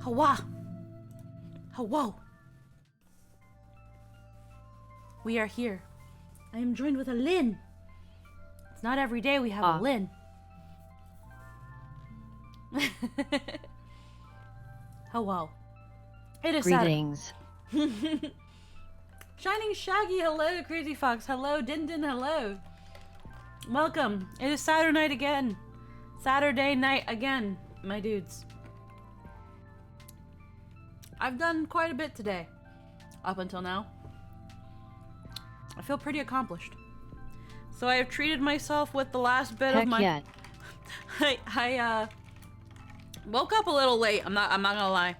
Hawa! Hello! We are here. I am joined with a Lin. It's not every day we have a Lin. Hello. It is Greetings. Shining Shaggy, hello. Crazy Fox, hello. Din Din, hello. Welcome. It is Saturday night again. Saturday night again, my dudes. I've done quite a bit today. Up until now. I feel pretty accomplished. So I have treated myself with the last bit of my... Yet. I woke up a little late, I'm not gonna lie.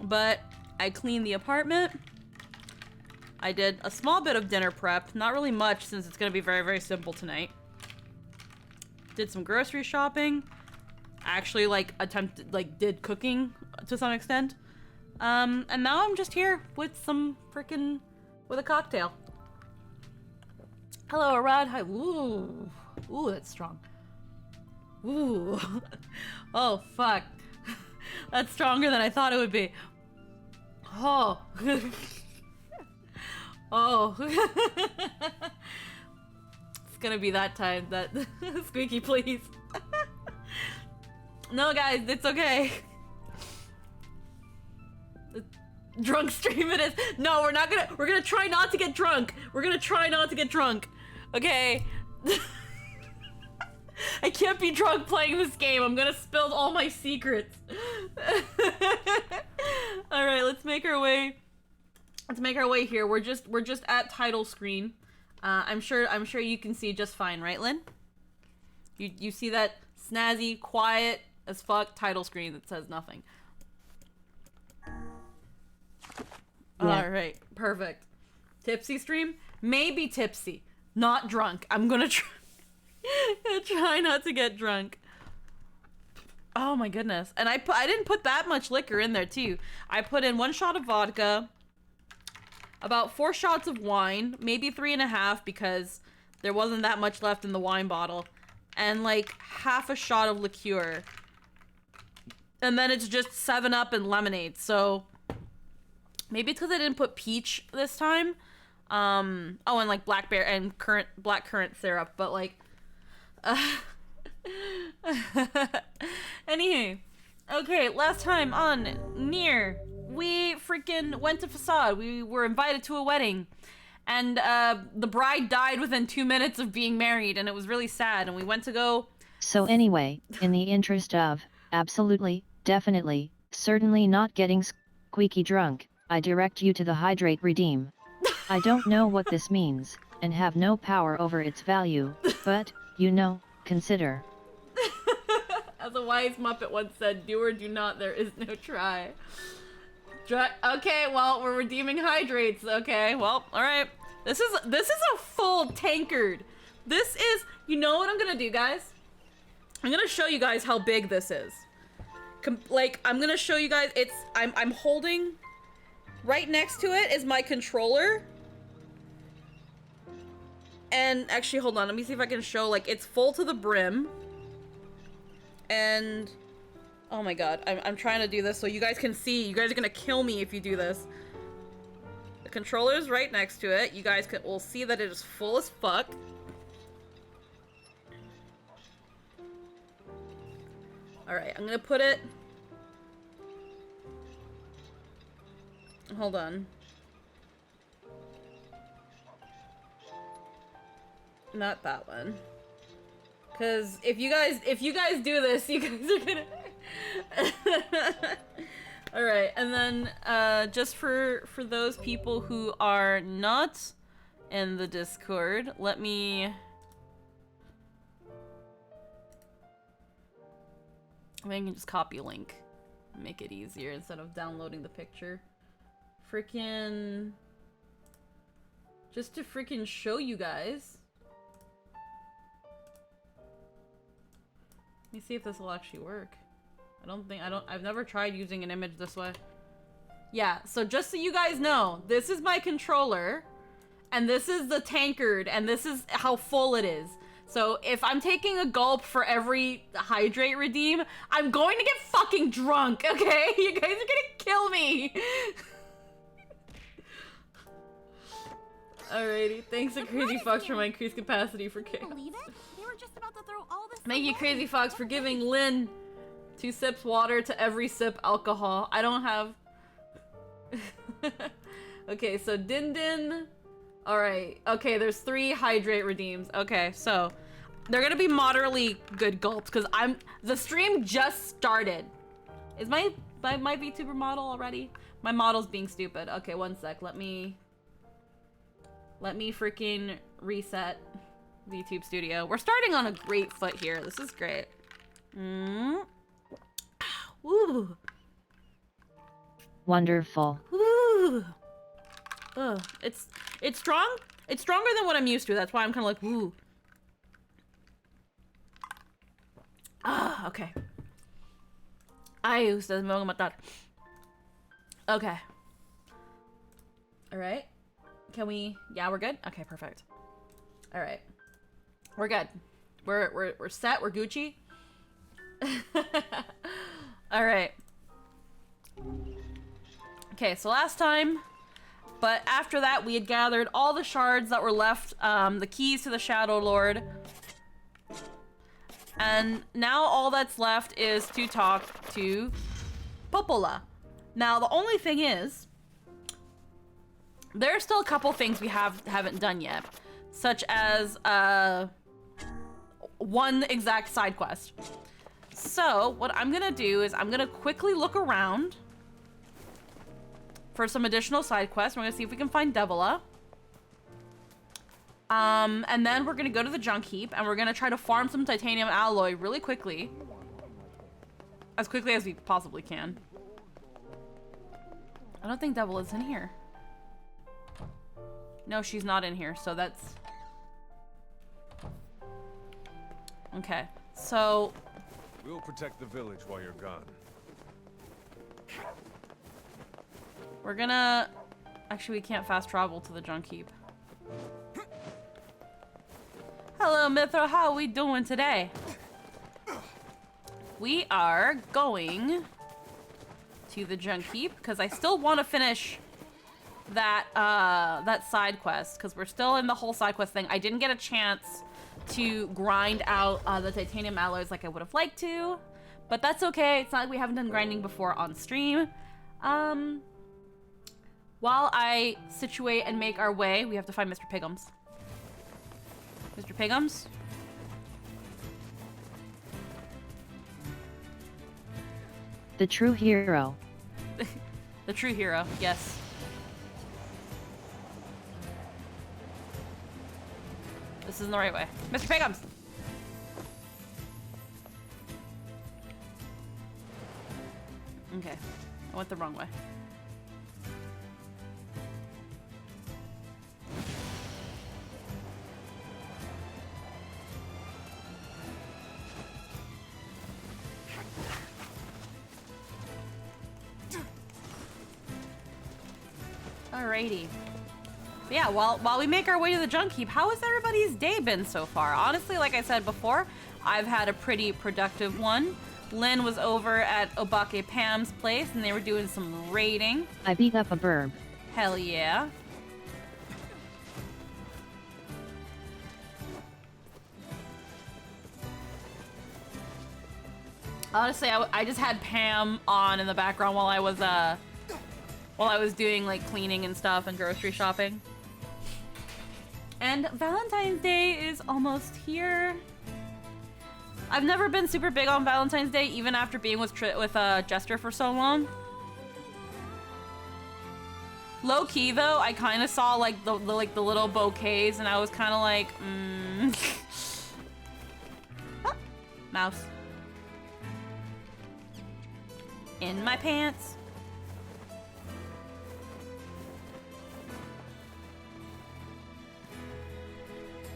But I cleaned the apartment. I did a small bit of dinner prep. Not really much since it's gonna be very, very simple tonight. Did some grocery shopping. Actually, did cooking to some extent. And now I'm just here with with a cocktail. Hello, Arad. Hi. Ooh. Ooh, that's strong. Ooh. Oh, fuck. That's stronger than I thought it would be. Oh. Oh. It's gonna be that time. That squeaky, please. No, guys, it's okay. Drunk stream it is. No, we're gonna try not to get drunk. We're gonna try not to get drunk. Okay. I can't be drunk playing this game. I'm gonna spill all my secrets. All right, let's make our way here. We're just at title screen. I'm sure you can see just fine, right, Lynn? You see that snazzy, quiet as fuck title screen that says nothing. Yeah. All right, perfect. Tipsy stream? Maybe tipsy, not drunk. I'm gonna try not to get drunk. Oh my goodness. And I didn't put that much liquor in there too. I put in 1 shot of vodka, about 4 shots of wine, maybe 3.5 because there wasn't that much left in the wine bottle, and like half a shot of liqueur. And then it's just 7-Up and lemonade. So maybe it's because I didn't put peach this time. Oh, and like blackberry and blackcurrant syrup, but like anywho, okay, last time on Nier, we freaking went to Facade. We were invited to a wedding, and the bride died within 2 minutes of being married, and it was really sad, and we went to go... So anyway, in the interest of, absolutely, definitely, certainly not getting squeaky drunk, I direct you to the Hydrate Redeem. I don't know what this means, and have no power over its value, but, you know, consider. As a wise Muppet once said, do or do not, there is no try. Okay, well, we're redeeming hydrates. Okay, well, alright. This is a full tankard. This is, you know what I'm gonna do, guys? I'm gonna show you guys how big this is. I'm gonna show you guys, I'm holding, right next to it is my controller. And actually, hold on, let me see if I can show, like, it's full to the brim. And, oh my god, I'm trying to do this so you guys can see. You guys are gonna kill me if you do this. The controller's right next to it. You guys will see that it is full as fuck. Alright, I'm gonna put it... Hold on. Not that one. Cause if you guys do this, you guys are gonna... Alright, and then just for those people who are not in the Discord, let me... I mean, I can just copy a link. Make it easier instead of downloading the picture. Freaking... Just to freaking show you guys. Let me see if this will actually work. I've never tried using an image this way. Yeah, so just so you guys know, this is my controller, and this is the tankard, and this is how full it is. So if I'm taking a gulp for every hydrate redeem, I'm going to get fucking drunk, okay? You guys are gonna kill me. Alrighty, thanks to Crazy Fox for my increased capacity for chaos. Believe it? They were just about to throw all this. Thank you, Crazy Fox, for giving Lynn 2 sips water to every sip alcohol. I don't have... Okay, so Din Din... Alright, okay, there's 3 hydrate redeems. Okay, so... They're gonna be moderately good gulps, because the stream just started. Is my VTuber model already? My model's being stupid. Okay, one sec, let me freaking reset VTube Studio. We're starting on a great foot here. This is great. Woo. Wonderful. Woo. Ugh. It's strong. It's stronger than what I'm used to. That's why I'm kind of like, woo. Ah, okay. Ay, ustedes me van a matar. Okay. All right. Can we? Yeah, we're good. Okay, perfect. All right, we're good. We're set. We're Gucci. All right. Okay, so last time, but after that, we had gathered all the shards that were left, the keys to the Shadow Lord, and now all that's left is to talk to Popola. Now, the only thing is, there are still a couple things we haven't done yet, such as one exact side quest. So what I'm gonna do is I'm gonna quickly look around for some additional side quests. We're gonna see if we can find Devila. And then we're gonna go to the junk heap and we're gonna try to farm some titanium alloy really quickly. As quickly as we possibly can. I don't think Devila's in here. No, she's not in here, so that's... Okay, so... We'll protect the village while you're gone. We're gonna... Actually, we can't fast travel to the junk heap. Hello, Mithra, how are we doing today? We are going to the junk heap, because I still want to finish that side quest, because we're still in the whole side quest thing. I didn't get a chance to grind out the titanium alloys like I would have liked to, but that's okay. It's not like we haven't done grinding before on stream. While I situate and make our way, we have to find Mr. Pigums. Mr. Pigums? The true hero. The true hero, yes. This isn't the right way. Mr. Pigums! Okay, I went the wrong way. Alrighty. But yeah, while we make our way to the junk heap, how has everybody's day been so far? Honestly, like I said before, I've had a pretty productive one. Lynn was over at Obake Pam's place and they were doing some raiding. I beat up a burb. Hell yeah. Honestly, I just had Pam on in the background while I was doing like cleaning and stuff and grocery shopping. And Valentine's Day is almost here. I've never been super big on Valentine's Day, even after being with Jester for so long. Low key though, I kind of saw like the little bouquets, and I was kind of like, Ah, mouse. In my pants.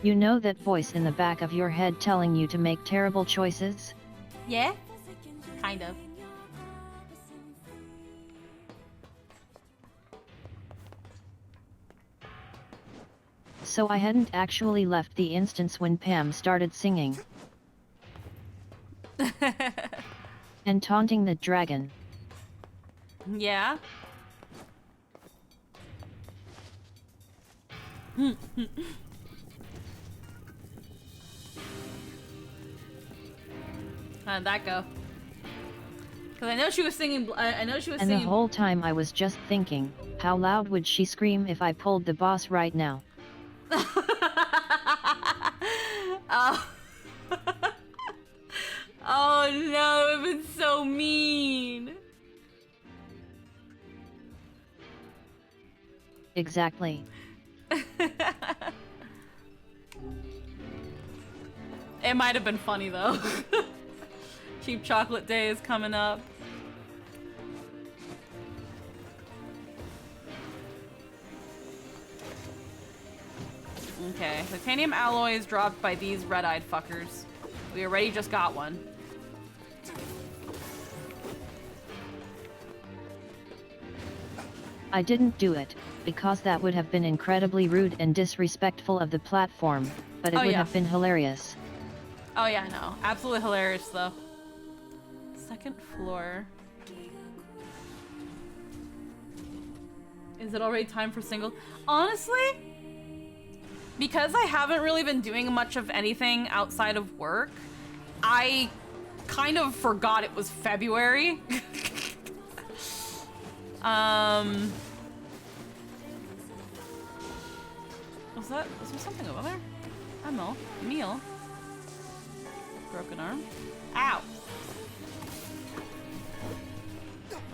You know that voice in the back of your head telling you to make terrible choices? Yeah? Kind of. So I hadn't actually left the instance when Pam started singing. And taunting the dragon. Yeah. How'd that go? Because I know she was singing. I know she was and singing. The whole time I was just thinking, how loud would she scream if I pulled the boss right now? Oh. Oh no, it was so mean. Exactly. It might have been funny though. Cheap Chocolate Day is coming up. Okay, titanium alloy is dropped by these red-eyed fuckers. We already just got one. I didn't do it, because that would have been incredibly rude and disrespectful of the platform, but it would have been hilarious. Oh yeah, no. Absolutely hilarious though. Second floor. Is it already time for single? Honestly, because I haven't really been doing much of anything outside of work, I kind of forgot it was February. Was there something over there? Emil? Meal? Broken arm? Ow!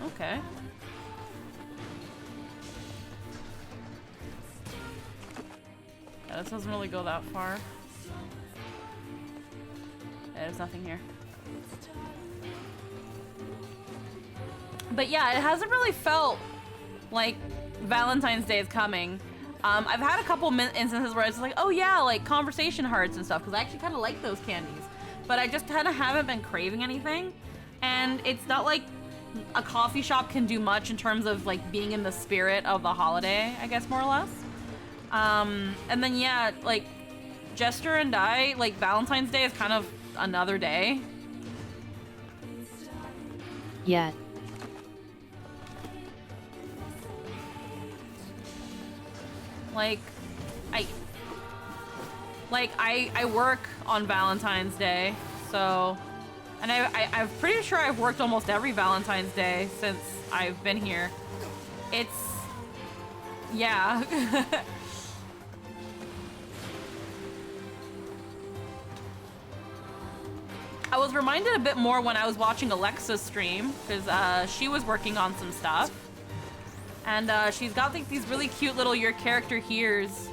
Okay. Yeah, this doesn't really go that far. Yeah, there's nothing here. But yeah, it hasn't really felt like Valentine's Day is coming. I've had a couple instances where it's like, oh yeah, like conversation hearts and stuff, because I actually kind of like those candies. But I just kind of haven't been craving anything. And it's not like a coffee shop can do much in terms of like being in the spirit of the holiday, I guess, more or less. And then yeah, like Jester and I, like Valentine's Day is kind of another day. Yeah. Like, I work on Valentine's Day, so, and I'm pretty sure I've worked almost every Valentine's Day since I've been here. It's, yeah. I was reminded a bit more when I was watching Alexa's stream, because she was working on some stuff. And she's got like these really cute little your character here's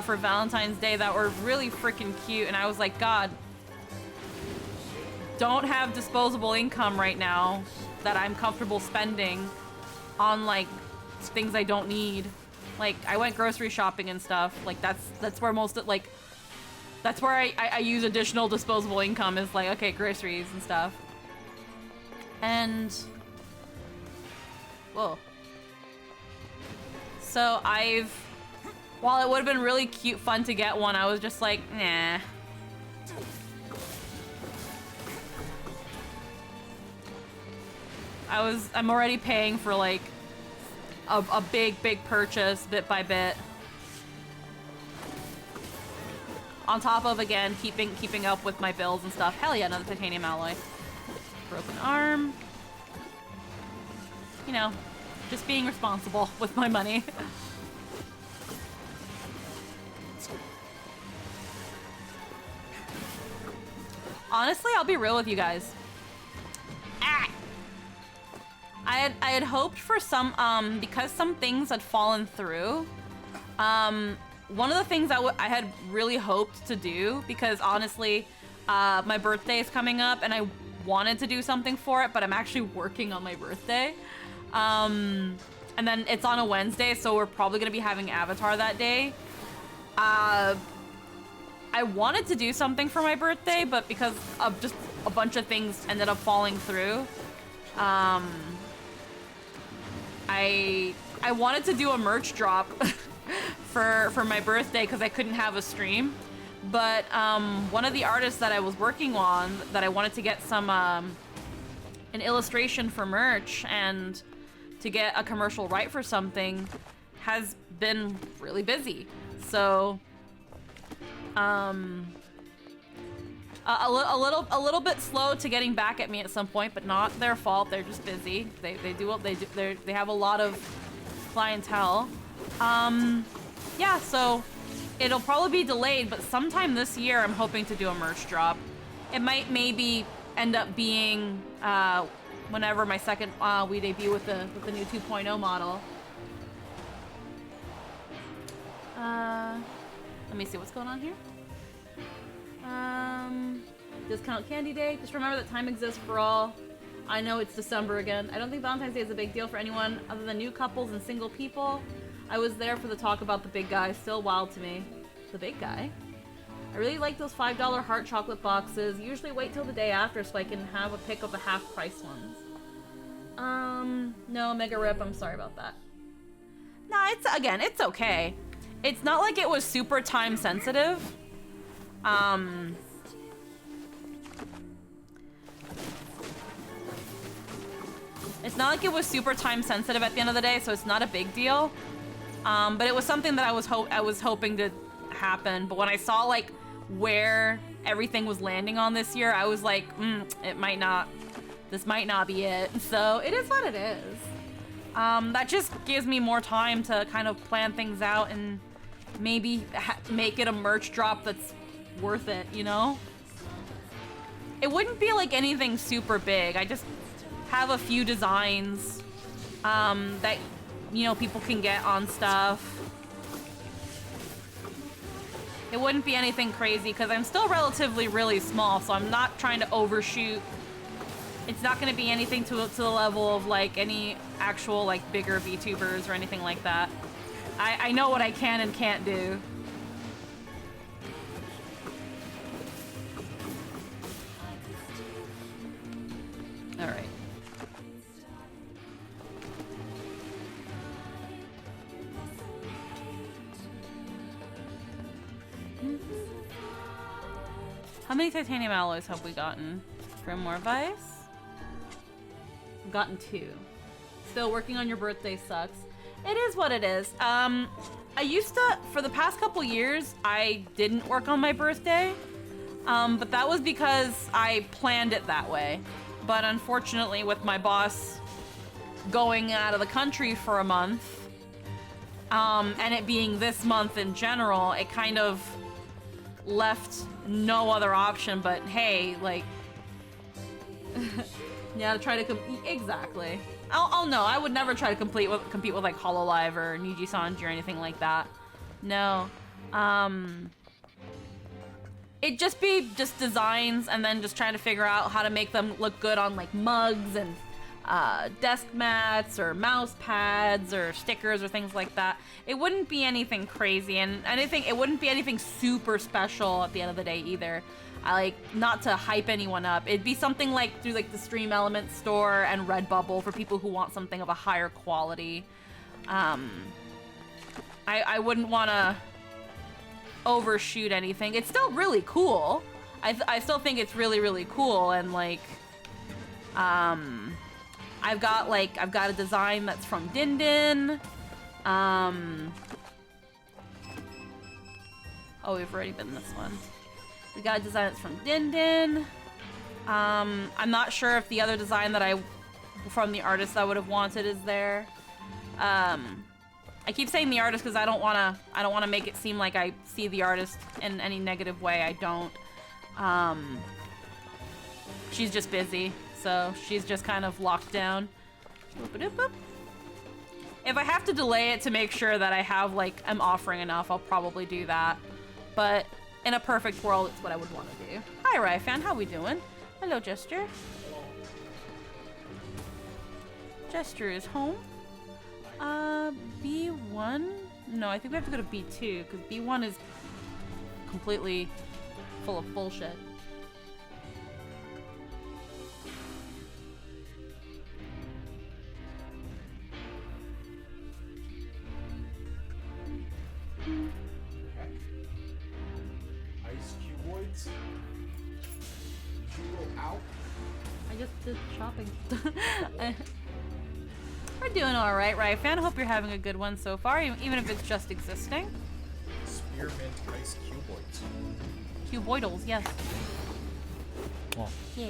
for Valentine's Day that were really freaking cute. And I was like, God, don't have disposable income right now that I'm comfortable spending on like things I don't need. Like I went grocery shopping and stuff. Like that's where most of like that's where I use additional disposable income is like, okay, groceries and stuff. And whoa. So while it would have been really cute fun to get one, I was just like, nah. I'm already paying for like a big purchase bit by bit. On top of, again, keeping up with my bills and stuff. Hell yeah, another titanium alloy. Broken arm. You know, just being responsible with my money. Honestly, I'll be real with you guys. I had hoped for some, because some things had fallen through, one of the things I had really hoped to do, because honestly, my birthday is coming up and I wanted to do something for it, but I'm actually working on my birthday. And then it's on a Wednesday, so we're probably gonna be having Avatar that day. I wanted to do something for my birthday, but because of just a bunch of things ended up falling through, I wanted to do a merch drop for my birthday because I couldn't have a stream. But one of the artists that I was working on that I wanted to get some an illustration for merch and to get a commercial right for something has been really busy. So a little bit slow to getting back at me at some point, but not their fault. They're just busy. They have a lot of clientele. Yeah, so it'll probably be delayed, but sometime this year I'm hoping to do a merch drop. It might maybe end up being whenever my second we debut with the new 2.0 model. Let me see what's going on here. Discount candy day. Just remember that time exists for all. I know it's December again. I don't think Valentine's Day is a big deal for anyone other than new couples and single people. I was there for the talk about the big guy. Still wild to me. The big guy? I really like those $5 heart chocolate boxes. Usually wait till the day after so I can have a pick of the half-price ones. No, Mega Rip, I'm sorry about that. Nah, it's okay. It's not like it was super time sensitive. It's not like it was super time sensitive at the end of the day, so it's not a big deal. But it was something that I was hoping to happen. But when I saw like where everything was landing on this year, I was like, this might not be it. So it is what it is. That just gives me more time to kind of plan things out and maybe make it a merch drop that's worth it, you know? It wouldn't be like anything super big. I just have a few designs that, you know, people can get on stuff. It wouldn't be anything crazy because I'm still relatively really small, so I'm not trying to overshoot. It's not going to be anything to the level of like any actual like bigger VTubers or anything like that. I know what I can and can't do. All right. How many titanium alloys have we gotten? Grimoire Vice? I've gotten 2. Still working on your birthday sucks. It is what it is. I used to, for the past couple years, I didn't work on my birthday. But that was because I planned it that way. But unfortunately, with my boss going out of the country for a month, and it being this month in general, it kind of left no other option but, hey, like, yeah, to try to exactly. Oh no, I would never try to compete with like Hololive or Niji Sanji or anything like that. No. It'd just be just designs and then just trying to figure out how to make them look good on like mugs and desk mats or mouse pads or stickers or things like that. It wouldn't be anything crazy, and it wouldn't be anything super special at the end of the day either. I like not to hype anyone up. It'd be something like through like the Stream Elements store and Redbubble for people who want something of a higher quality. I wouldn't want to overshoot anything. It's still really cool. I still think it's really, really cool, and like I've got a design that's from Din Din. Oh, we've already been this one. We got a design that's from Din Din. I'm not sure if the other design that from the artist I would have wanted is there. I keep saying the artist because I don't wanna make it seem like I see the artist in any negative way. I don't. She's just busy, so she's just kind of locked down. If I have to delay it to make sure that I have I'm offering enough, I'll probably do that. But in a perfect world, it's what I would want to do. Hi, Ryfan. How we doing? Hello, Gesture. Gesture is home. B1? No, I think we have to go to B2, because B1 is completely full of bullshit. cuboids. Cubo out. I just did shopping. We're doing alright, Fan. Hope you're having a good one so far, even if it's just existing. Spearmint ice cuboids. Cuboidals, yes. Oh. Yeah.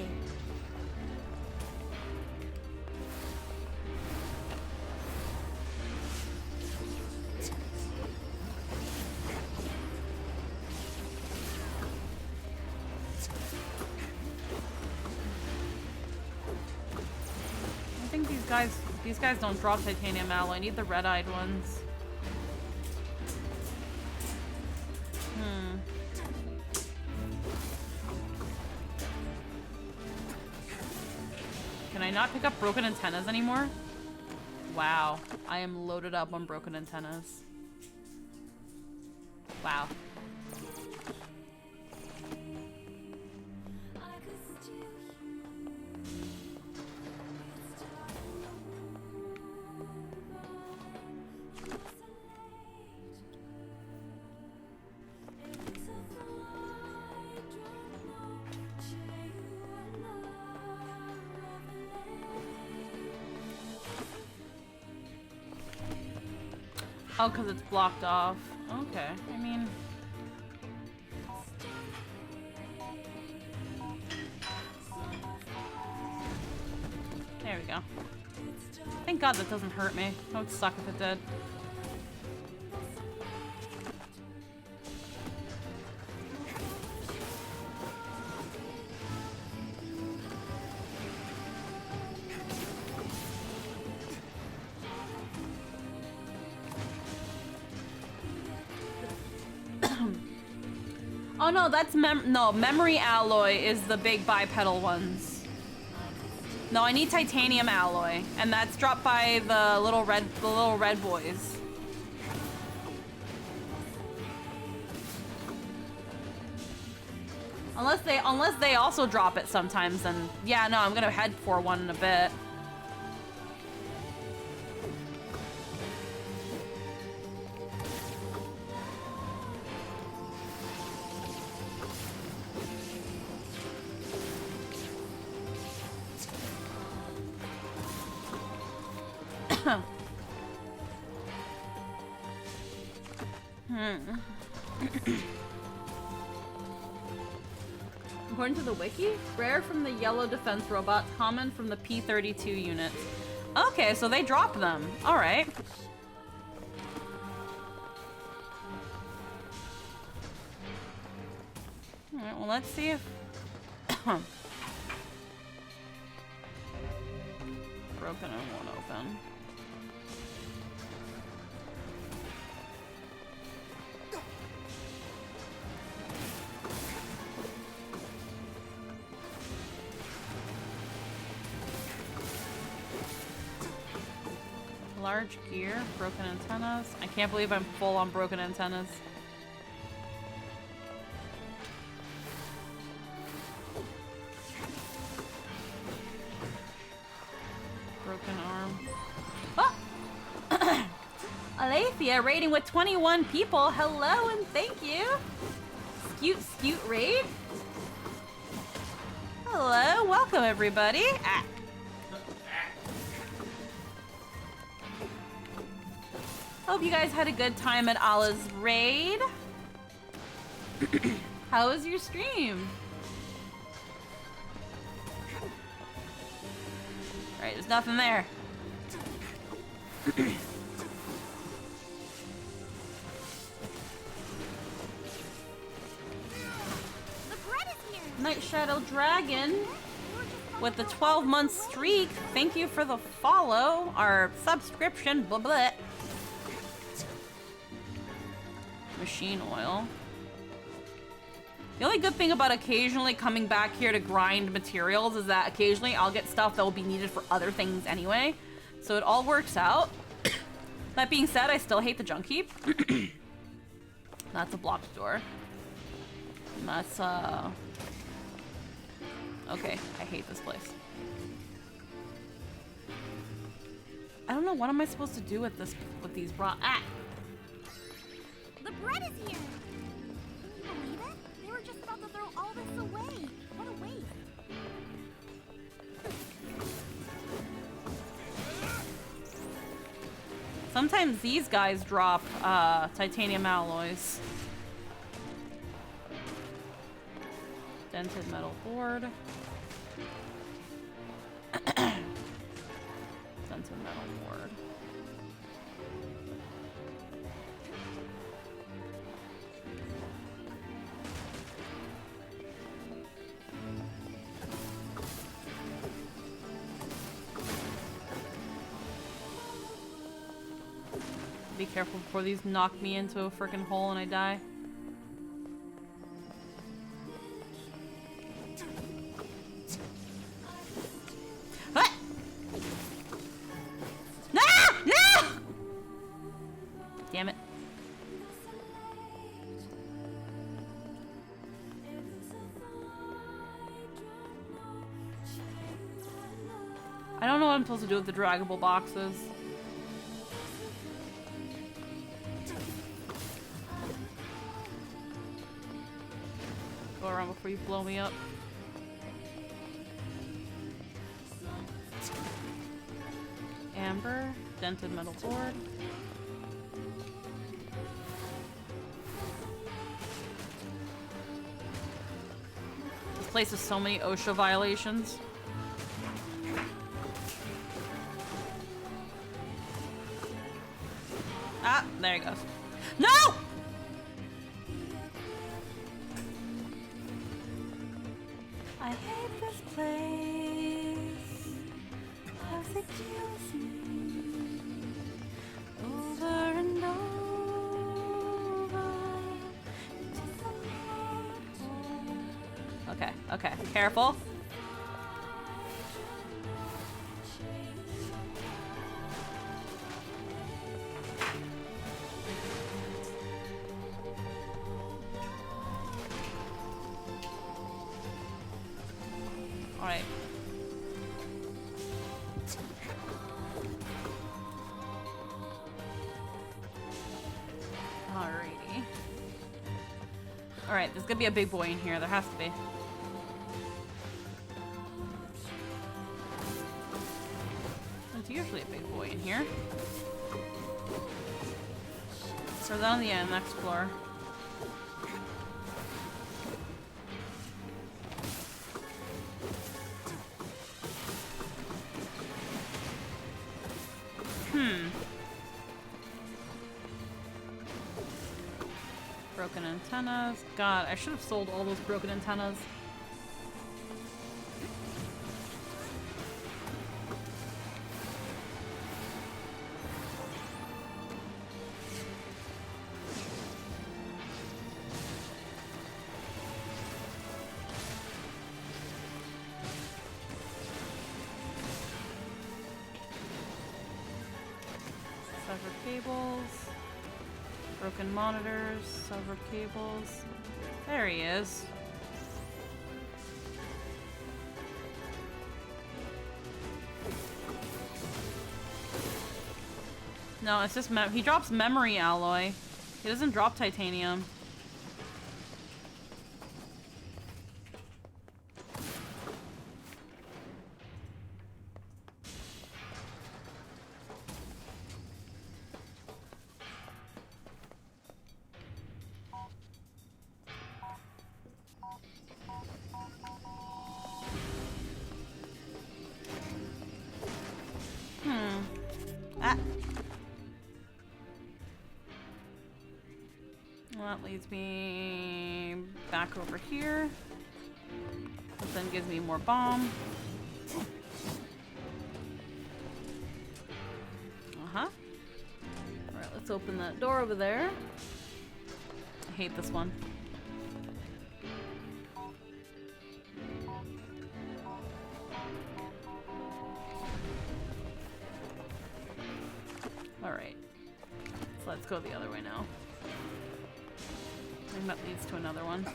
I think these guys don't drop titanium alloy. I need the red-eyed ones. Can I not pick up broken antennas anymore? Wow. I am loaded up on broken antennas. Wow. Oh, because it's blocked off. Okay, I mean... There we go. Thank God that doesn't hurt me. That would suck if it did. Oh no, that's memory alloy is the big bipedal ones. No, I need titanium alloy, and that's dropped by the little red boys. Unless they also drop it sometimes, then yeah, no, I'm gonna head for one in a bit. According to the wiki, rare from the yellow defense robots, common from the P-32 units. Okay, so they drop them. Alright. Alright, well let's see if... Broken and won't open. Large gear, broken antennas. I can't believe I'm full on broken antennas. Broken arm. Oh! Alethea raiding with 21 people. Hello and thank you. Scoot raid. Hello, welcome everybody. Ah. Hope you guys had a good time at Allah's raid. How was your stream? Alright, there's nothing there. The bread is here. Night Shadow Dragon with the 12-month streak. Thank you for the follow, our subscription, blah blah. Machine oil. The only good thing about occasionally coming back here to grind materials is that occasionally I'll get stuff that will be needed for other things anyway. So it all works out. That being said, I still hate the junk heap. That's a blocked door. And that's, okay, I hate this place. I don't know, what am I supposed to do with these Ah! The bread is here. Can you believe it? They were just about to throw Sometimes these guys drop titanium alloys. Dented metal board. Dented metal board. Be careful before these knock me into a freaking hole and I die. Ah! No! No! Damn it. I don't know what I'm supposed to do with the draggable boxes. Go around before you blow me up. Amber, dented metal board. This place has so many OSHA violations. Ah, there he goes. No! I hate this place as it kills me over and over. Okay, okay, careful. Alright. Alrighty. Alright, there's gonna be a big boy in here. There has to be. There's usually a big boy in here. So down on the end, next floor. Broken antennas. God, I should have sold all those broken antennas. Severed cables. Broken monitors, severed cables. There he is. No, it's just he drops memory alloy. He doesn't drop titanium. That leads me back over here. Which then gives me more bomb. Uh-huh. Alright, let's open that door over there. I hate this one. Alright. So let's go the other way now. And that leads to another one.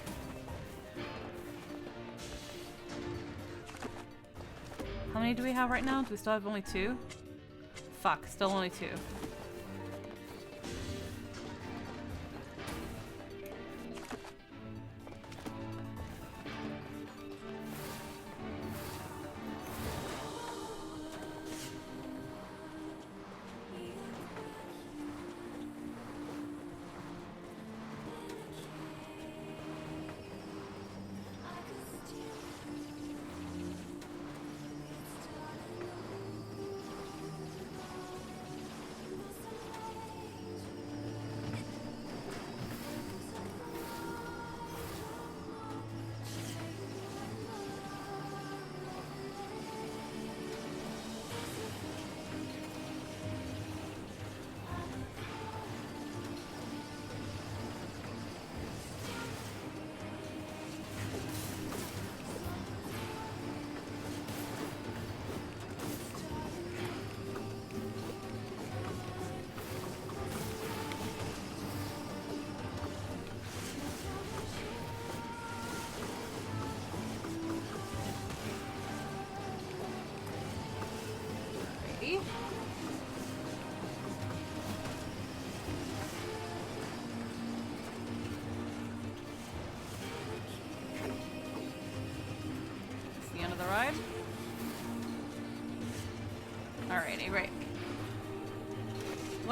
How many do we have right now? Do we still have only 2? Fuck, still only 2.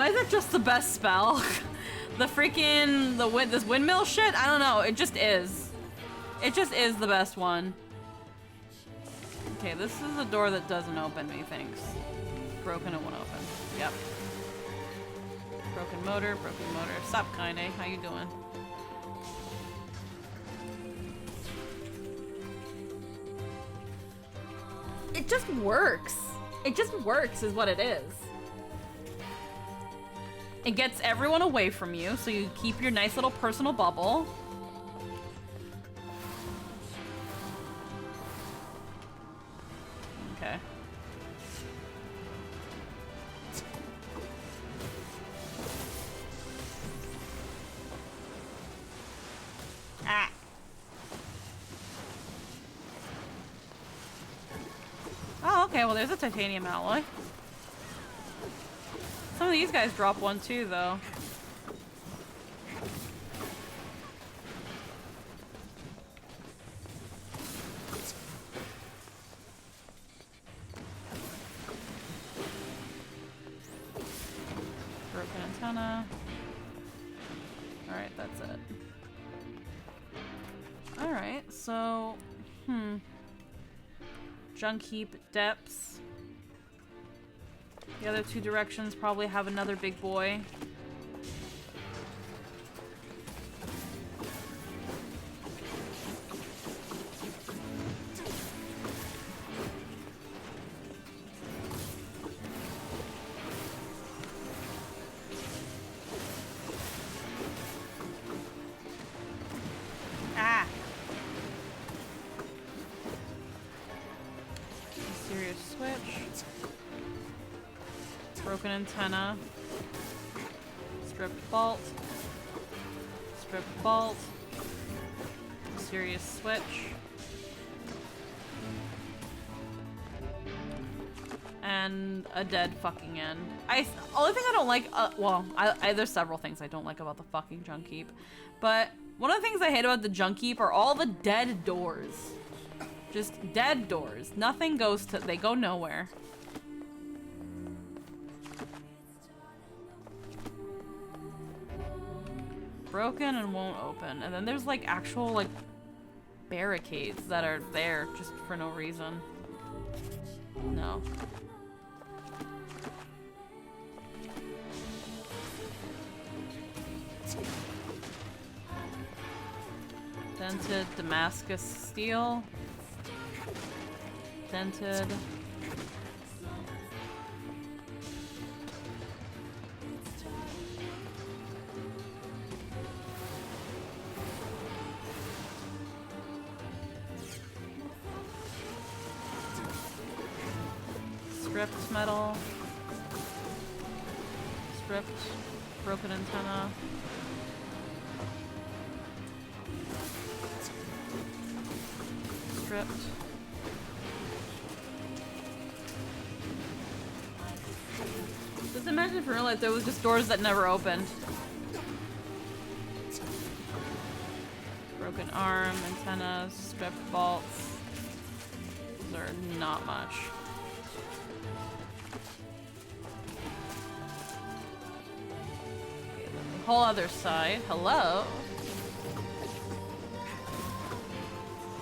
Why is it just the best spell? The freaking this windmill shit? I don't know. It just is. It just is the best one. Okay, this is a door that doesn't open, methinks. Broken, it won't open. Yep. Broken motor, broken motor. Sup, Kaine? How you doing? It just works. It just works is what it is. It gets everyone away from you, so you keep your nice little personal bubble. Okay. Ah. Oh, okay, well there's a titanium alloy. Some of these guys drop one too, though. Broken antenna. Alright, that's it. Alright, so... Junk heap depths. The other two directions probably have another big boy. Ah! Mysterious switch. Broken antenna. Stripped bolt. Stripped bolt. Mysterious switch. And a dead fucking end. Only thing I don't like, there's several things I don't like about the fucking junk heap. But one of the things I hate about the junk heap are all the dead doors. Just dead doors. Nothing goes to, they go nowhere. Broken and won't open. And then there's like actual like barricades that are there just for no reason. No. Dented Damascus steel. Dented. Stripped metal. Stripped. Broken antenna. Stripped. Just imagine if in real life there was just doors that never opened. Broken arm, antennas, stripped bolts. Those are not much. Okay, then the whole other side. Hello?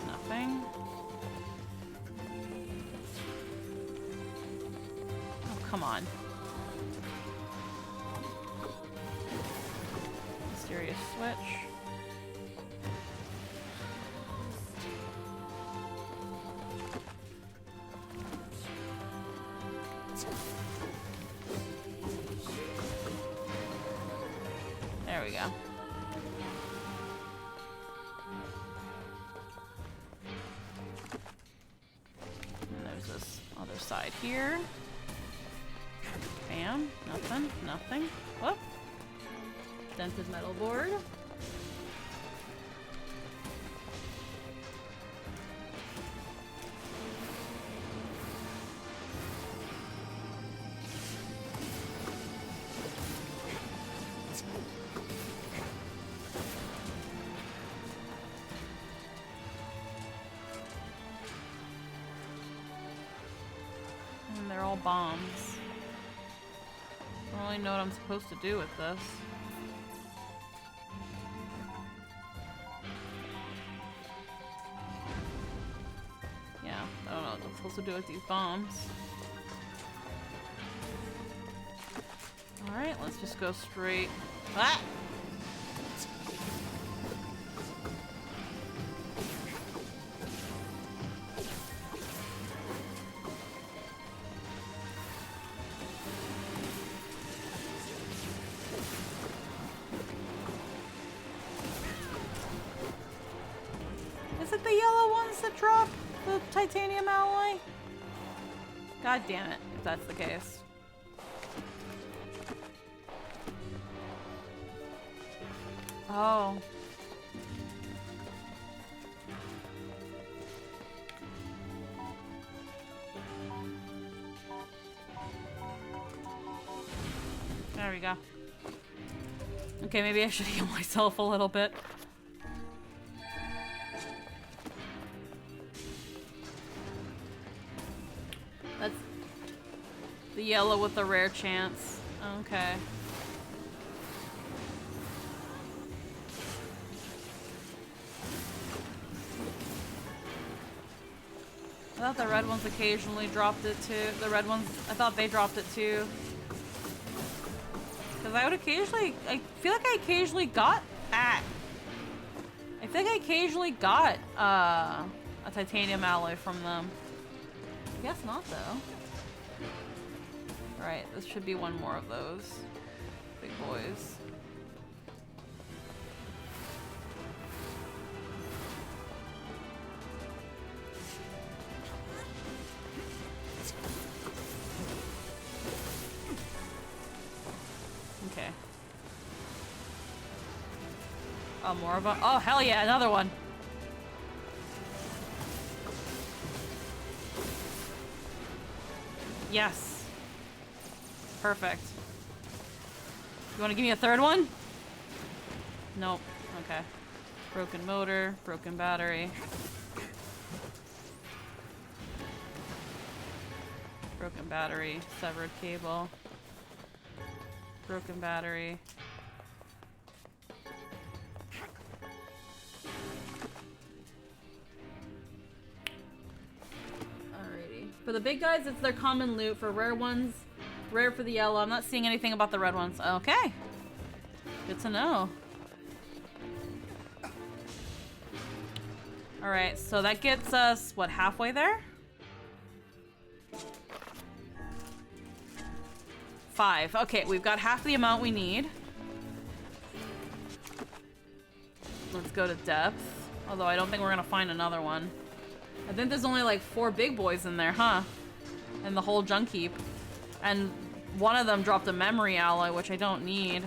Nothing. Oh, come on. Mysterious switch. There we go. And there's this other side here. Bam. Nothing. Nothing. Whoop. Dented metal board. And they're all bombs. don't really know what I'm supposed to do with this. Yeah, I don't know what I'm supposed to do with these bombs. Alright, let's just go straight. Ah! Is it the yellow ones that drop the titanium alloy? God damn it, if that's the case. Oh. There we go. Okay, maybe I should heal myself a little bit. That's the yellow with the rare chance. Okay. I thought the red ones occasionally dropped it too. The red ones, I thought they dropped it too. Because I would occasionally, I feel like I occasionally got, I think I occasionally got a titanium alloy from them. I guess not though. Right, this should be one more of those big boys. Okay. Oh, more of a. Oh, hell yeah, another one. Yes. Perfect. You want to give me a third one? Nope. Okay. Broken motor, broken battery. Broken battery, severed cable. Broken battery. Alrighty. For the big guys, it's their common loot. For rare ones, rare for the yellow. I'm not seeing anything about the red ones. Okay. Good to know. Alright, so that gets us, what, halfway there? 5. Okay, we've got half the amount we need. Let's go to depth. Although I don't think we're gonna find another one. I think there's only like 4 big boys in there, huh? And the whole junk heap. And one of them dropped a memory alloy, which I don't need.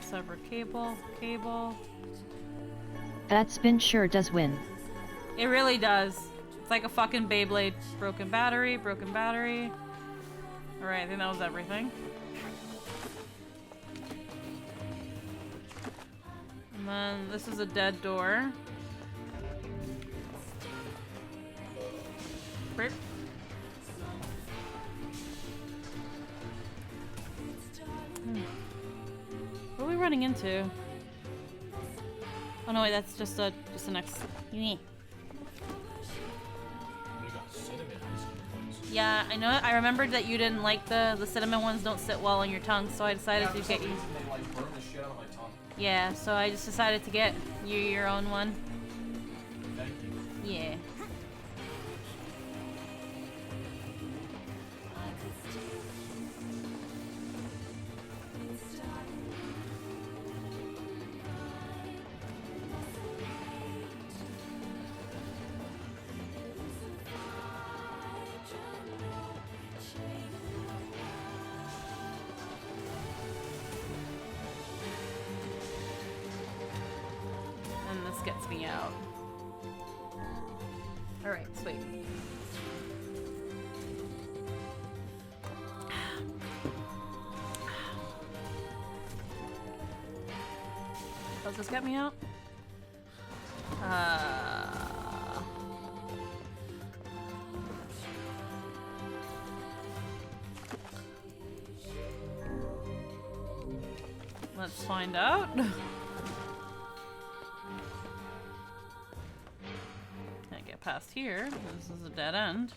Sever cable. That spin sure does win. It really does. It's like a fucking Beyblade. Broken battery, broken battery. Alright, I think that was everything. And then this is a dead door. Burp. What are we running into? Oh no, wait, that's just the next. We got cinnamon ice cream ones. Yeah, I know. I remembered that you didn't like the cinnamon ones. Don't sit well on your tongue, so I decided Yeah, to for get some you. reason they like burn the shit out of my tongue. Yeah, so I just decided to get you your own one. Thank you. Yeah. gets me out. Alright, sweet. Does this get me out? Let's find out. Can't get past here. This is a dead end.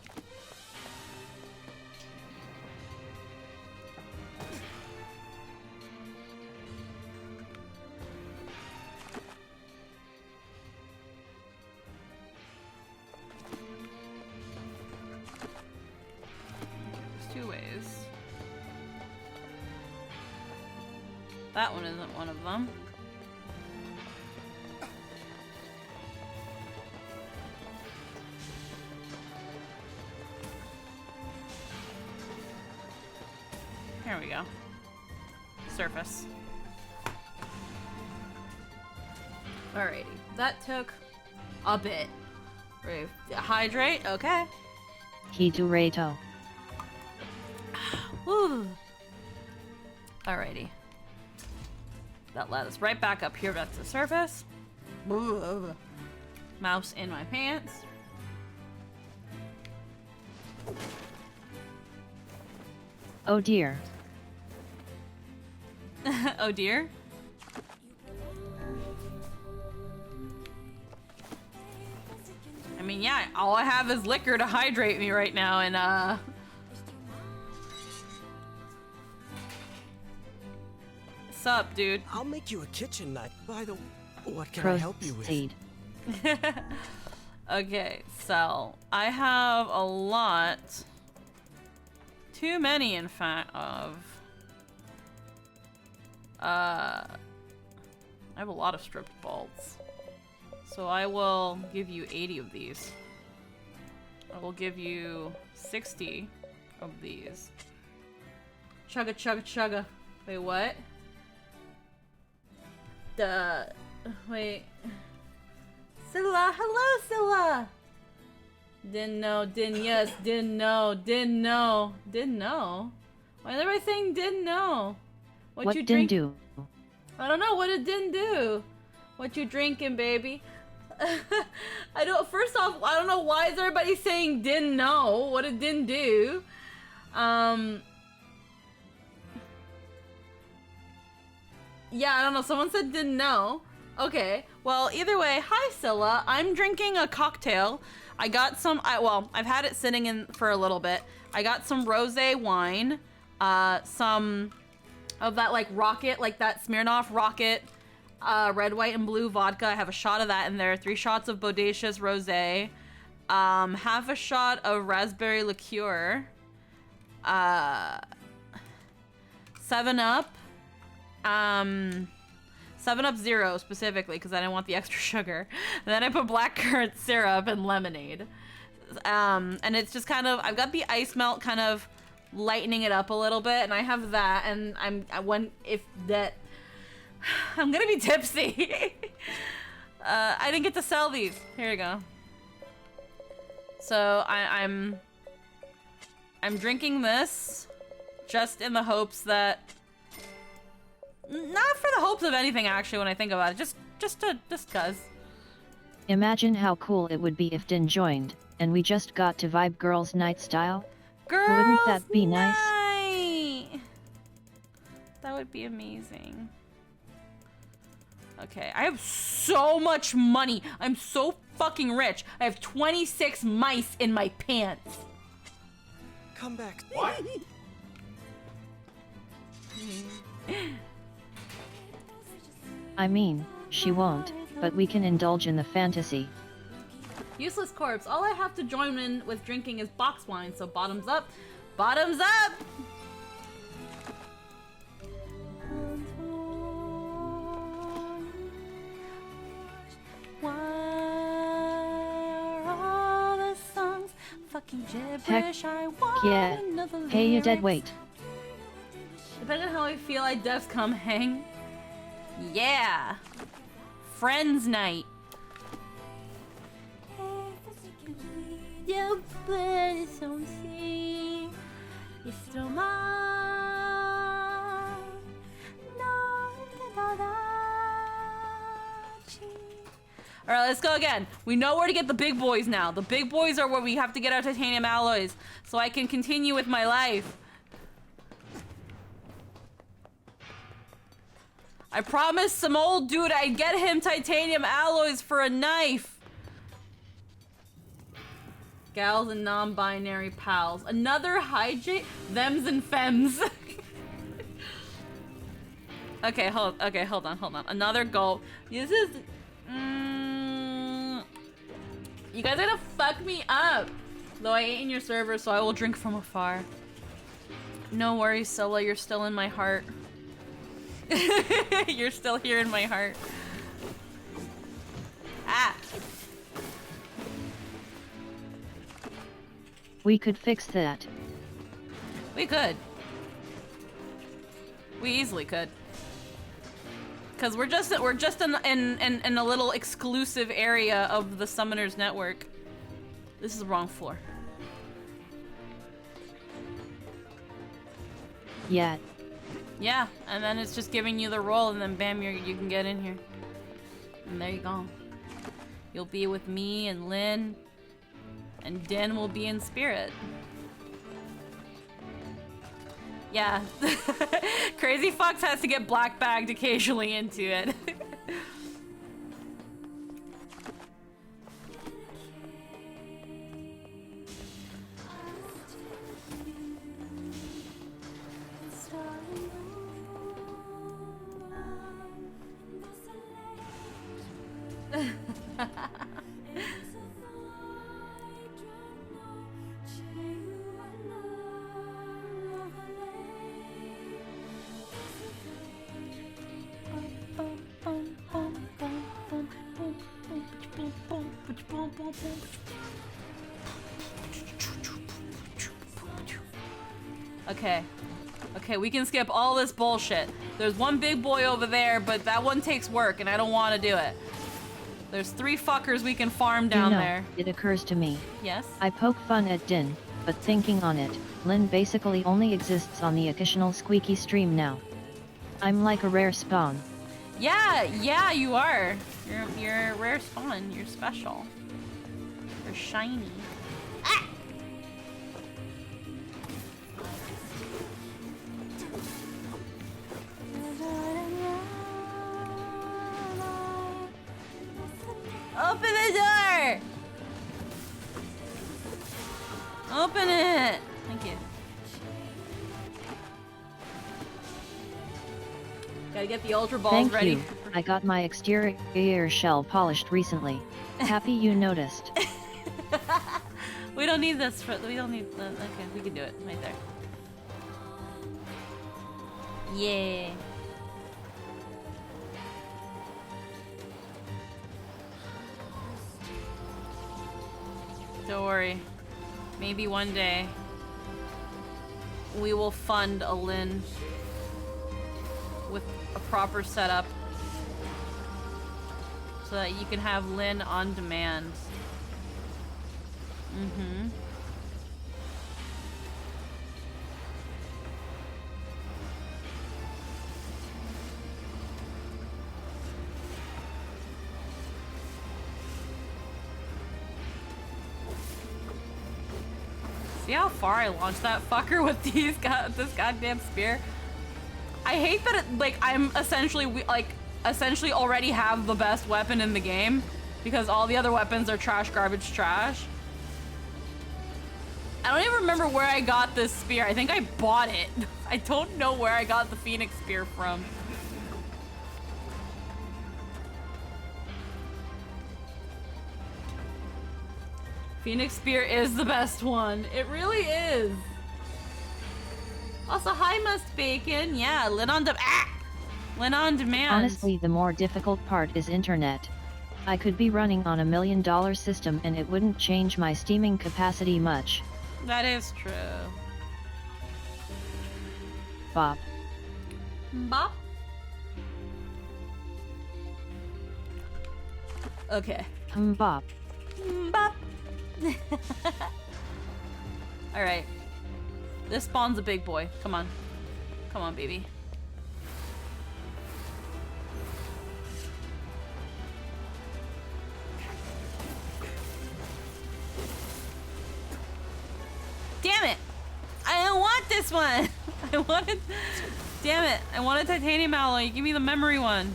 There's two ways. That one isn't one of them. Here we go. Surface. Alrighty. That took a bit. Hydrate, okay. Hidurato. Woo. Alrighty. That led us right back up here back to the surface. Mouse in my pants. Oh dear. Oh dear. I mean, yeah, all I have is liquor to hydrate me right now, and sup, dude? I'll make you a kitchen knife. By the way, what can I help you with? Proceed. Okay, so I have a lot. Too many, in fact, of... I have a lot of stripped bolts. So I will give you 80 of these. I will give you 60 of these. Chugga, chugga, chugga. Wait, what? Wait. Scylla! Hello, Scylla! Didn't know, didn't yes, didn't know, didn't know, didn't know. Why is everybody saying didn't know? What you didn't drink? do? I don't know what it didn't do. What you drinking, baby? I don't. First off, I don't know why is everybody saying didn't know what it didn't do. Yeah, I don't know. Someone said didn't know. Okay. Well, either way, hi Scylla. I'm drinking a cocktail. I got some. Well, I've had it sitting in for a little bit. I got some rosé wine. Some of that like rocket, like that Smirnoff rocket. Red, white, and blue vodka. I have a shot of that in there. 3 shots of Bodacious rosé. Half a shot of raspberry liqueur. 7-Up. 7-Up Zero specifically because I didn't want the extra sugar. And then I put blackcurrant syrup and lemonade. And it's just kind of, I've got the ice melt kind of lightening it up a little bit, and I have that, and I'm gonna be tipsy. I didn't get to sell these. Here we go. So I'm drinking this just in the hopes that, not for the hopes of anything actually when I think about it, just cuz. Imagine how cool it would be if Din joined, and we just got to vibe girls' night style. Wouldn't that be nice? That would be amazing. Okay, I have so much money. I'm so fucking rich. I have 26 mice in my pants. Come back. What? I mean, she won't, but we can indulge in the fantasy. Useless corpse. All I have to join in with drinking is box wine, so bottoms up. Bottoms up! Why are all the songs fucking gibberish? I want Yeah. another Hey, you dead lyrics. weight. Depending on how I feel, I just come hang. Yeah! Friends night. still something. You're still mine. Alright, let's go again. We know where to get the big boys now. The big boys are where we have to get our titanium alloys so I can continue with my life. I promised some old dude I'd get him titanium alloys for a knife. Gals and non-binary pals. Another hijack? Thems and femmes. Okay, hold on. Another goal. This is... You guys are gonna fuck me up. Though I ain't in your server, so I will drink from afar. No worries, Scylla, you're still in my heart. You're still here in my heart. Ah! We could fix that. We could. We easily could. Cause we're just in a little exclusive area of the Summoners Network. This is the wrong floor. Yeah. Yeah, and then it's just giving you the roll, and then bam, you can get in here. And there you go. You'll be with me and Lynn, and Den will be in spirit. Yeah. Crazy Fox has to get black bagged occasionally into it. Okay, we can skip all this bullshit. There's one big boy over there, but that one takes work, and I don't want to do it. There's 3 fuckers we can farm down there. It occurs to me. Yes? I poke fun at Din, but thinking on it, Lynn basically only exists on the occasional squeaky stream now. I'm like a rare spawn. Yeah, you are. You're a rare spawn. You're special. You're shiny. Ah! Open the door! Open it! Thank you. Gotta get the Ultra Balls ready. Thank you. I got my exterior shell polished recently. Happy you noticed. We don't need this for. We don't need. Okay, we can do it right there. Yeah. Don't worry. Maybe one day we will fund a Lynn with a proper setup so that you can have Lynn on demand. Mm-hmm. See how far I launched that fucker with this goddamn spear? I hate that it, like, I'm essentially already have the best weapon in the game because all the other weapons are trash, garbage, trash. I don't even remember where I got this spear. I think I bought it. I don't know where I got the Phoenix spear from. Phoenix Spear is the best one. It really is. Also, hi, Must Bacon. Yeah, Lynn on Lynn on demand. Honestly, the more difficult part is internet. I could be running on $1 million system and it wouldn't change my steaming capacity much. That is true. Bop. Bop. Okay. Bop. Bop. Alright. This spawn's a big boy. Come on. Come on, baby. Damn it! I don't want this one! I wanted... Damn it! I wanted titanium alloy. Give me the memory one.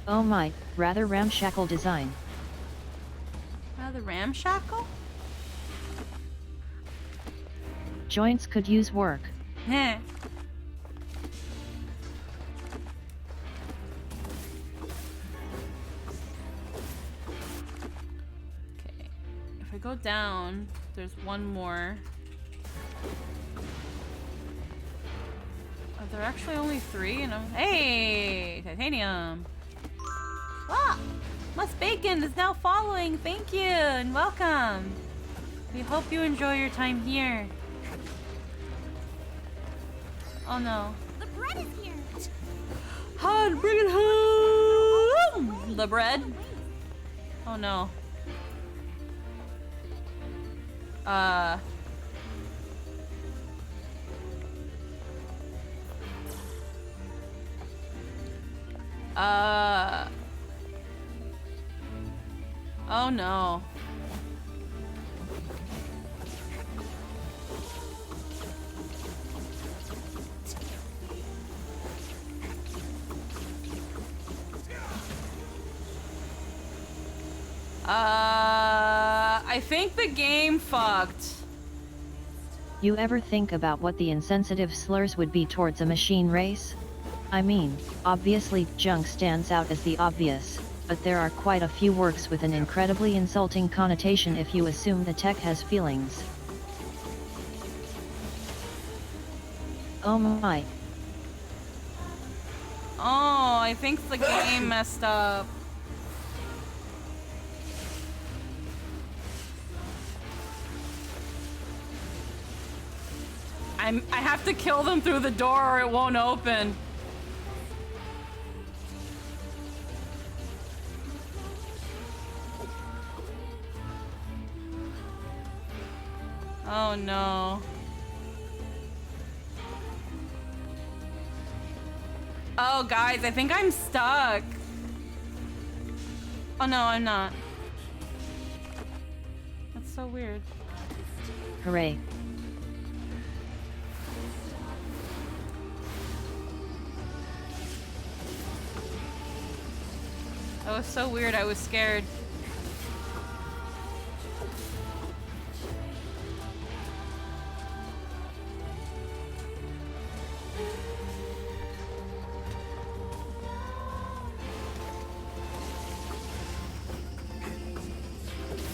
Oh my, rather ramshackle design. The ramshackle? Joints could use work. Heh. Okay. If I go down, there's one more. Are there actually only 3? And I'm... Hey! Titanium! Ah! Mus Bacon is now following! Thank you! And welcome! We hope you enjoy your time here. Oh no. The bread is here. Han, bring it home! The bread? Oh no. Oh no. I think the game fucked. You ever think about what the insensitive slurs would be towards a machine race? I mean, obviously, junk stands out as the obvious, but there are quite a few works with an incredibly insulting connotation if you assume the tech has feelings. Oh my. Oh, I think the game messed up. I have to kill them through the door or it won't open. Oh no. Oh guys, I think I'm stuck. Oh no, I'm not. That's so weird. Hooray. That was so weird, I was scared.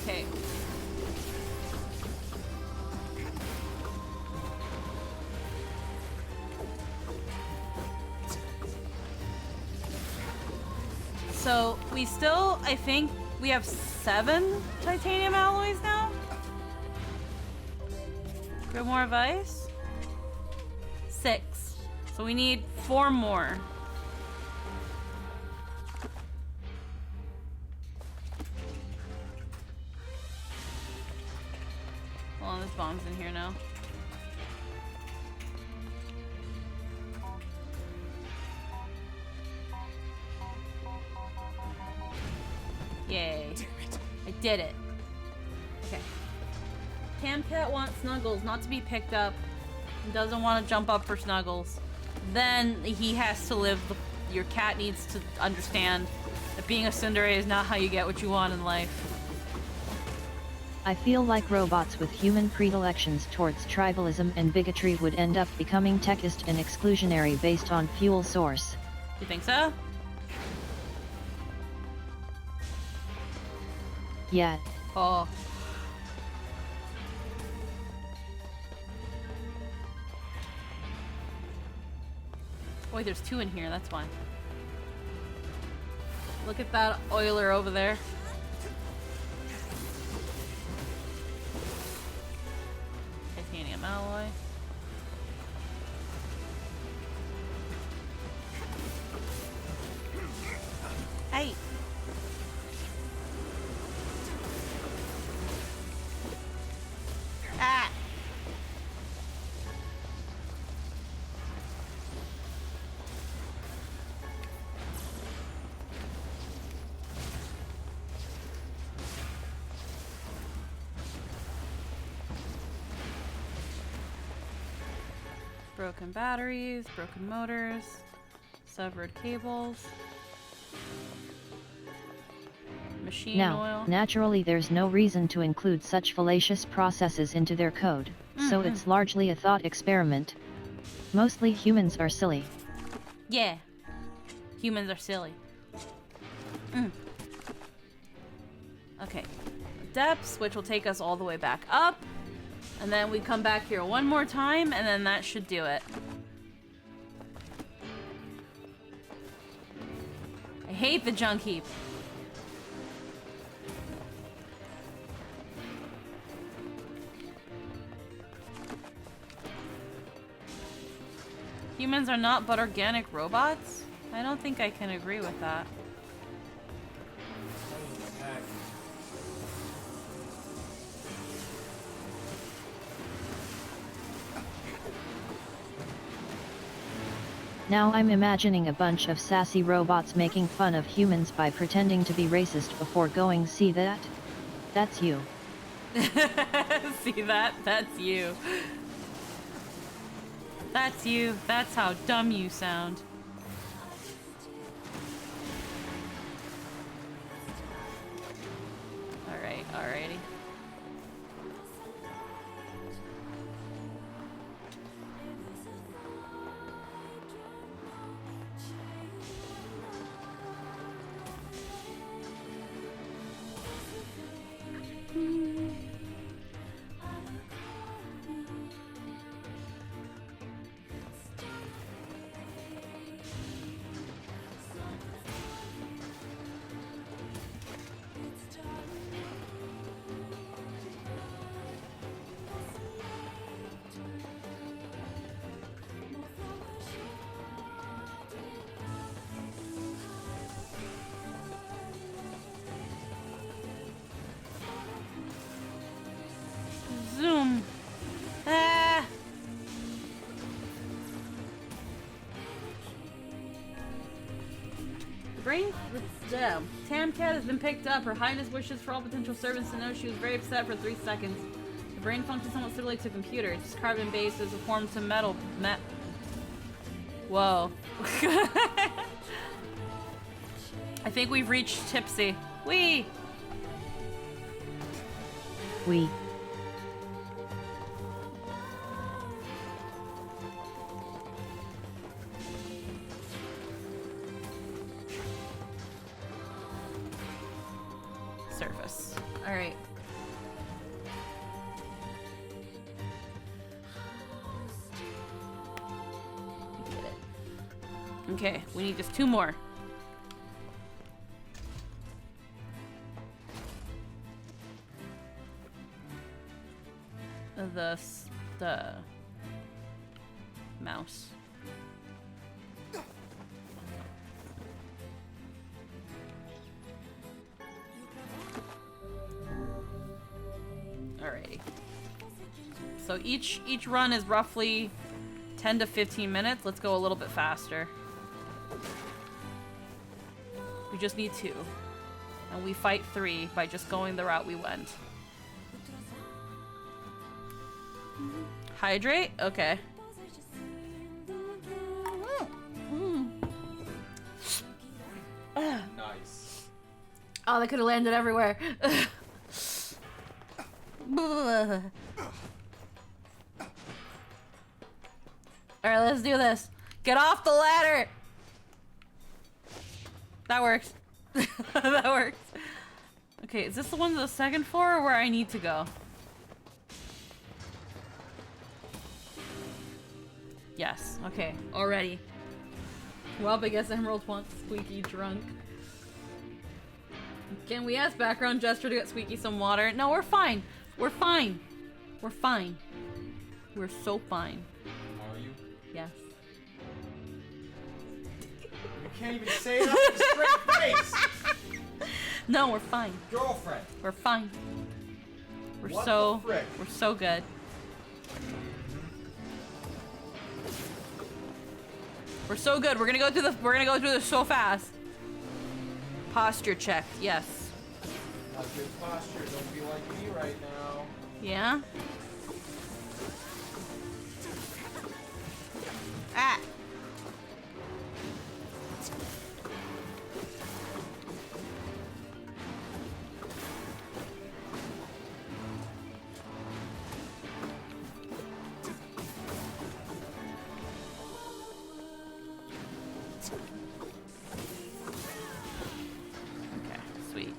Okay. So, we still, I think, we have 7 titanium alloys now? Grimoire more of ice? 6. So we need 4 more. Hold on, there's bombs in here now. Yay. I did it. Okay. Camcat wants Snuggles not to be picked up. He doesn't want to jump up for Snuggles. Then he has to live. Your cat needs to understand that being a tsundere is not how you get what you want in life. I feel like robots with human predilections towards tribalism and bigotry would end up becoming techist and exclusionary based on fuel source. You think so? Yeah. Oh. Boy, there's 2 in here, that's why. Look at that oiler over there. Titanium alloy. Hey. Ah. Broken batteries, broken motors, severed cables, machine oil. Naturally there's no reason to include such fallacious processes into their code, so it's largely a thought experiment. Mostly humans are silly. Yeah. Humans are silly. Okay. Depths, which will take us all the way back up. And then we come back here one more time, and then that should do it. I hate the junk heap. Humans are not but organic robots? I don't think I can agree with that. Now I'm imagining a bunch of sassy robots making fun of humans by pretending to be racist before going, see that? That's you. See that? That's you. That's you. That's how dumb you sound. Alright, alrighty. Zoom. Ah. The brain. Tamcat has been picked up. Her Highness wishes for all potential servants to know she was very upset for 3 seconds. The brain functions somewhat similar to a computer. Its carbon base is formed to metal. Whoa. I think we've reached Tipsy. Wee. We. Surface. All right. Get it. Okay, we need just 2 more. The mouse. Alrighty. So each run is roughly 10 to 15 minutes. Let's go a little bit faster. We just need 2. And we fight 3 by just going the route we went. Hydrate? Okay. Nice. Oh, that could have landed everywhere. Alright, let's do this. Get off the ladder! That works. That works. Okay, is this the one to the second floor or where I need to go? Yes, okay, already. Well, I guess Emerald wants Squeaky drunk. Can we ask background gesture to get Squeaky some water? No, we're fine. We're fine. We're fine. We're so fine. Are you? Yes. You can't even say it up with a straight face! No, we're fine. Girlfriend. We're fine. We're What so the frick? we're so good. We're so good. We're gonna go through this so fast. Posture check, yes. Not good posture. Don't be like me right now. Yeah? Ah! Okay, sweet.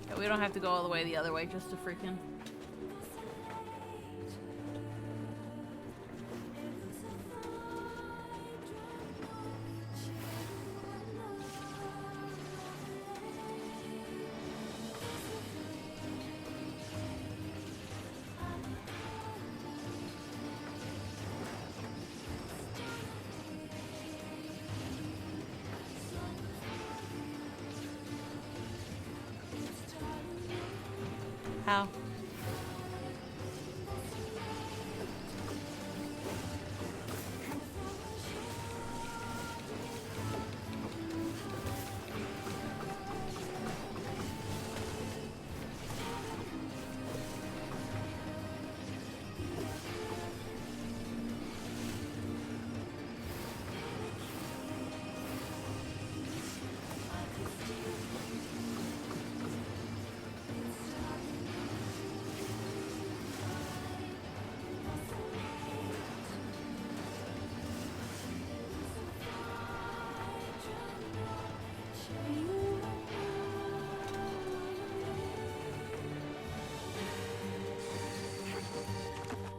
Yeah, we don't have to go all the way the other way just to freaking... How?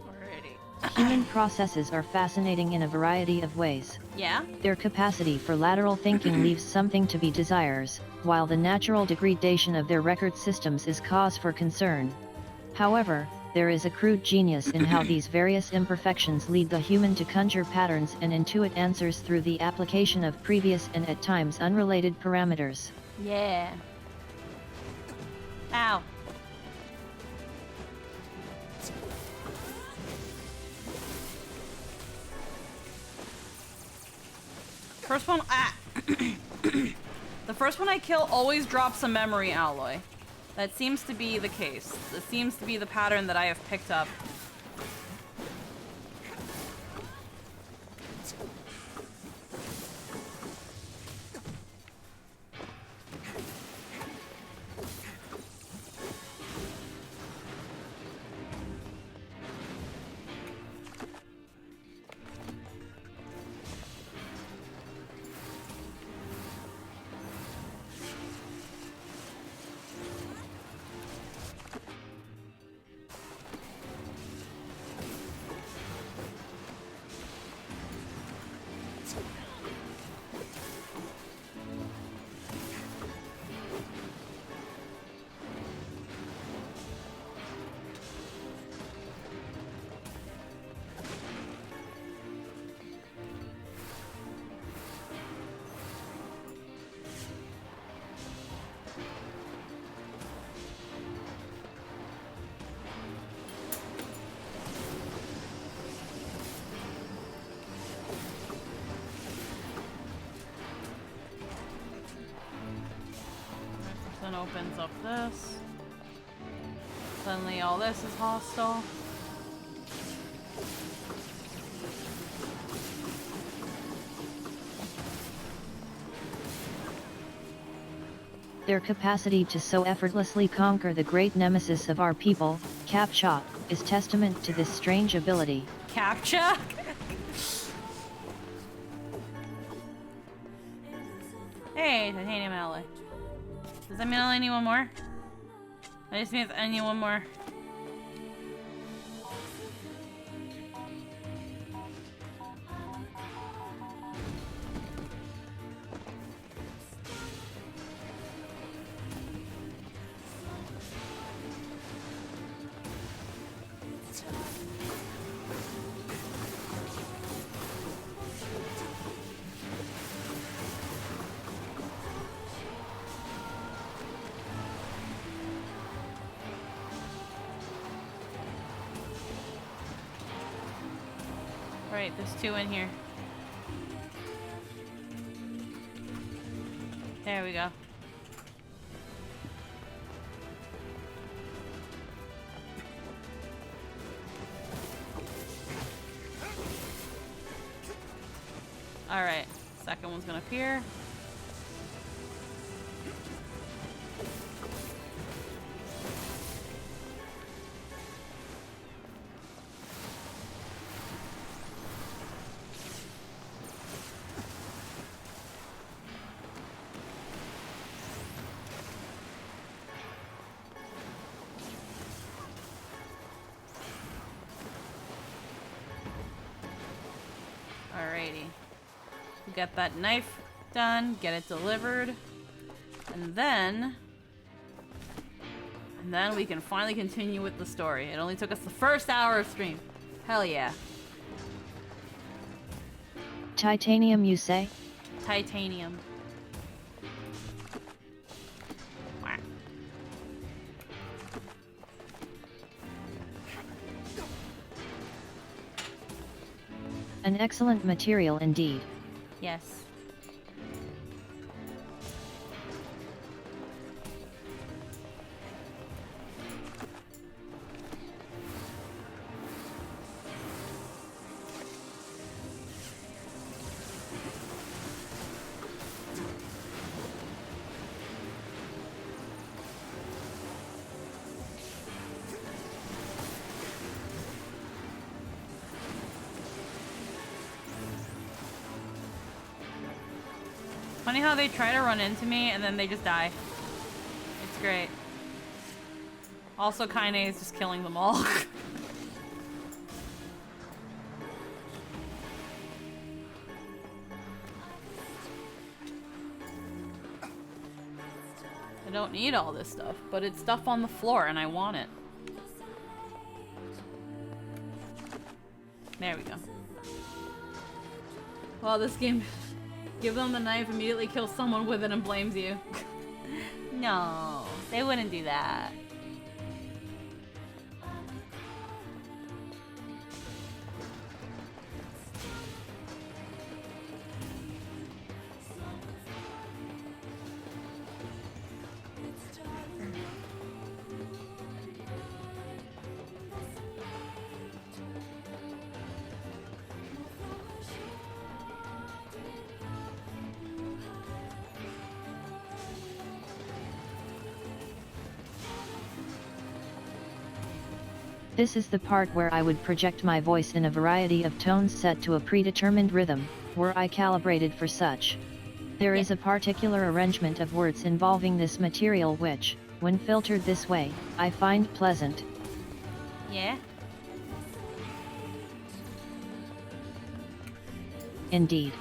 Alrighty. Human processes are fascinating in a variety of ways. Yeah? Their capacity for lateral thinking leaves something to be desires, while the natural degradation of their record systems is cause for concern. However, there is a crude genius in how these various imperfections lead the human to conjure patterns and intuit answers through the application of previous and at times unrelated parameters. Yeah. Ow. First one, ah. The first one I kill always drops a memory alloy. That seems to be the case. That seems to be the pattern that I have picked up. Then opens up this. Suddenly all this is hostile. Their capacity to so effortlessly conquer the great nemesis of our people, Captcha, is testament to this strange ability. Captcha? Hey, titanium alloy. Does that mean I need one more? That just means I need one more. Right, there's 2 in here. There we go. Alright, second one's gonna appear. Alrighty. We got that knife done, get it delivered. And then we can finally continue with the story. It only took us the first hour of stream. Hell yeah. Titanium, you say? Titanium. Wah. An excellent material indeed. Yes. Funny how they try to run into me and then they just die. It's great. Also, Kaine is just killing them all. I don't need all this stuff, but it's stuff on the floor and I want it. There we go. Well, this game... Give them the knife, immediately kill someone with it, and blames you. No, they wouldn't do that. This is the part where I would project my voice in a variety of tones set to a predetermined rhythm, were I calibrated for such. There is a particular arrangement of words involving this material which, when filtered this way, I find pleasant. Yeah? Indeed.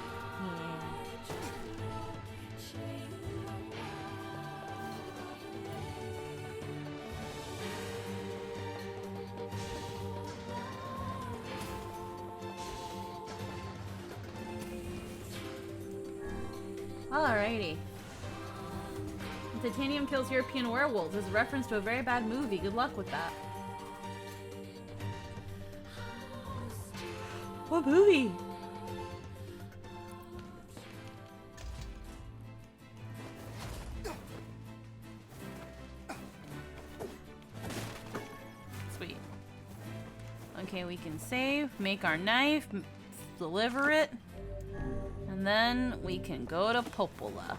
Alrighty. Titanium kills European werewolves is a reference to a very bad movie. Good luck with that. What movie? Sweet. Okay, we can save, make our knife, deliver it. And then we can go to Popola.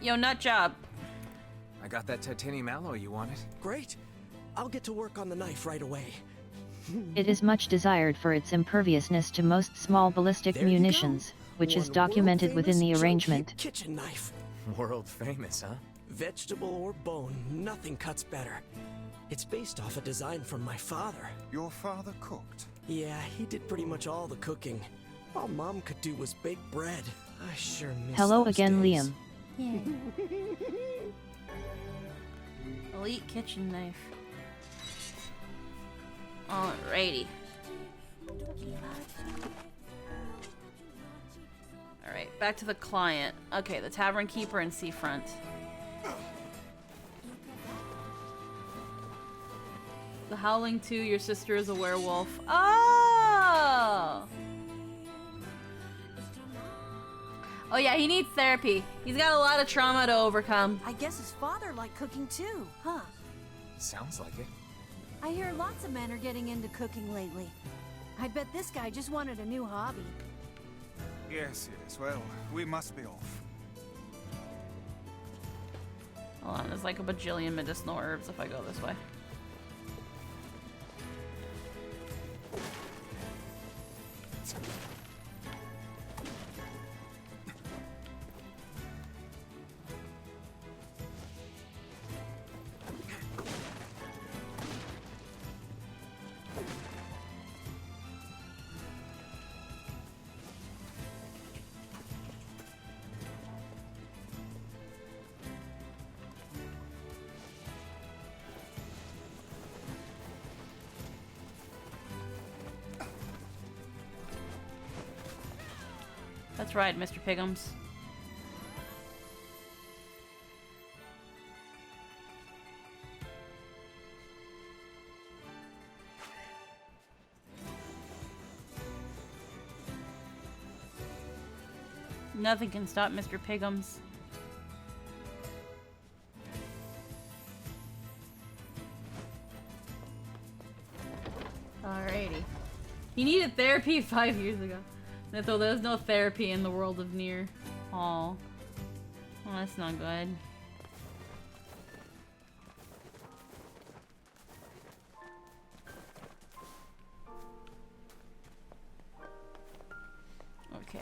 Yo, nut job. I got that titanium alloy you wanted. Great. I'll get to work on the knife right away. It is much desired for its imperviousness to most small ballistic There you go. munitions, which is One documented within the world-famous arrangement. chunky kitchen knife. World famous, huh? Vegetable or bone, nothing cuts better. It's based off a design from my father. Your father cooked? Yeah, he did pretty much all the cooking. All Mom could do was bake bread. I sure miss Hello those again, days. Liam. Elite kitchen knife. Alrighty. Alright, back to the client. Okay, the tavern keeper and seafront. The Howling 2, your sister is a werewolf. Oh! Oh yeah, he needs therapy. He's got a lot of trauma to overcome. I guess his father liked cooking too, huh? Sounds like it. I hear lots of men are getting into cooking lately. I bet this guy just wanted a new hobby. Yes, well, we must be off. Hold on, there's like a bajillion medicinal herbs if I go this way. That's right, Mr. Piggums. Nothing can stop Mr. Piggums. Alrighty. He needed therapy 5 years ago. So there's no therapy in the world of Nier. Aw. Oh, that's not good. Okay.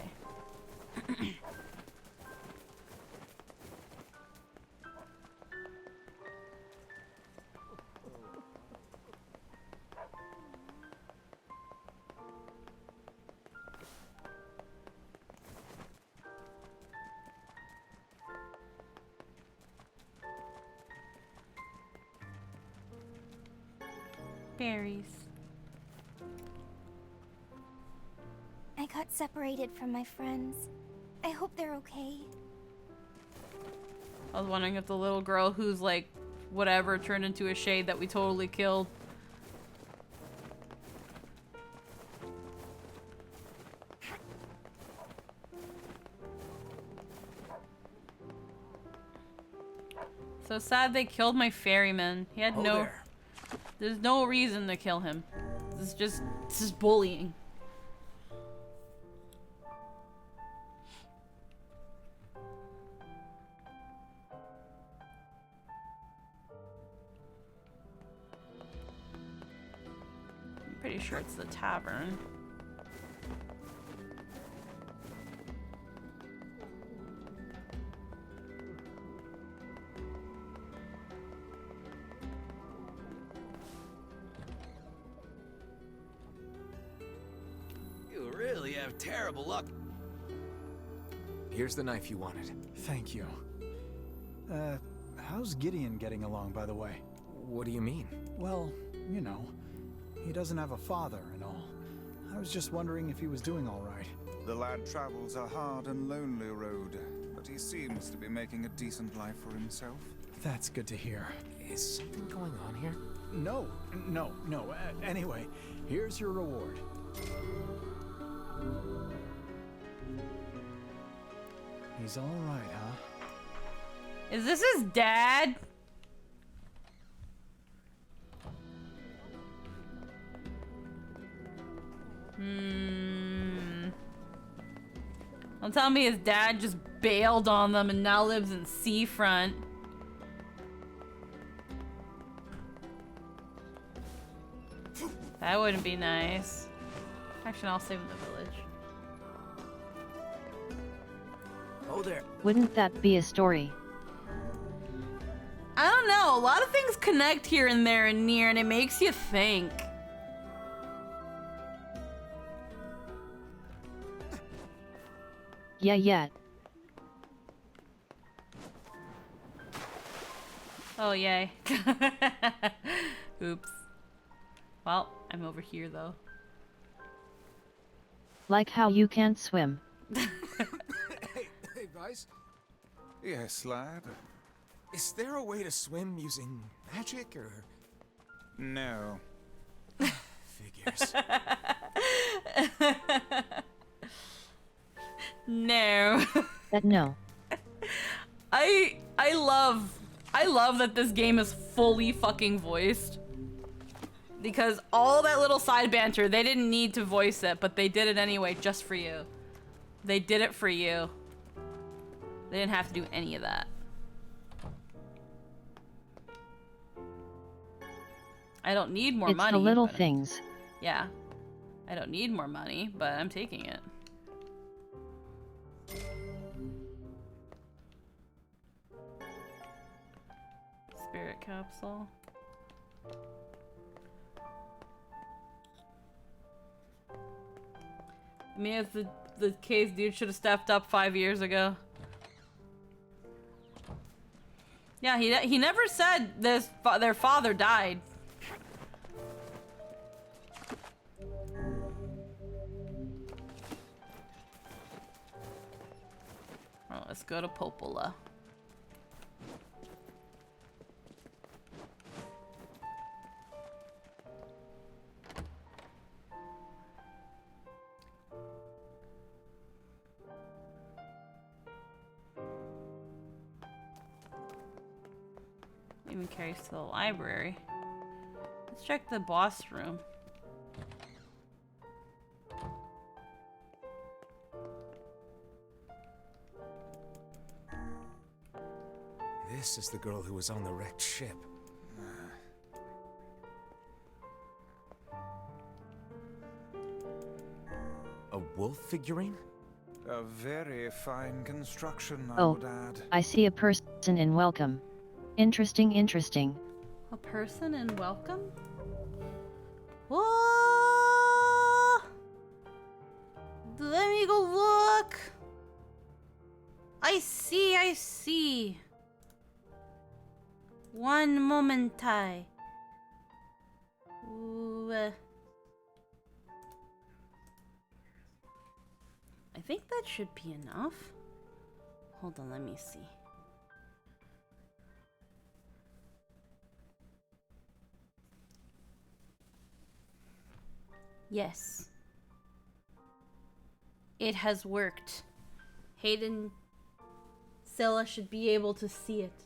Berries. I got separated from my friends. I hope they're okay. I was wondering if the little girl who's like whatever turned into a shade that we totally killed. So sad they killed my ferryman. He had There's no reason to kill him. This is bullying. I'm pretty sure it's the tavern. Terrible luck. Here's the knife you wanted. Thank you. How's Gideon getting along, by the way? What do you mean? Well, you know, he doesn't have a father and all. I was just wondering if he was doing all right. The lad travels a hard and lonely road, but he seems to be making a decent life for himself. That's good to hear. Is something going on here? No. Anyway, here's your reward. He's all right, huh? Is this his dad? Don't tell me his dad just bailed on them and now lives in Seafront. That wouldn't be nice. Actually, I'll save him the village. Oh, there. Wouldn't that be a story? I don't know. A lot of things connect here and there in Nier, and it makes you think. Yeah. Oh, yay. Oops. Well, I'm over here, though. Like how you can't swim. Hey, guys. Yes, lad. Is there a way to swim using magic, or No. Figures. No. That no. I love that this game is fully fucking voiced. Because all that little side banter, they didn't need to voice it, but they did it anyway just for you. They did it for you. They didn't have to do any of that. I don't need more money. It's the little but things. yeah. I don't need more money, but I'm taking it. Spirit capsule. I mean, if the case dude should have stepped up 5 years ago. Yeah, he never said their father died. Well, let's go to Popola. Even carries to the library. Let's check the boss room. This is the girl who was on the wrecked ship. A wolf figurine? A very fine construction, I Oh, would add. I see a person in welcome. Interesting, interesting. A person in welcome? Whoa! Let me go look. I see. One moment, I think that should be enough. Hold on, let me see. Yes. It has worked. Hayden Scylla should be able to see it.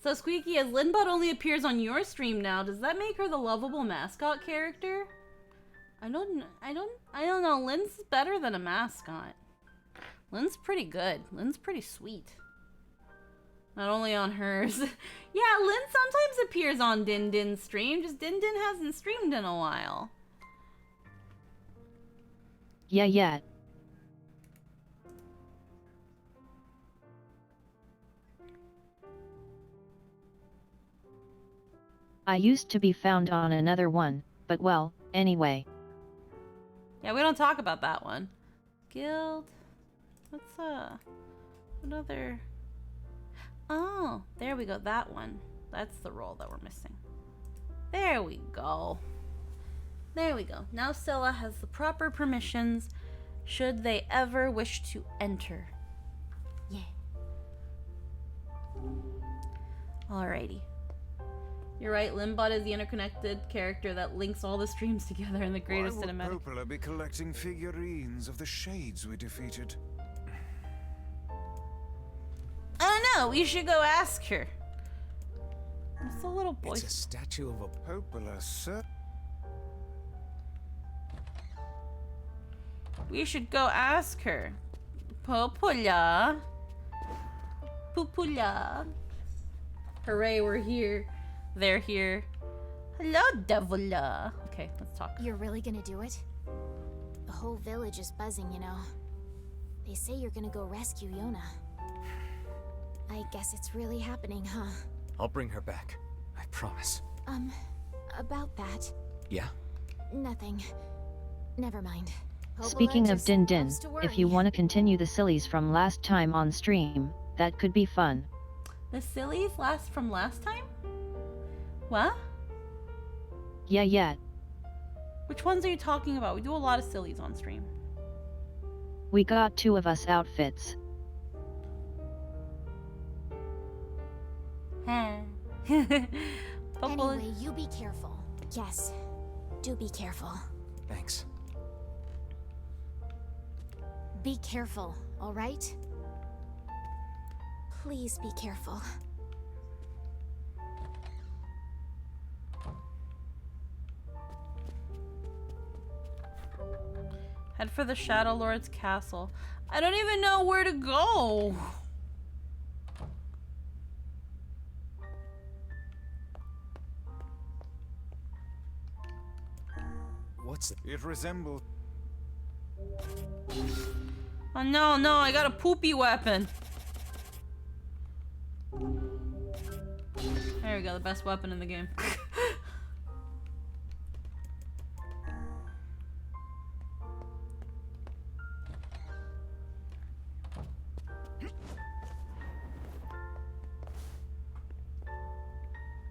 So Squeaky, as Linbot only appears on your stream now, does that make her the lovable mascot character? I don't know. Lynn's better than a mascot. Lynn's pretty good. Lynn's pretty sweet. Not only on hers. Yeah, Lynn sometimes appears on Din Din's stream. Just Din Din hasn't streamed in a while. Yeah. I used to be found on another one, but well, anyway. Yeah, we don't talk about that one. Guild. What's another? Oh, there we go. That one. That's the role that we're missing. There we go. There we go. Now Scylla has the proper permissions should they ever wish to enter. Yeah. Alrighty. You're right, Limbot is the interconnected character that links all the streams together in the greatest cinematic. Why would Popola be collecting figurines of the shades we defeated? I don't know. We should go ask her. It's a little boy. It's a statue of a Popola, sir. We should go ask her. Popola. Popola. Hooray, we're here. They're here. Hello, Devola. Okay, let's talk. You're really gonna do it? The whole village is buzzing, you know. They say you're gonna go rescue Yona. I guess it's really happening, huh? I'll bring her back. I promise. About that. Yeah? Nothing. Never mind. Speaking Popola of just Din Din, loves to if you worry. want to continue the sillies from last time on stream, that could be fun. The sillies last from last time? What? Yeah. Which ones are you talking about? We do a lot of sillies on stream. We got 2 of us outfits. Anyway, you be careful. Yes, do be careful. Thanks. Be careful, all right? Please be careful. Head for the Shadow Lord's castle. I don't even know where to go. What's it? It resembles... Oh no, no, I got a poopy weapon. There we go, the best weapon in the game.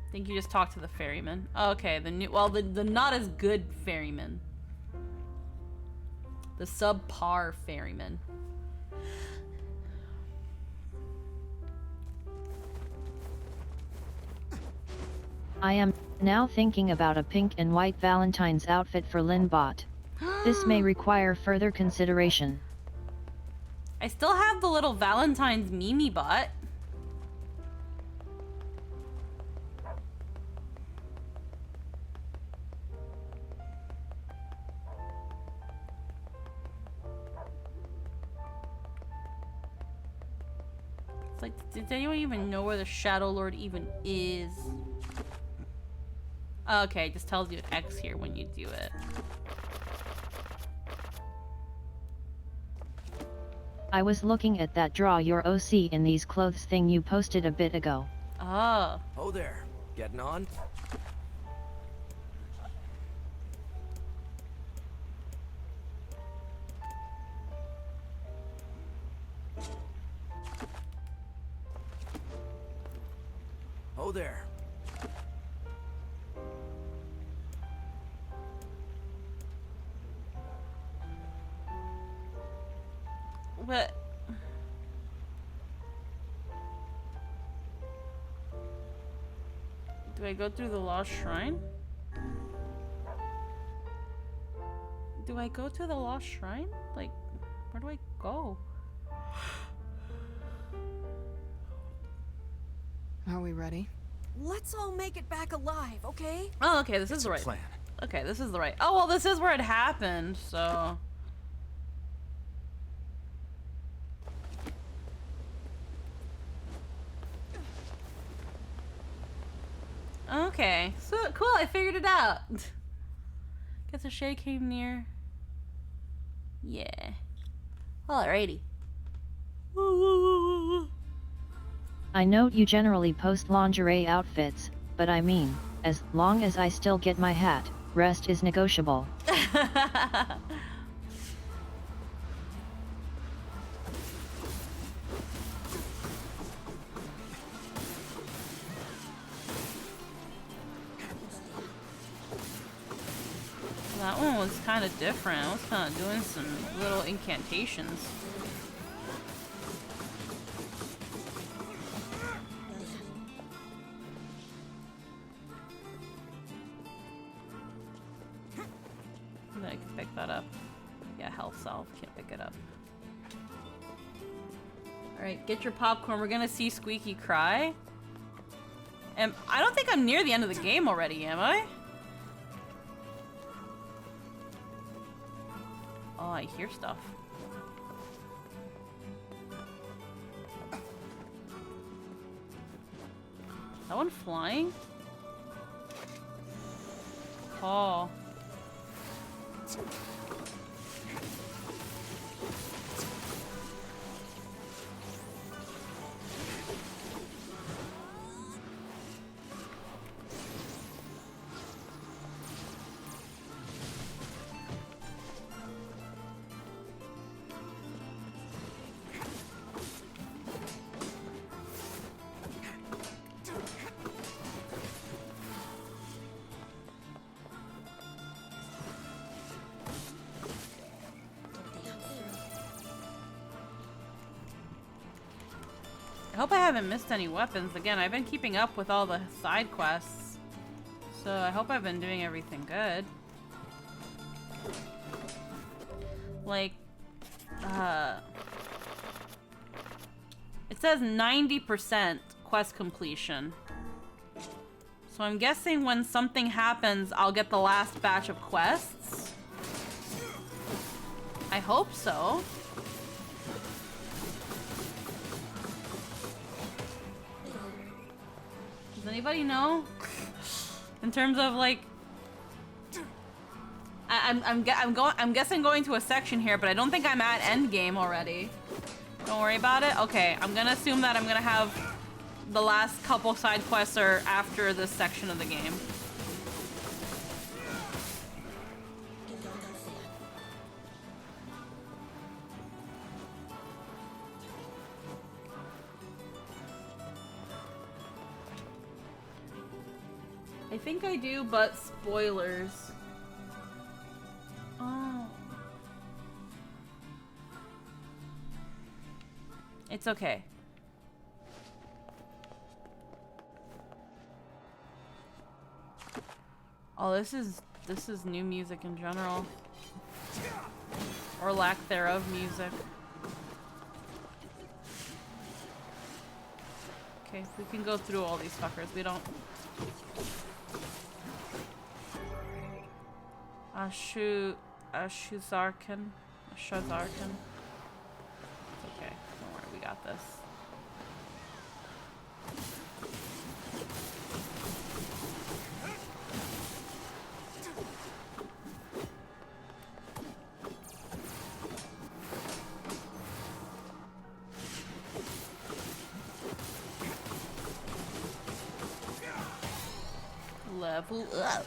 I think you just talked to the ferryman. Oh, okay, the new, well, the not as good ferryman. The subpar ferryman. I am now thinking about a pink and white Valentine's outfit for Linbot. This may require further consideration. I still have the little Valentine's Mimi bot. It's like, does anyone even know where the Shadow Lord even is? Oh, okay, it just tells you X here when you do it. I was looking at that draw your OC in these clothes thing you posted a bit ago. Oh. Oh there. Getting on? Oh there. But do I go through the Lost Shrine? Do I go to the Lost Shrine? Like, where do I go? Are we ready? Let's all make it back alive, okay? Oh, okay, this is the right plan. Okay, this is the right. Oh, well, this is where it happened, so. Okay, so cool, I figured it out. Guess a shade came near. Yeah. Alrighty. I note you generally post lingerie outfits, but I mean, as long as I still get my hat, rest is negotiable. That one was kind of different. I was kind of doing some little incantations. And then I can pick that up. Yeah, health self. Can't pick it up. Alright, get your popcorn. We're gonna see Squeaky cry. And I don't think I'm near the end of the game already, am I? Oh, I hear stuff. Is that one flying? Oh. I hope I haven't missed any weapons. Again, I've been keeping up with all the side quests. So I hope I've been doing everything good. Like, it says 90% quest completion. So I'm guessing when something happens, I'll get the last batch of quests. I hope so. Does anybody know? In terms of like, I'm guessing going to a section here, but I don't think I'm at end game already. Don't worry about it. Okay, I'm gonna assume that I'm gonna have the last couple side quests are after this section of the game. I think I do, but spoilers. Oh. It's okay. Oh, this is new music in general. Or lack thereof music. Okay, we can go through all these fuckers. We don't... Ashuzarkan. It's okay. Don't worry, we got this. Level up.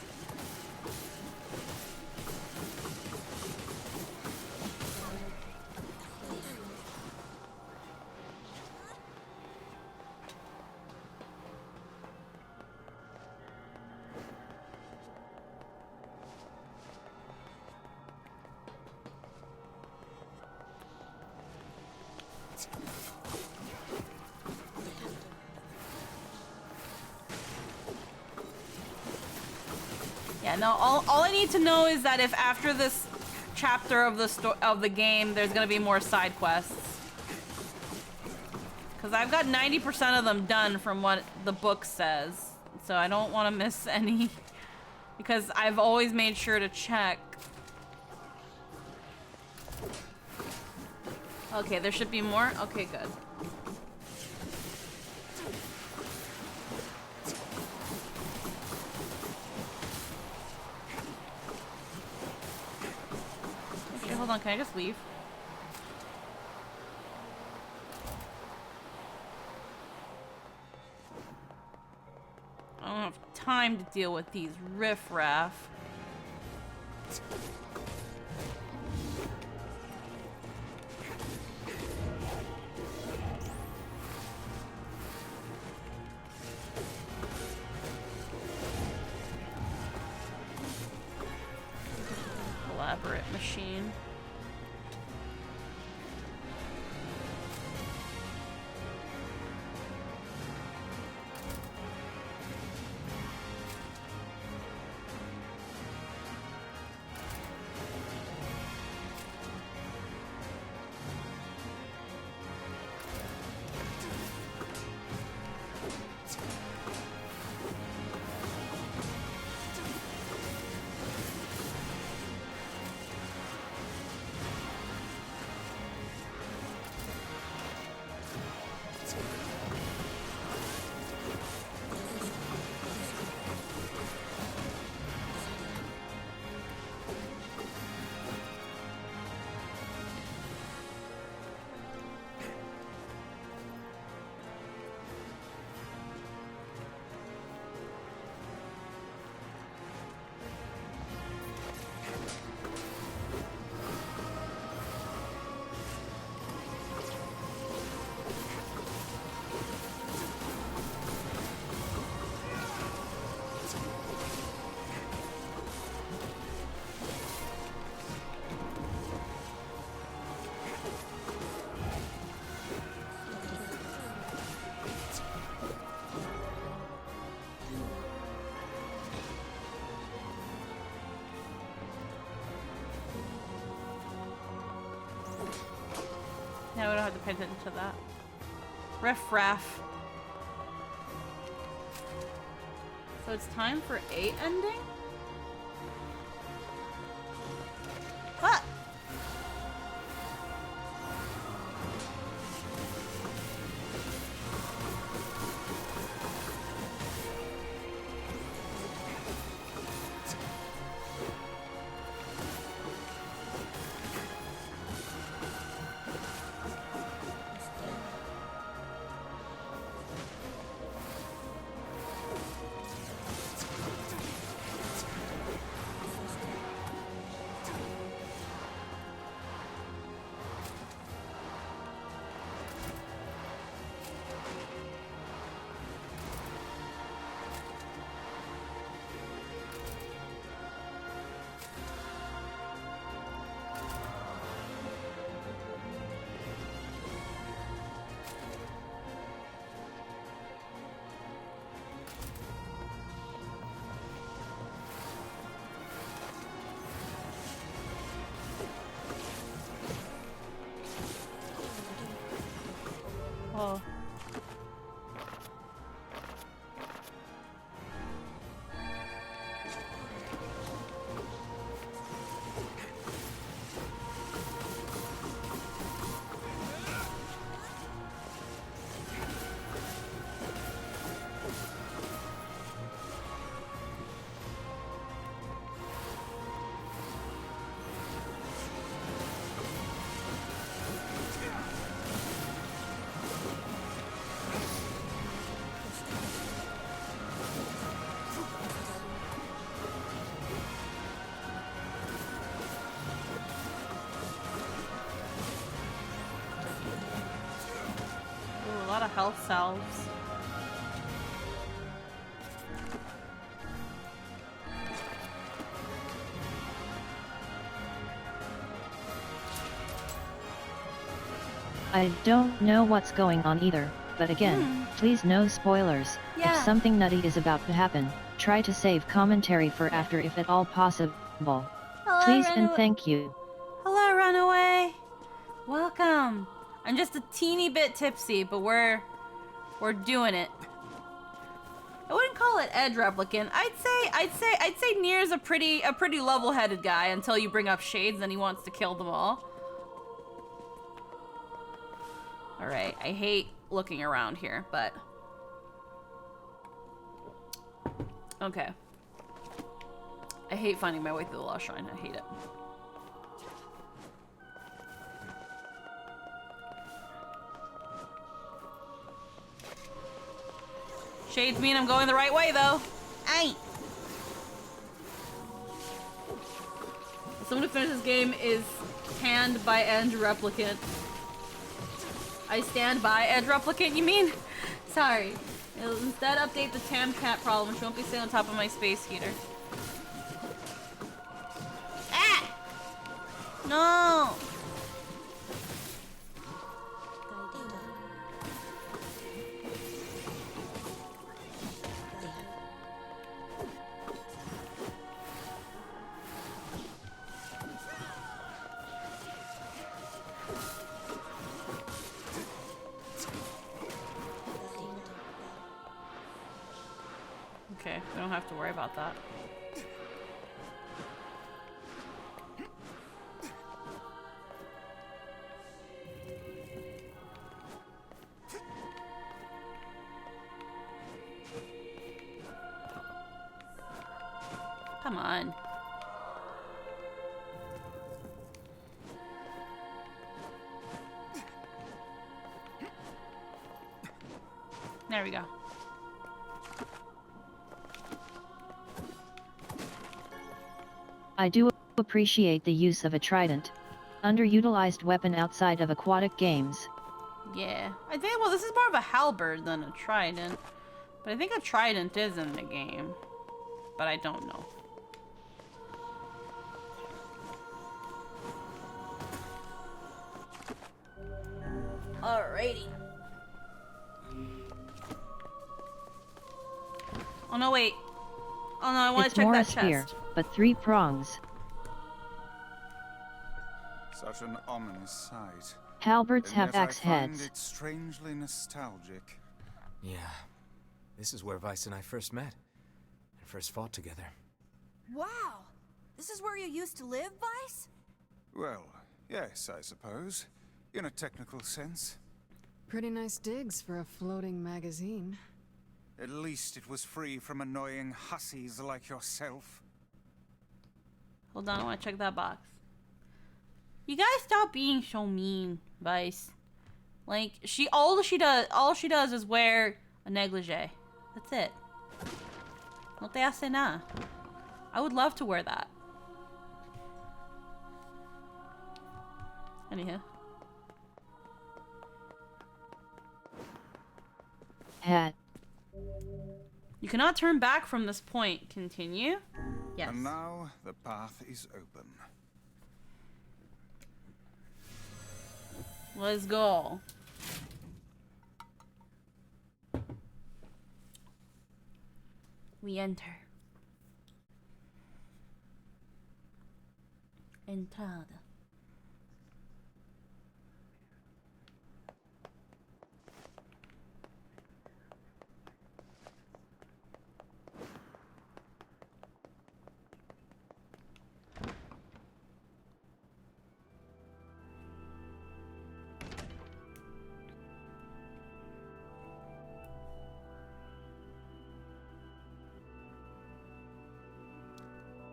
Yeah, no, all I need to know is that if after this chapter of the game, there's gonna be more side quests. Because I've got 90% of them done from what the book says. So I don't want to miss any. Because I've always made sure to check. Okay, there should be more? Okay, good. Okay, hold on, can I just leave? I don't have time to deal with these riffraff. Elaborate machine. pay attention to that. Riff raff. So it's time for a ending? What? Oh. Ooh, a lot of health salves. I don't know what's going on either, but again, please no spoilers. Yeah. If something nutty is about to happen, try to save commentary for after if at all possible. Hello, Please and Runaway. thank you. Hello, Runaway. Welcome. I'm just a teeny bit tipsy, but we're doing it. I wouldn't call it Edge Replicant. I'd say Nier's a pretty level-headed guy until you bring up Shades and he wants to kill them all. All right, I hate looking around here, but okay. I hate finding my way through the Lost Shrine. I hate it. Shades mean I'm going the right way, though. Aye. Someone who finishes this game is canned by Edge Replicant. I stand by Edge Replicant, you mean? Sorry. It'll instead update the Tamcat problem. She won't be sitting on top of my space heater. Ah! No! Okay, we don't have to worry about that. Come on. There we go. I do appreciate the use of a trident. Underutilized weapon outside of aquatic games. Yeah. I think, well, this is more of a halberd than a trident. But I think a trident is in the game. But I don't know. Alrighty. Oh no, wait. Oh no, I want to check more that a spear, chest. but 3 prongs. Such an ominous sight. Halberds And have yet axe I find heads. it strangely nostalgic. Yeah. This is where Vice and I first met. And first fought together. Wow! This is where you used to live, Vice? Well, yes, I suppose. In a technical sense. Pretty nice digs for a floating magazine. At least it was free from annoying hussies like yourself. Hold on, I want to check that box. You guys stop being so mean, Vice. Like, all she does is wear a negligee. That's it. No te hace nada. I would love to wear that. Anyhow. Hat. You cannot turn back from this point. Continue. Yes. And now the path is open. Let's go. We enter. Entrada.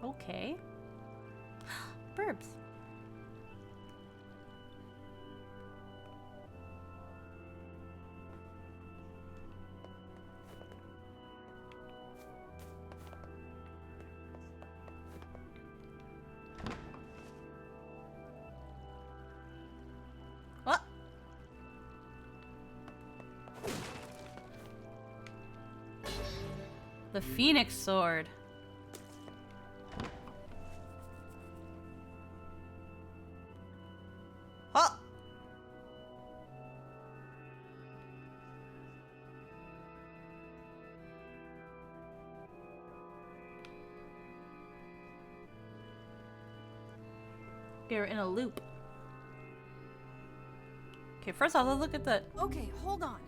Okay. Burbs. What? The Phoenix Sword. Oh! You're in a loop. Okay, first off, let's look at the... Okay, hold on.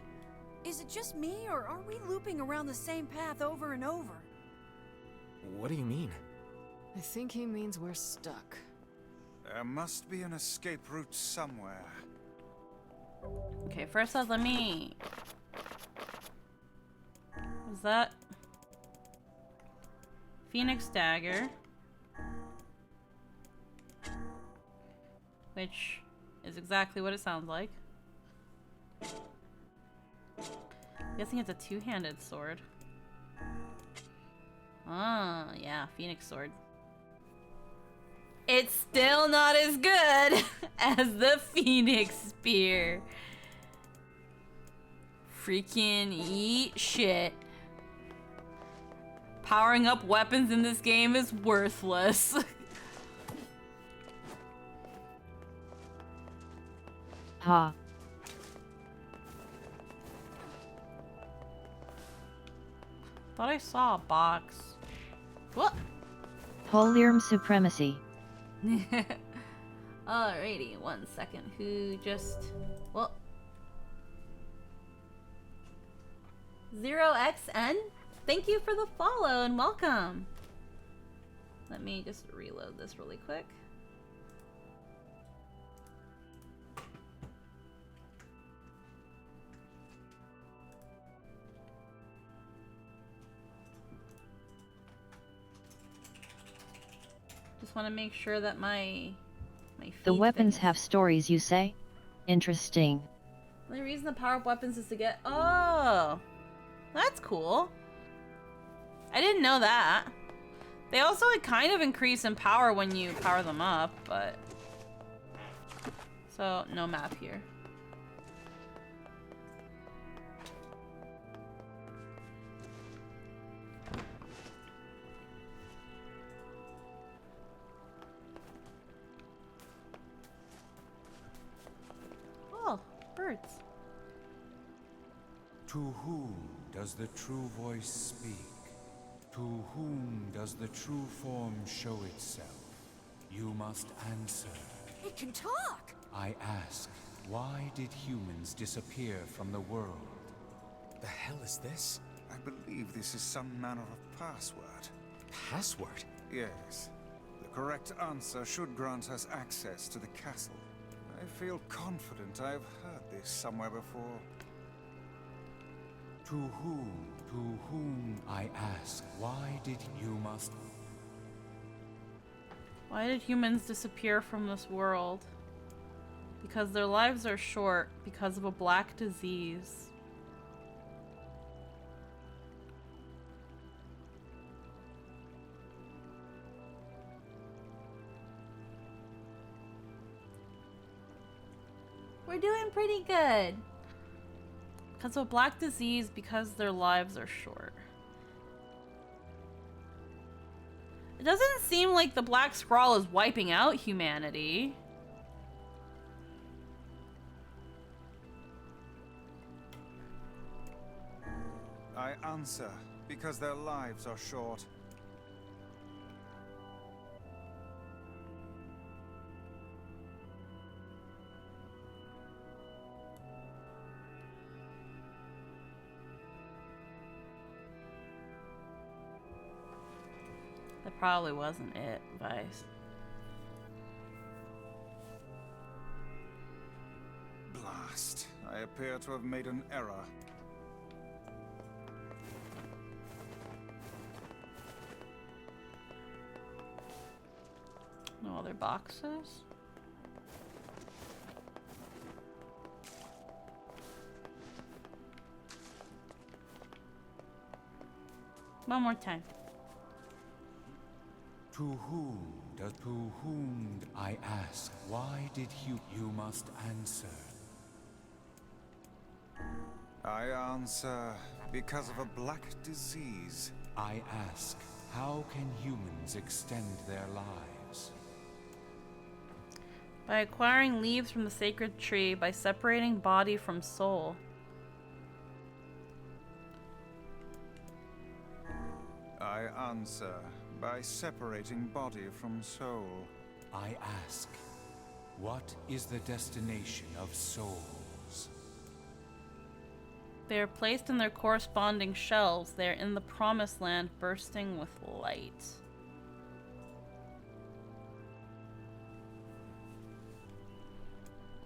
Is it just me, or are we looping around the same path over and over? What do you mean? I think he means we're stuck. There must be an escape route somewhere. Okay, first off, let me... Is that... Phoenix Dagger. Which is exactly what it sounds like. I'm guessing it's a two-handed sword. Ah, yeah, Phoenix Sword. It's still not as good as the Phoenix Spear. Freaking eat shit. Powering up weapons in this game is worthless. Ha. Thought I saw a box. What? Holirm supremacy. Alrighty, 1 second. Who just... Well... 0xn? Thank you for the follow and welcome! Let me just reload this really quick. Just want to make sure that my The weapons thing- have stories, you say? Interesting. The only reason the power up weapons is to get... Oh! That's cool. I didn't know that. They also kind of increase in power when you power them up, but... So, no map here. Oh, birds. To whom does the true voice speak? To whom does the true form show itself? You must answer. It can talk! I ask, why did humans disappear from the world? The hell is this? I believe this is some manner of password. Password? Yes. The correct answer should grant us access to the castle. I feel confident I've heard this somewhere before. To whom, I ask, why did you must... Why did humans disappear from this world? Because their lives are short, because of a black disease. We're doing pretty good. Because of a black disease, because their lives are short. It doesn't seem like the Black Scrawl is wiping out humanity. I answer, because their lives are short. That probably wasn't it, Vice. Blast. I appear to have made an error. No other boxes? One more time. To whom, I ask, why did you must answer? I answer, because of a black disease. I ask, how can humans extend their lives? By acquiring leaves from the sacred tree, by separating body from soul. I answer, by separating body from soul. I ask, what is the destination of souls? They are placed in their corresponding shells. They are in the promised land, bursting with light.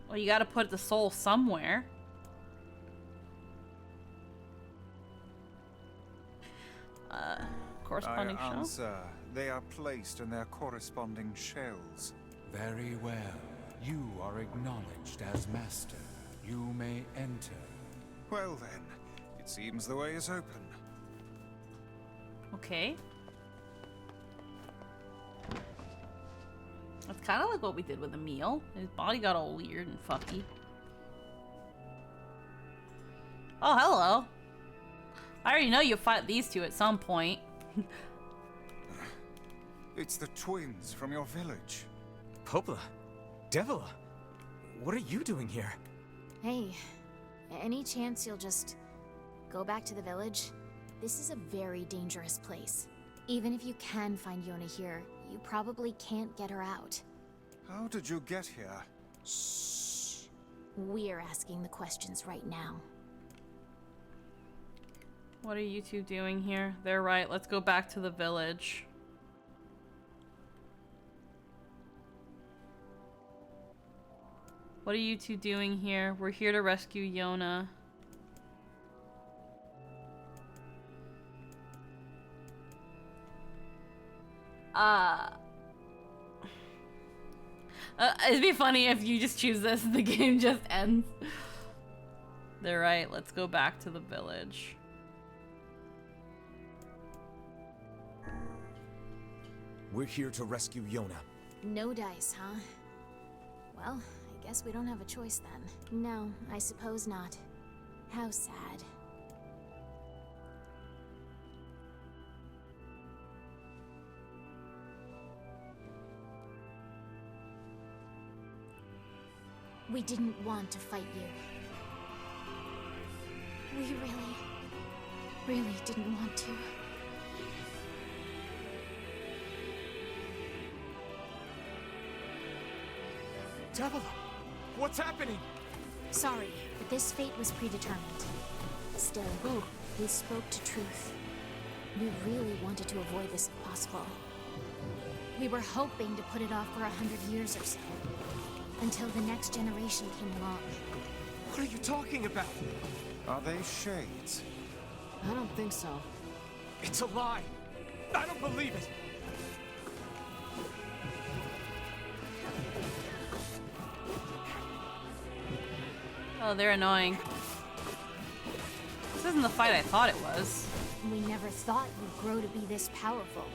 Well, you gotta put the soul somewhere. Corresponding I shell? answer, they are placed in their corresponding shells. Very well. You are acknowledged as master. You may enter. Well then, it seems the way is open. Okay. That's kind of like what we did with Emil. His body got all weird and fucky. Oh, hello. I already know you'll fight these two at some point. It's the twins from your village. Popla? Devila? What are you doing here? Hey, any chance you'll just go back to the village? This is a very dangerous place. Even if you can find Yona here, you probably can't get her out. How did you get here? Shh. We're asking the questions right now. What are you two doing here? They're right. Let's go back to the village. What are you two doing here? We're here to rescue Yona. It'd be funny if you just choose this and the game just ends. They're right. Let's go back to the village. We're here to rescue Yona. No dice, huh? Well, I guess we don't have a choice then. No, I suppose not. How sad. We didn't want to fight you. We really didn't want to. Devila! What's happening? Sorry, but this fate was predetermined. Still, we spoke to truth. We really wanted to avoid this if possible. We were hoping to put it off for 100 years or so. Until the next generation came along. What are you talking about? Are they shades? I don't think so. It's a lie. I don't believe it. Oh, they're annoying. This isn't the fight I thought it was. We never thought you'd grow to be this powerful.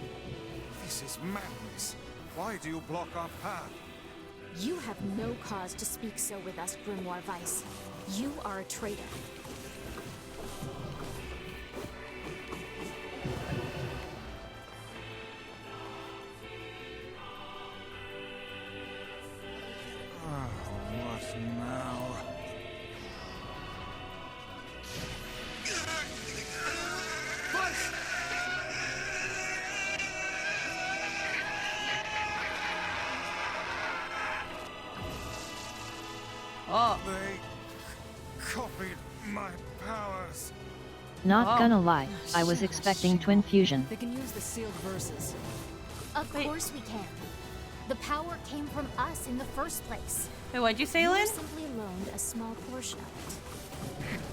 This is madness. Why do you block our path? You have no cause to speak so with us, Grimoire Weiss. You are a traitor. What now? Oh. They copied my powers. Not gonna lie, I was expecting twin fusion. They can use the sealed verses. Of course we can. The power came from us in the first place. Wait, what'd you say, You Lynn? simply loaned a small portion of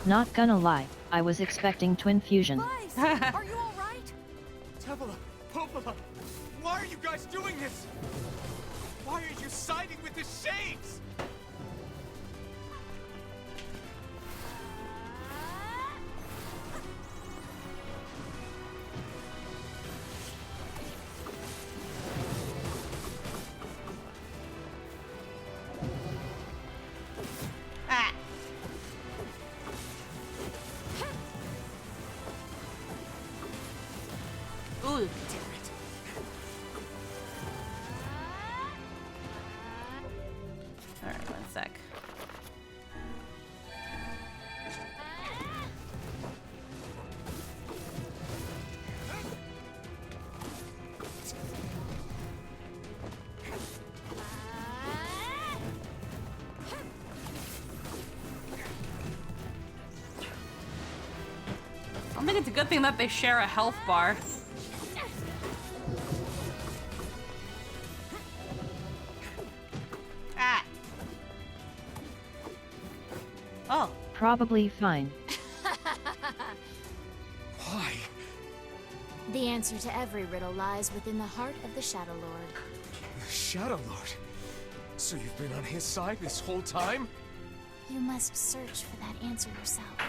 it. Not gonna lie, I was expecting twin fusion. Weiss, are you all right? Tevola, Popola, why are you guys doing this? Why are you siding with the Shades? Ah. Ooh. Alright, one sec. I think it's a good thing that they share a health bar. Ah. Oh. Probably fine. Why? The answer to every riddle lies within the heart of the Shadow Lord. The Shadow Lord? So you've been on his side this whole time? You must search for that answer yourself.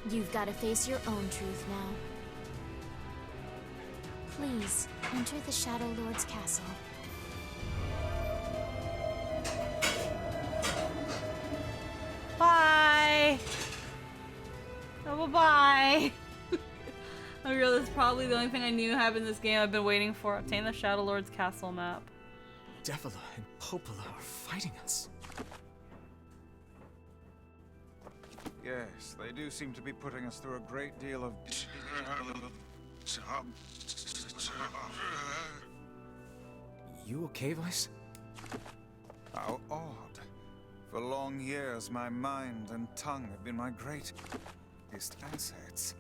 You've got to face your own truth now. Please, enter the Shadow Lord's castle. Bye. Oh, bye-bye. I realize it's probably the only thing I knew happened in this game I've been waiting for. Obtain the Shadow Lord's castle map. Devola and Popola are fighting us. Yes, they do seem to be putting us through a great deal of... You okay, Weiss? How odd. For long years, my mind and tongue have been my greatest assets.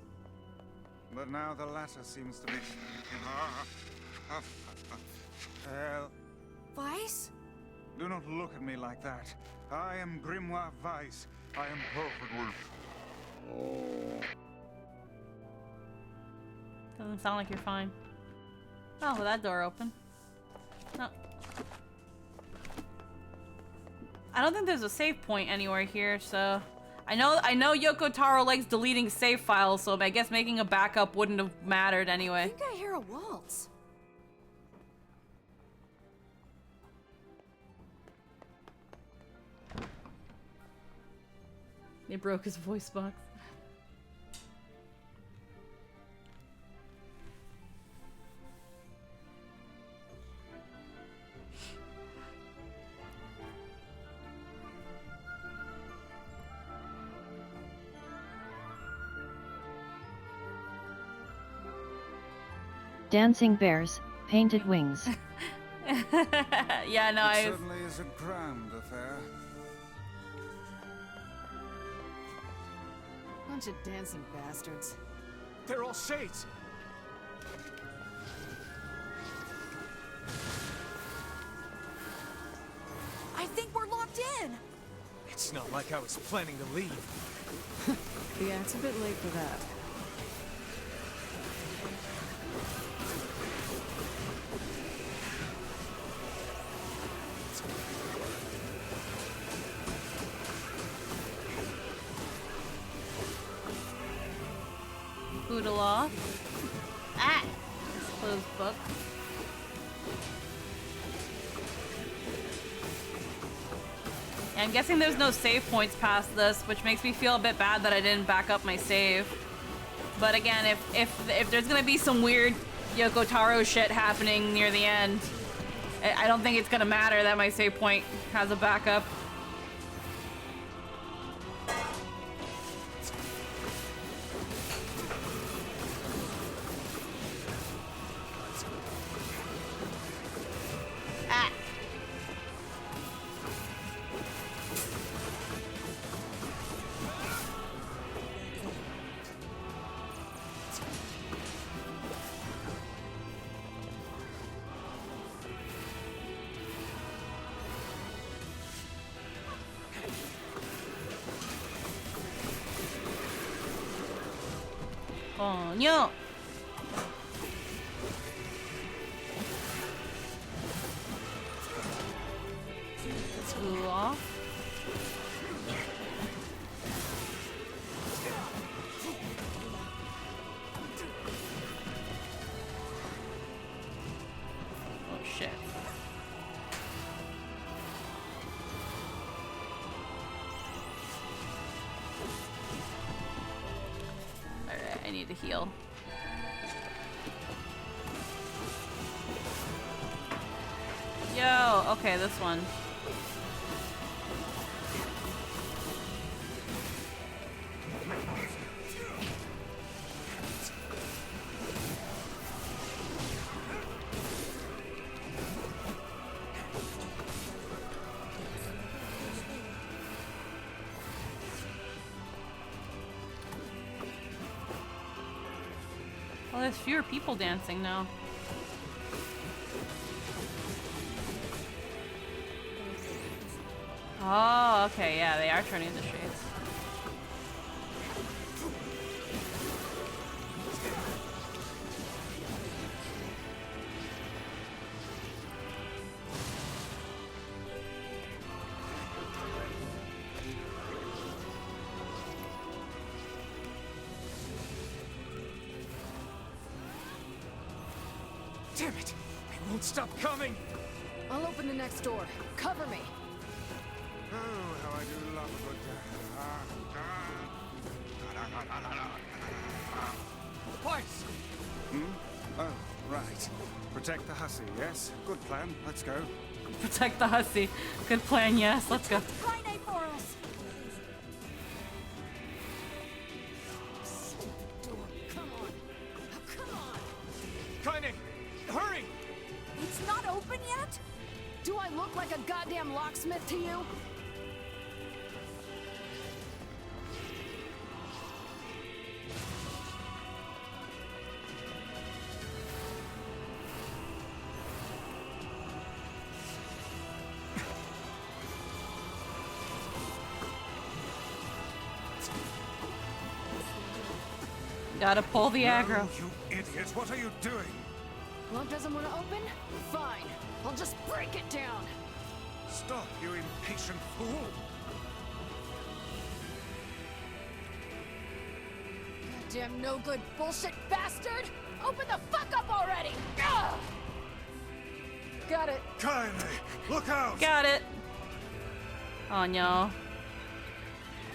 But now the latter seems to be... Hell. Weiss? Do not look at me like that. I am Grimoire Weiss. I am perfectly... Doesn't sound like you're fine. Oh, well, that door open. No. I don't think there's a save point anywhere here, so... I know Yoko Taro likes deleting save files, so I guess making a backup wouldn't have mattered anyway. I think I hear a waltz. They broke his voice box. Dancing bears, painted wings. Yeah, no, It certainly is a grand affair. Bunch of dancing bastards. They're all shades. I think we're locked in. It's not like I was planning to leave. Yeah, it's a bit late for that. Boodle off. Ah! Closed book. Yeah, I'm guessing there's no save points past this, which makes me feel a bit bad that I didn't back up my save. But again, if there's gonna be some weird Yoko Taro shit happening near the end, I don't think it's gonna matter that my save point has a backup. Ah. Coño. Screw off. Oh shit. Alright, I need to heal. Yo, okay, this one. Well, there's fewer people dancing now. Oh, okay, yeah, they are turning into shades. Damn it! They won't stop coming! I'll open the next door. Cover me. Oh, how I do love a good Parts! Oh, right. Protect the hussy, yes? Good plan. Let's go. Protect the hussy. Good plan, yes. Let's go. Kaine for us. Come on. Oh, come on. Kaine! Hurry! It's not open yet? Do I look like a goddamn locksmith to you? Gotta pull the aggro. No, you idiot! What are you doing? Lock doesn't want to open? Fine. I'll just break it down. Stop, you impatient fool! Goddamn no good bullshit bastard! Open the fuck up already! Ugh! Got it. Kaine, look out! Got it. Oh no.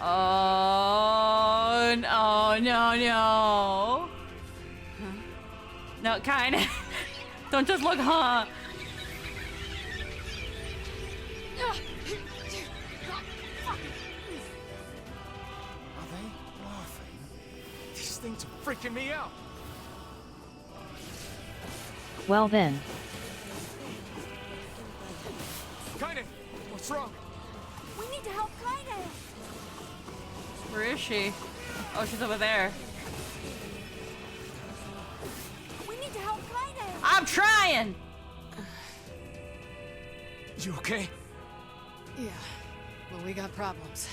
Oh no, no, no. No, kinda. Don't just look, huh? Are they laughing? These things are freaking me out! Well then. Kaine! What's wrong? We need to help Kaine. Where is she? Oh, she's over there. We need to help Kaine. I'm trying! You okay? Yeah, well, we got problems.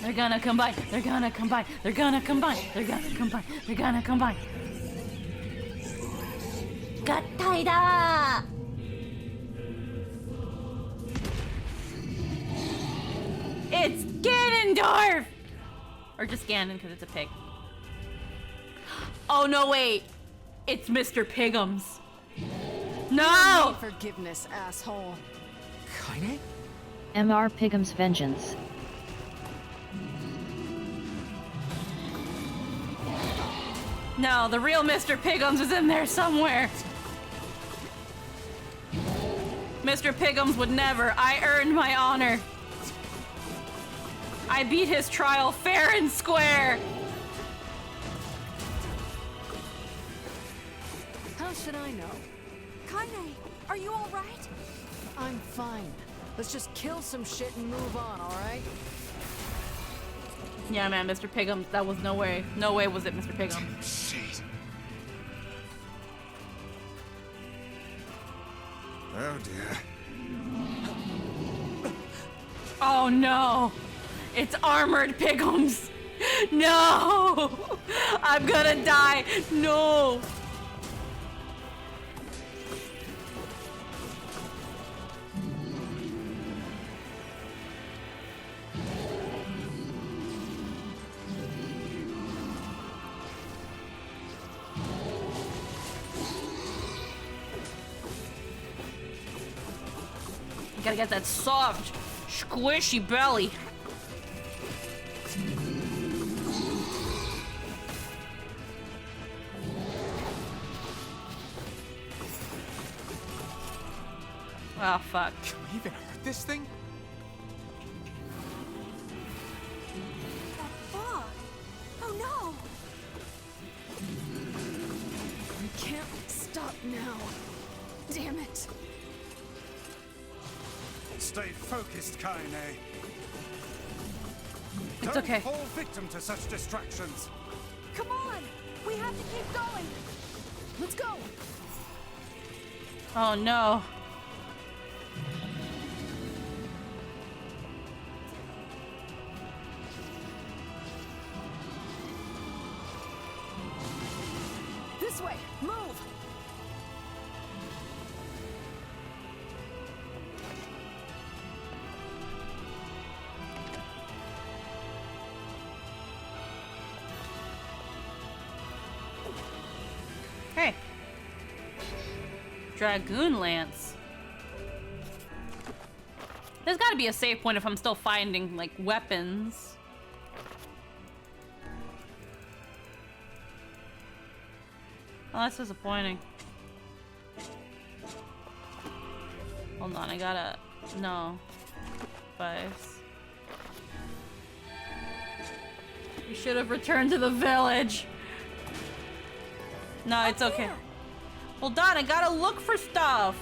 They're gonna combine. They're gonna combine. They're gonna combine. They're gonna combine. They're gonna combine. Gattaida! It's Ganondorf! Or just Ganon because it's a pig. Oh no, wait. It's Mr. Pigums. No! Forgiveness, asshole. Kaine? Mr. Pigum's vengeance. No, the real Mr. Pigums is in there somewhere. Mr. Pigums would never. I earned my honor. I beat his trial fair and square. How should I know? Kaine, are you all right? I'm fine. Let's just kill some shit and move on, alright? Yeah, man, Mr. Pigums, that was no way. No way was it Mr. Pigums. Shit. Oh dear. Oh no! It's armored Pigums! No! I'm gonna die! No! You gotta get that soft, squishy belly. Oh, fuck. Can we even hurt this thing? That fog. Oh no! We can't stop now. Damn it. Stay focused, Kaine. It's Don't okay. fall victim to such distractions. Come on! We have to keep going! Let's go! Oh no. This way! Move! Hey. Dragoon Lance. There's gotta be a save point if I'm still finding, like, weapons. Oh, that's disappointing. Hold on, I gotta... No. Fives. We should have returned to the village. No, it's okay. Hold on, I gotta look for stuff.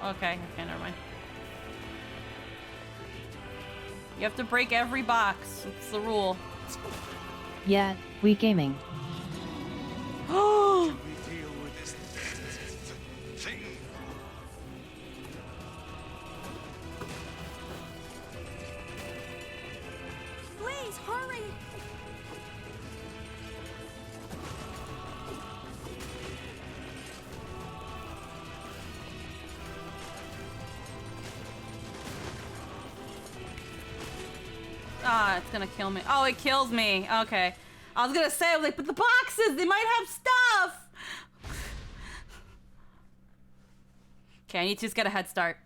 Okay, never mind. You have to break every box. It's the rule. Yeah, we gaming. We deal with this thing. Please, hurry! Ah, it's gonna kill me. Oh, it kills me. Okay. I was gonna say, I was like, but the boxes, they might have stuff! Okay, I need to just get a head start.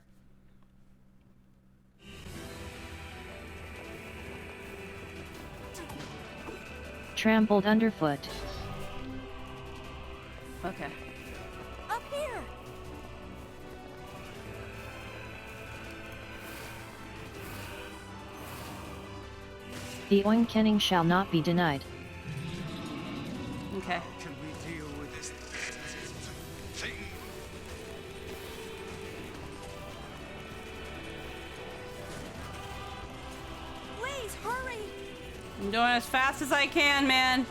Trampled underfoot. Okay. Up here! The awakening shall not be denied. Okay. Can we deal with this I'm doing as fast as I can, man.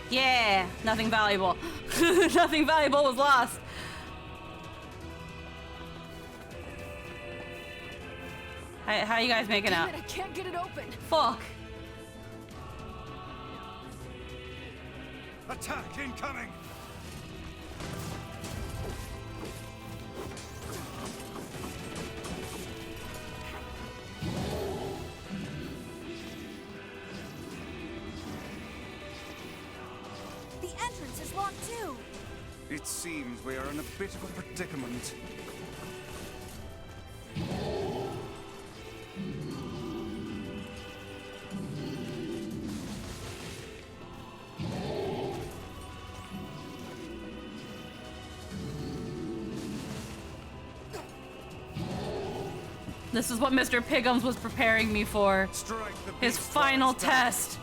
Yeah, nothing valuable. Nothing valuable was lost. How you guys making out? Damn it, I can't get it open. Fuck. Attack incoming! The entrance is locked too. It seems we are in a bit of a predicament. This is what Mr. Pigums was preparing me for. His final test.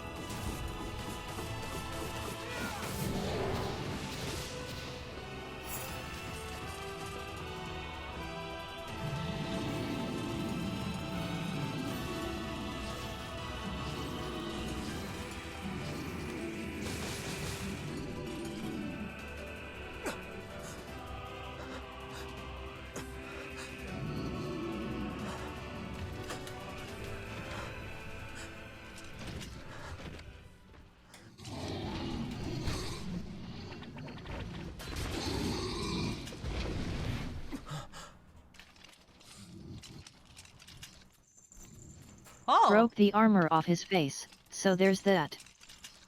Oh. Broke the armor off his face, so there's that.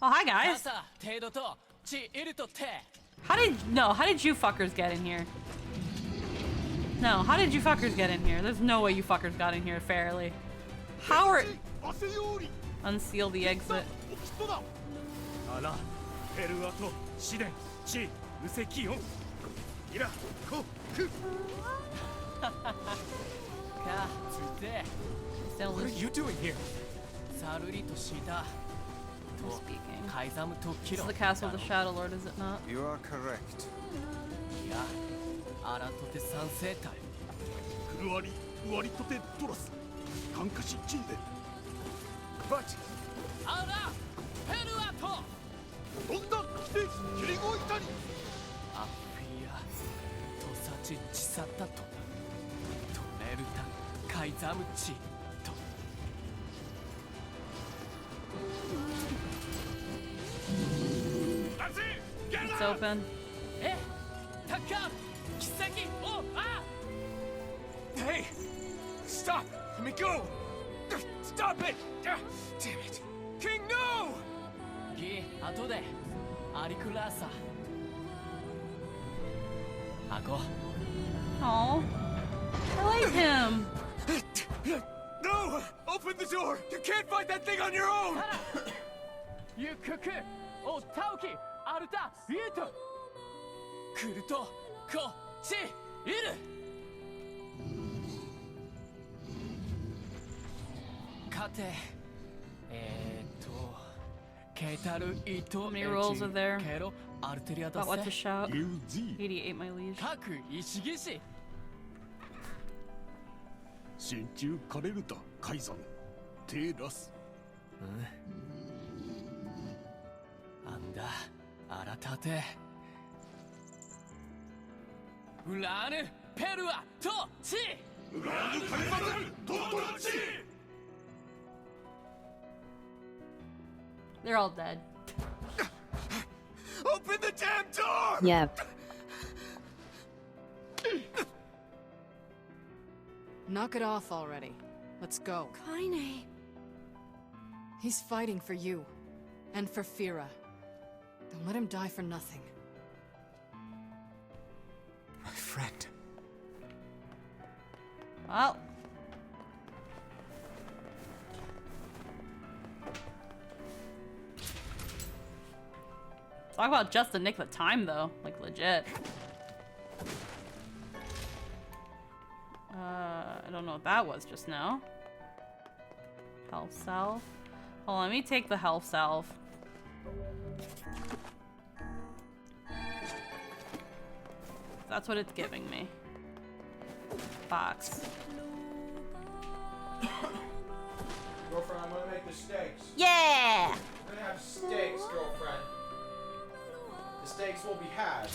Oh, hi guys. How did you fuckers get in here? No, how did you fuckers get in here? There's no way you fuckers got in here fairly. How are... Unseal the exit. What are you doing here? Speaking. This is the castle of the Shadow Lord, is it not? You are correct. But... It's open. Hey! Stop! Let me go! Stop it! Damn it! King, no! Oh, I like him. No! Open the door! You can't fight that thing on your own! How many rolls are there? About what to shout? 88, my liege. 心中枯れるた海山手出すなんだ改てウラーヌペルアとチウラーヌカリバルとトチ They're all dead. Open the damn door! Yep. Knock it off already. Let's go. Kaine. He's fighting for you. And for Fira. Don't let him die for nothing. My friend. Well. Talk about just the nick of time, though. Like, legit. I don't know what that was just now. Health salve. Hold on, let me take the health salve. That's what it's giving me. Box. Girlfriend, I'm gonna make the steaks. Yeah! We're gonna have steaks, girlfriend. The steaks will be had.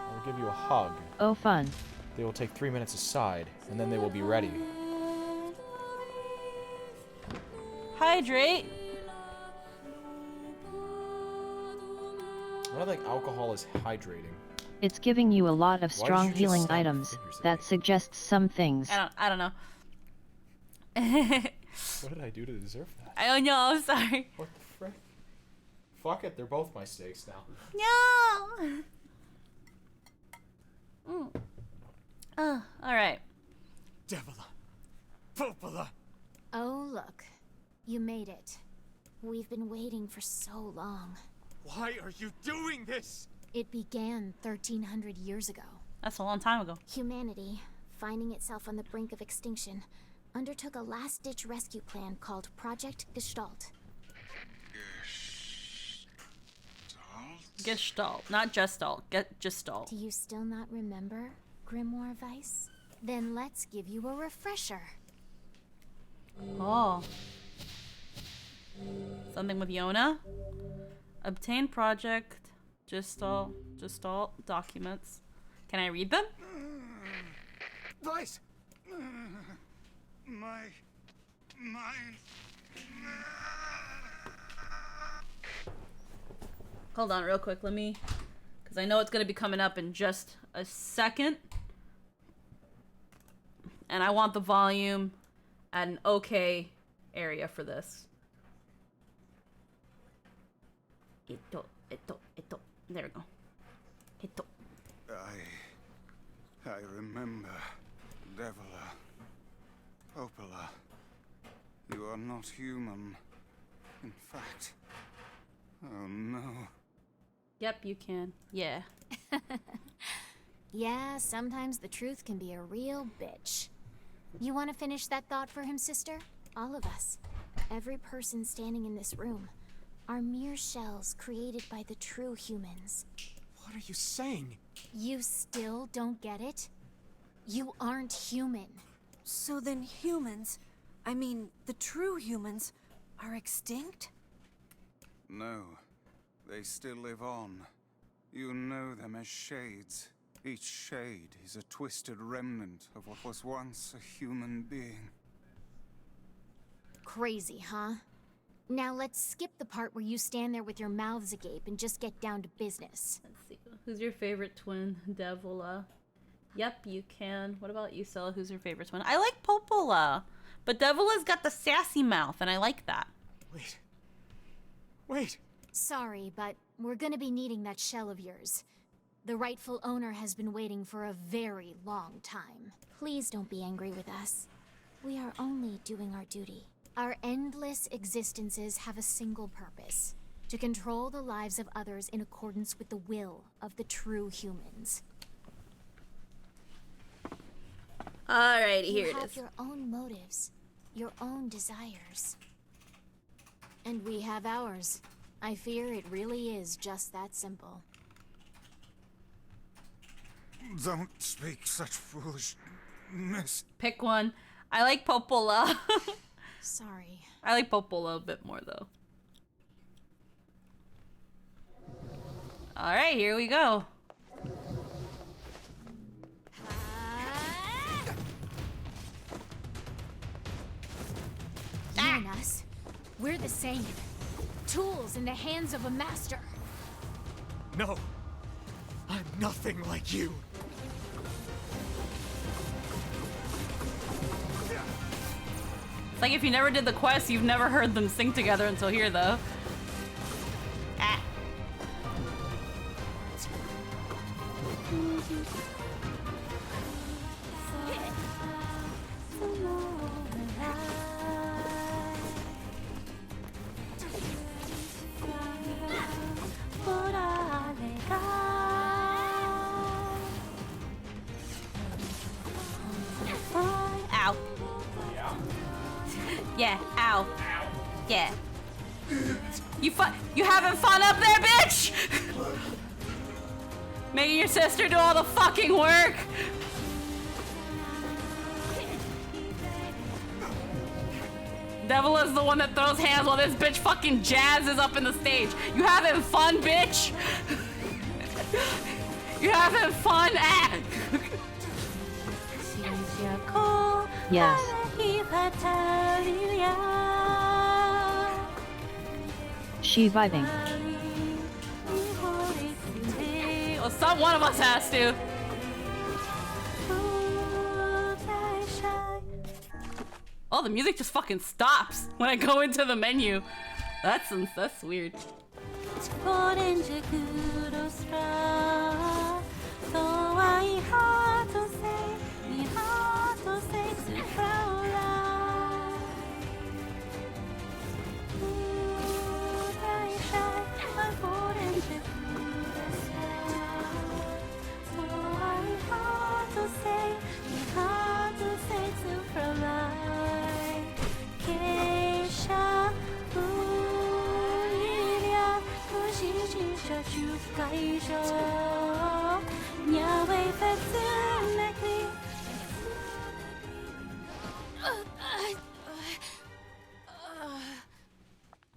I'll give you a hug. Oh, fun. They will take 3 minutes aside, and then they will be ready. Hydrate. I don't think alcohol is hydrating. It's giving you a lot of Why strong did you just healing snap your items. fingers at That me? suggests some things. I don't know. What did I do to deserve that? I don't know, I'm sorry. What the frick? Fuck it, they're both my steaks now. No! Alright. Devila. Popola. Oh, look. You made it. We've been waiting for so long. Why are you doing this? It began 1300 years ago. That's a long time ago. Humanity, finding itself on the brink of extinction, undertook a last-ditch rescue plan called Project Gestalt. Gestalt, not Gestalt. Gestalt. Do you still not remember, Grimoire Weiss? Then let's give you a refresher. Oh. Something with Yona? Obtain project Gestalt documents. Can I read them? Weiss! My mind. Hold on real quick, let me, because I know it's going to be coming up in just a second. And I want the volume at an okay area for this. Ito. There we go. Ito. I remember, Devila. Popola. You are not human. In fact. Oh no. Yep, you can. Yeah. Yeah, sometimes the truth can be a real bitch. You want to finish that thought for him, sister? All of us. Every person standing in this room are mere shells created by the true humans. What are you saying? You still don't get it? You aren't human. So then humans, I mean the true humans, are extinct? No. They still live on. You know them as shades. Each shade is a twisted remnant of what was once a human being. Crazy, huh? Now let's skip the part where you stand there with your mouths agape and just get down to business. Let's see. Who's your favorite twin? Devila. Yep, you can. What about you, Scylla? Who's your favorite twin? I like Popola. But Devila's got the sassy mouth, and I like that. Wait. Sorry, but we're gonna be needing that shell of yours. The rightful owner has been waiting for a very long time. Please don't be angry with us. We are only doing our duty. Our endless existences have a single purpose: to control the lives of others in accordance with the will of the true humans. Alrighty, here You it have is. your own motives, your own desires. And we have ours. I fear it really is just that simple. Don't speak such foolishness. Pick one. I like Popola. Sorry. I like Popola a bit more, though. Alright, here we go. You and us, we're the same. Tools in the hands of a master. No. I'm nothing like you. It's like if you never did the quest, you've never heard them sing together until here, though. Ah. Ow. Yeah, ow. Yeah. You having fun up there, bitch? Making your sister do all the fucking work. Devil is the one that throws hands while this bitch fucking jazzes up in the stage. You having fun, bitch? You having fun? Yes. She vibing. Well, one of us has to. Oh, the music just fucking stops when I go into the menu. That's weird.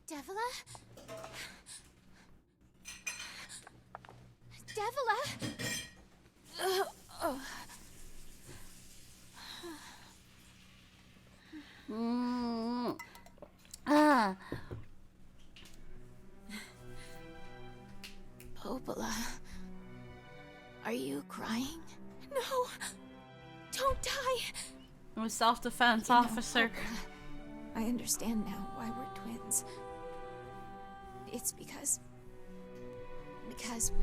Devila? Devila? Popola, are you crying? No, don't die. I'm a self-defense officer. I understand now why we're twins. It's because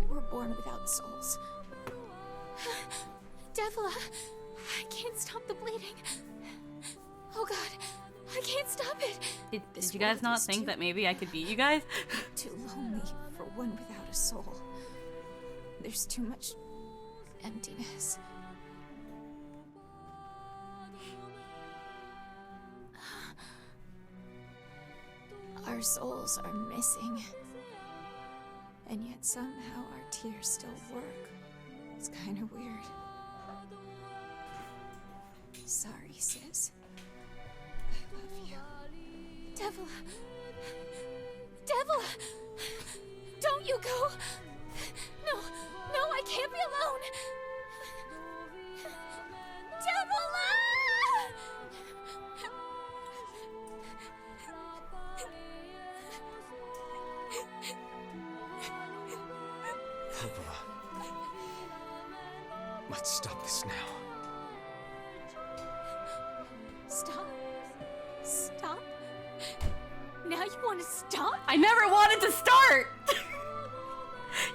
we were born without souls. Devila, I can't stop the bleeding. Oh God, I can't stop it. Did you guys not think that maybe I could beat you guys? Too lonely for one without a soul. There's too much emptiness. Our souls are missing. And yet somehow our tears still work. It's kind of weird. Sorry, sis. I love you. Devila! Devila! Don't you go! No, I can't be alone! Devila! Popola. Let's stop this now. Stop? Now you want to stop? I never wanted to start!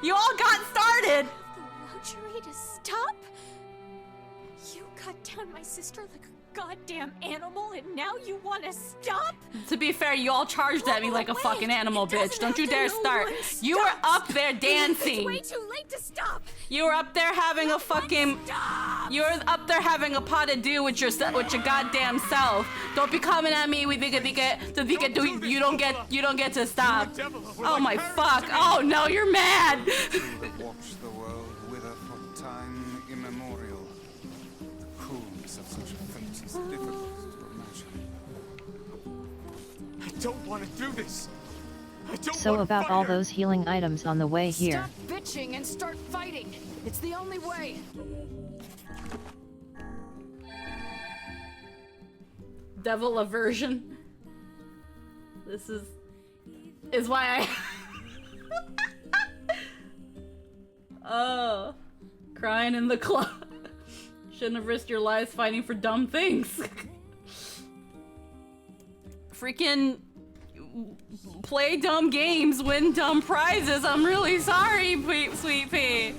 You all got started! The luxury to stop? You cut down my sister like a goddamn animal and now you want to stop? To be fair, you all charged at me like a fucking animal, bitch. Don't you dare start. You were up there dancing. It's way too late to stop. You were up there having a fucking... You were up there having a pot of dew with your goddamn self. Don't be coming at me with you don't get to stop. Oh my fuck. Oh no, you're mad. Watch the world wither for time immemorial. The coolness of such a fate is difficult to imagine. I don't want to do this. So about all those healing items on the way here. Stop bitching and start fighting. It's the only way. Devil aversion. This is why I oh, crying in the club. Shouldn't have risked your lives fighting for dumb things. Freaking play dumb games, win dumb prizes. I'm really sorry, Sweet Pea.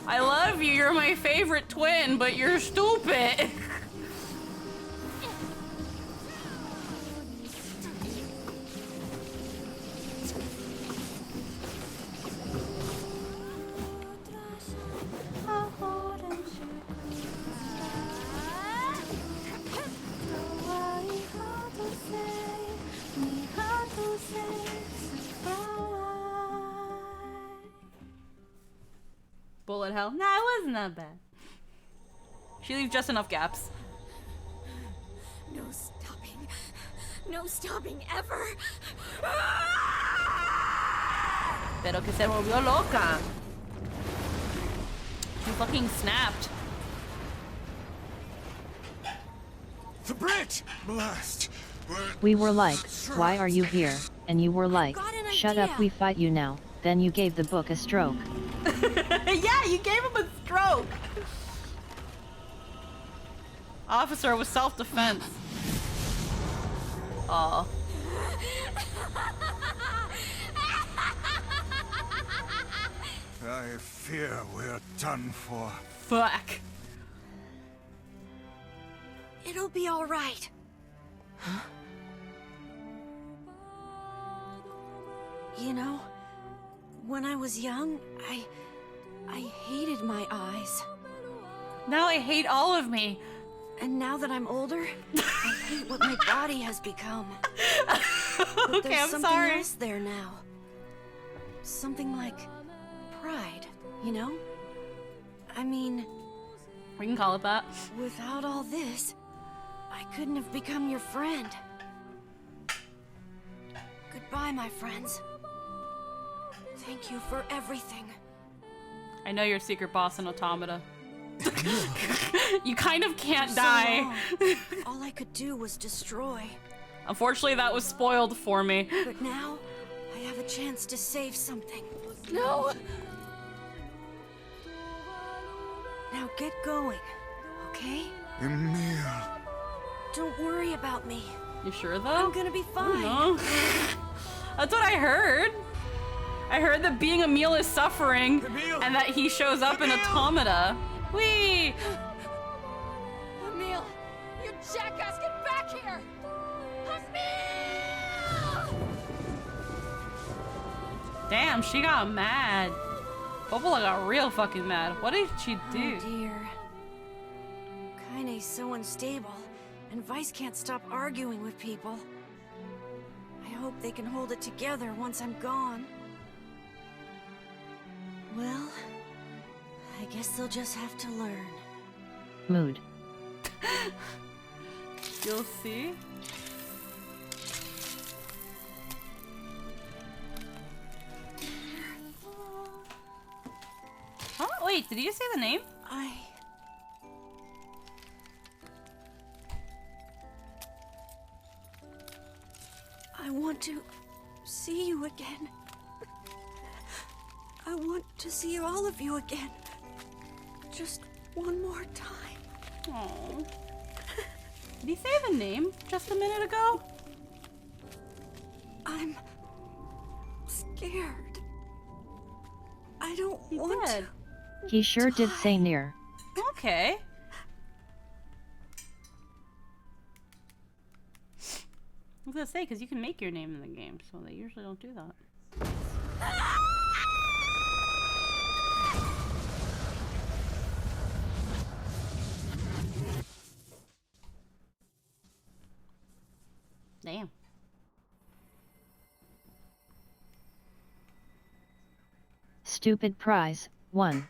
I love you. You're my favorite twin, but you're stupid. bullet hell. Nah, it wasn't that bad. She leaves just enough gaps. No stopping. No stopping ever. Pero que se volvió loca. She fucking snapped. The bridge! Blast! We were like, why are you here? And you were like, shut up, we fight you now. Then you gave the book a stroke. Yeah, you gave him a stroke. Officer was self-defense. Aw. I fear we're done for. Fuck. It'll be all right. You know, when I was young, I hated my eyes. Now I hate all of me. And now that I'm older, I hate what my body has become. But Okay, there's I'm something sorry. else there now. Something like pride, you know? I mean, we can call it that. Without all this, I couldn't have become your friend. Goodbye, my friends. Thank you for everything. I know you're a secret boss in Automata. You kind of can't For so die. long, all I could do was destroy. Unfortunately, that was spoiled for me. But now, I have a chance to save something. No! Now get going, okay? Emil. Don't worry about me. You sure though? I'm gonna be fine. No. That's what I heard. I heard that being Emil is suffering, and that he shows up in Automata. Whee! Emil! You jackass, get back here! Emil! Damn, she got mad. Popola got real fucking mad. What did she do? Oh dear. Kaine's so unstable, and Vice can't stop arguing with people. I hope they can hold it together once I'm gone. Well, I guess they'll just have to learn. Mood. You'll see. Oh, wait, did you say the name? I want to see you again. I want to see all of you again. Just one more time. Aww. Did he say the name just a minute ago? I'm scared. I don't He want did. to. He sure did say Nier. Okay. I was gonna say, because you can make your name in the game, so they usually don't do that. Damn. Stupid prize, 1.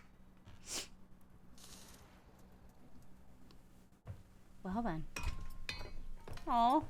Well then. Aww.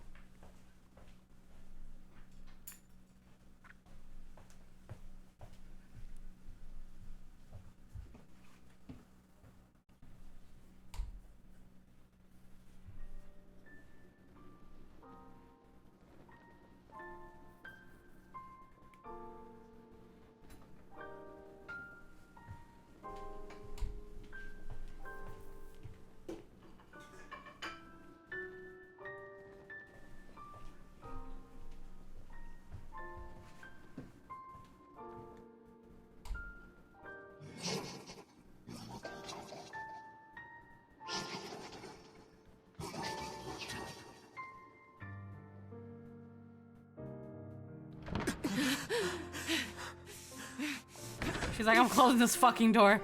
She's like, I'm closing this fucking door.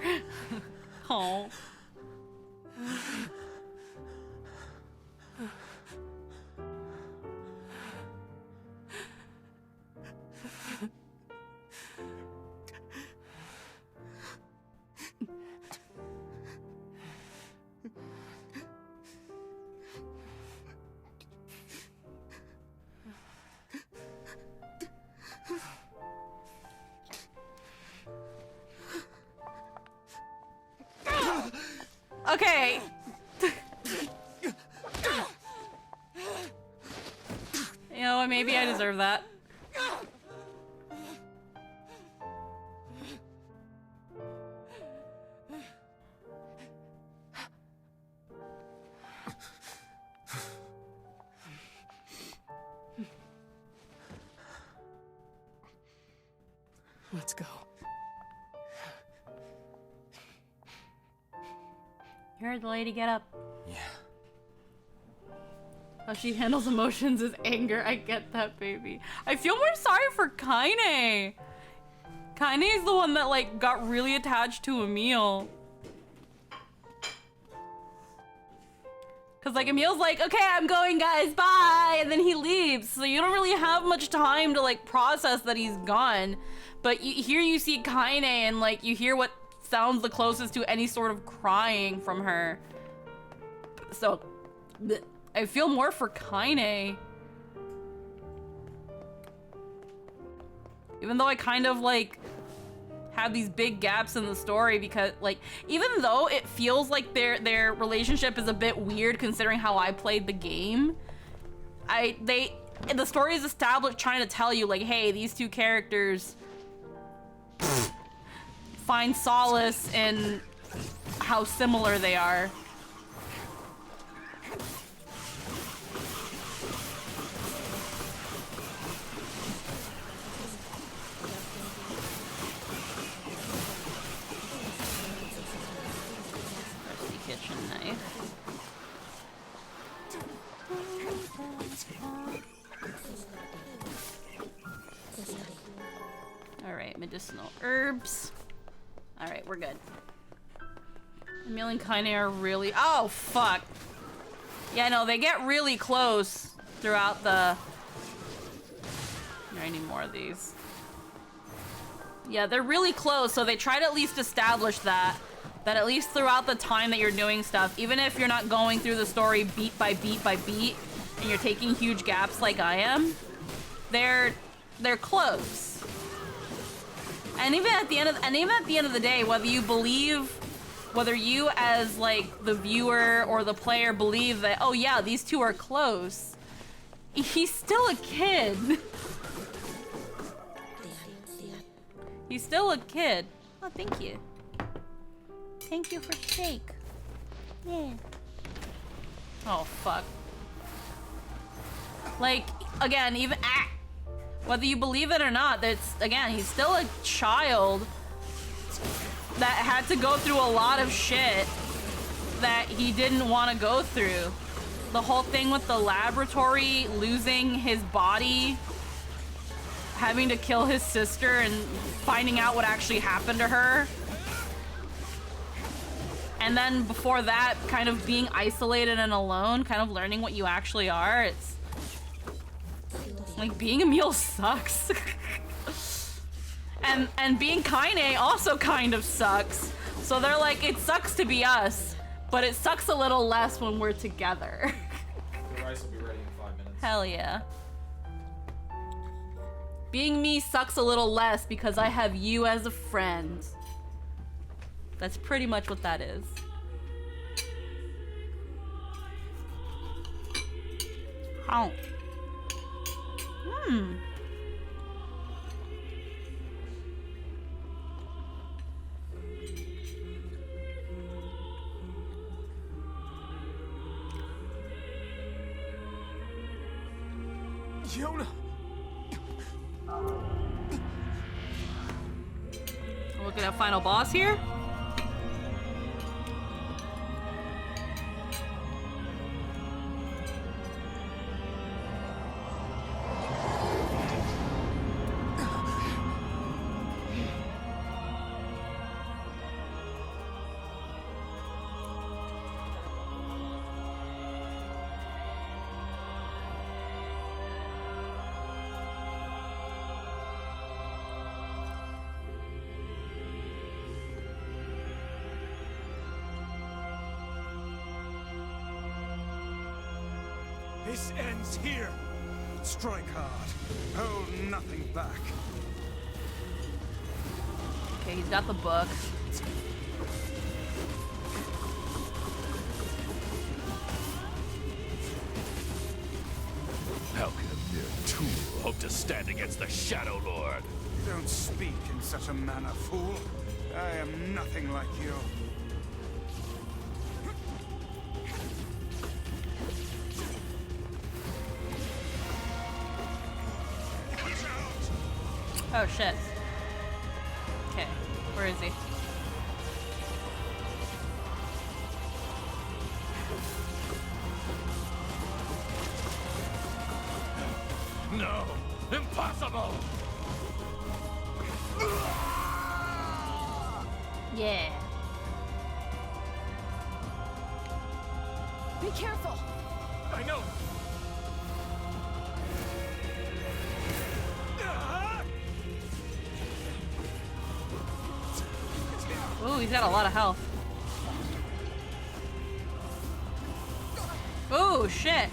Oh. Okay. You know what? Maybe I deserve that. Let's go. You heard the lady get up. Yeah. How she handles emotions is anger. I get that, baby. I feel more sorry for Kaine. Kaine is the one that, like, got really attached to Emil. Cause, like, Emil's like, okay, I'm going, guys, bye! And then he leaves. So you don't really have much time to, like, process that he's gone. But here you see Kaine and, like, you hear what sounds the closest to any sort of crying from her. So, I feel more for Kaine. Even though I kind of, like, have these big gaps in the story because, like, even though it feels like their relationship is a bit weird considering how I played the game, the story is established trying to tell you, like, hey, these two characters find solace in how similar they are. Rusty kitchen knife. Alright, medicinal herbs. Alright, we're good. Emil and Kaine are really— oh, fuck! Yeah, no, they get really close throughout the— I need more of these. Yeah, they're really close, so they try to at least establish that at least throughout the time that you're doing stuff, even if you're not going through the story beat by beat by beat, and you're taking huge gaps like I am, they're close. And even at the end of the day, whether you as, like, the viewer or the player believe that, oh yeah, these two are close, he's still a kid. He's still a kid. Oh, thank you. Thank you for shake. Yeah. Oh, fuck. Like, again, even— whether you believe it or not, again, he's still a child that had to go through a lot of shit that he didn't want to go through. The whole thing with the laboratory, losing his body, having to kill his sister and finding out what actually happened to her. And then before that, kind of being isolated and alone, kind of learning what you actually are. It's like, being Emil sucks. and being Kaine also kind of sucks. So they're like, it sucks to be us, but it sucks a little less when we're together. The rice will be ready in 5 minutes. Hell yeah. Being me sucks a little less because I have you as a friend. That's pretty much what that is. How? Yona! Looking at final boss here. This ends here. Strike hard. Hold nothing back. Okay, he's got the book. hope to stand against the Shadow Lord. Don't speak in such a manner, fool. I am nothing like you. Oh shit. Okay, where is he? No! Impossible! Yeah. Be careful! I know! Ooh, he's got a lot of health. Ooh, shit.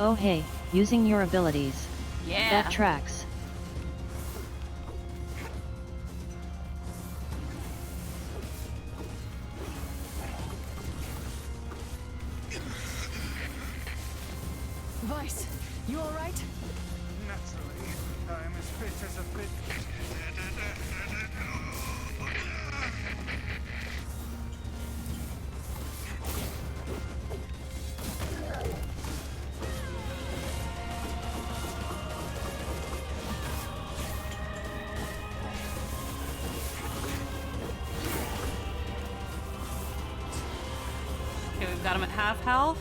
Oh hey, using your abilities. Yeah. That tracks. Vice, you alright? Naturally, I am as fit as a fit. Okay, we've got him at half health.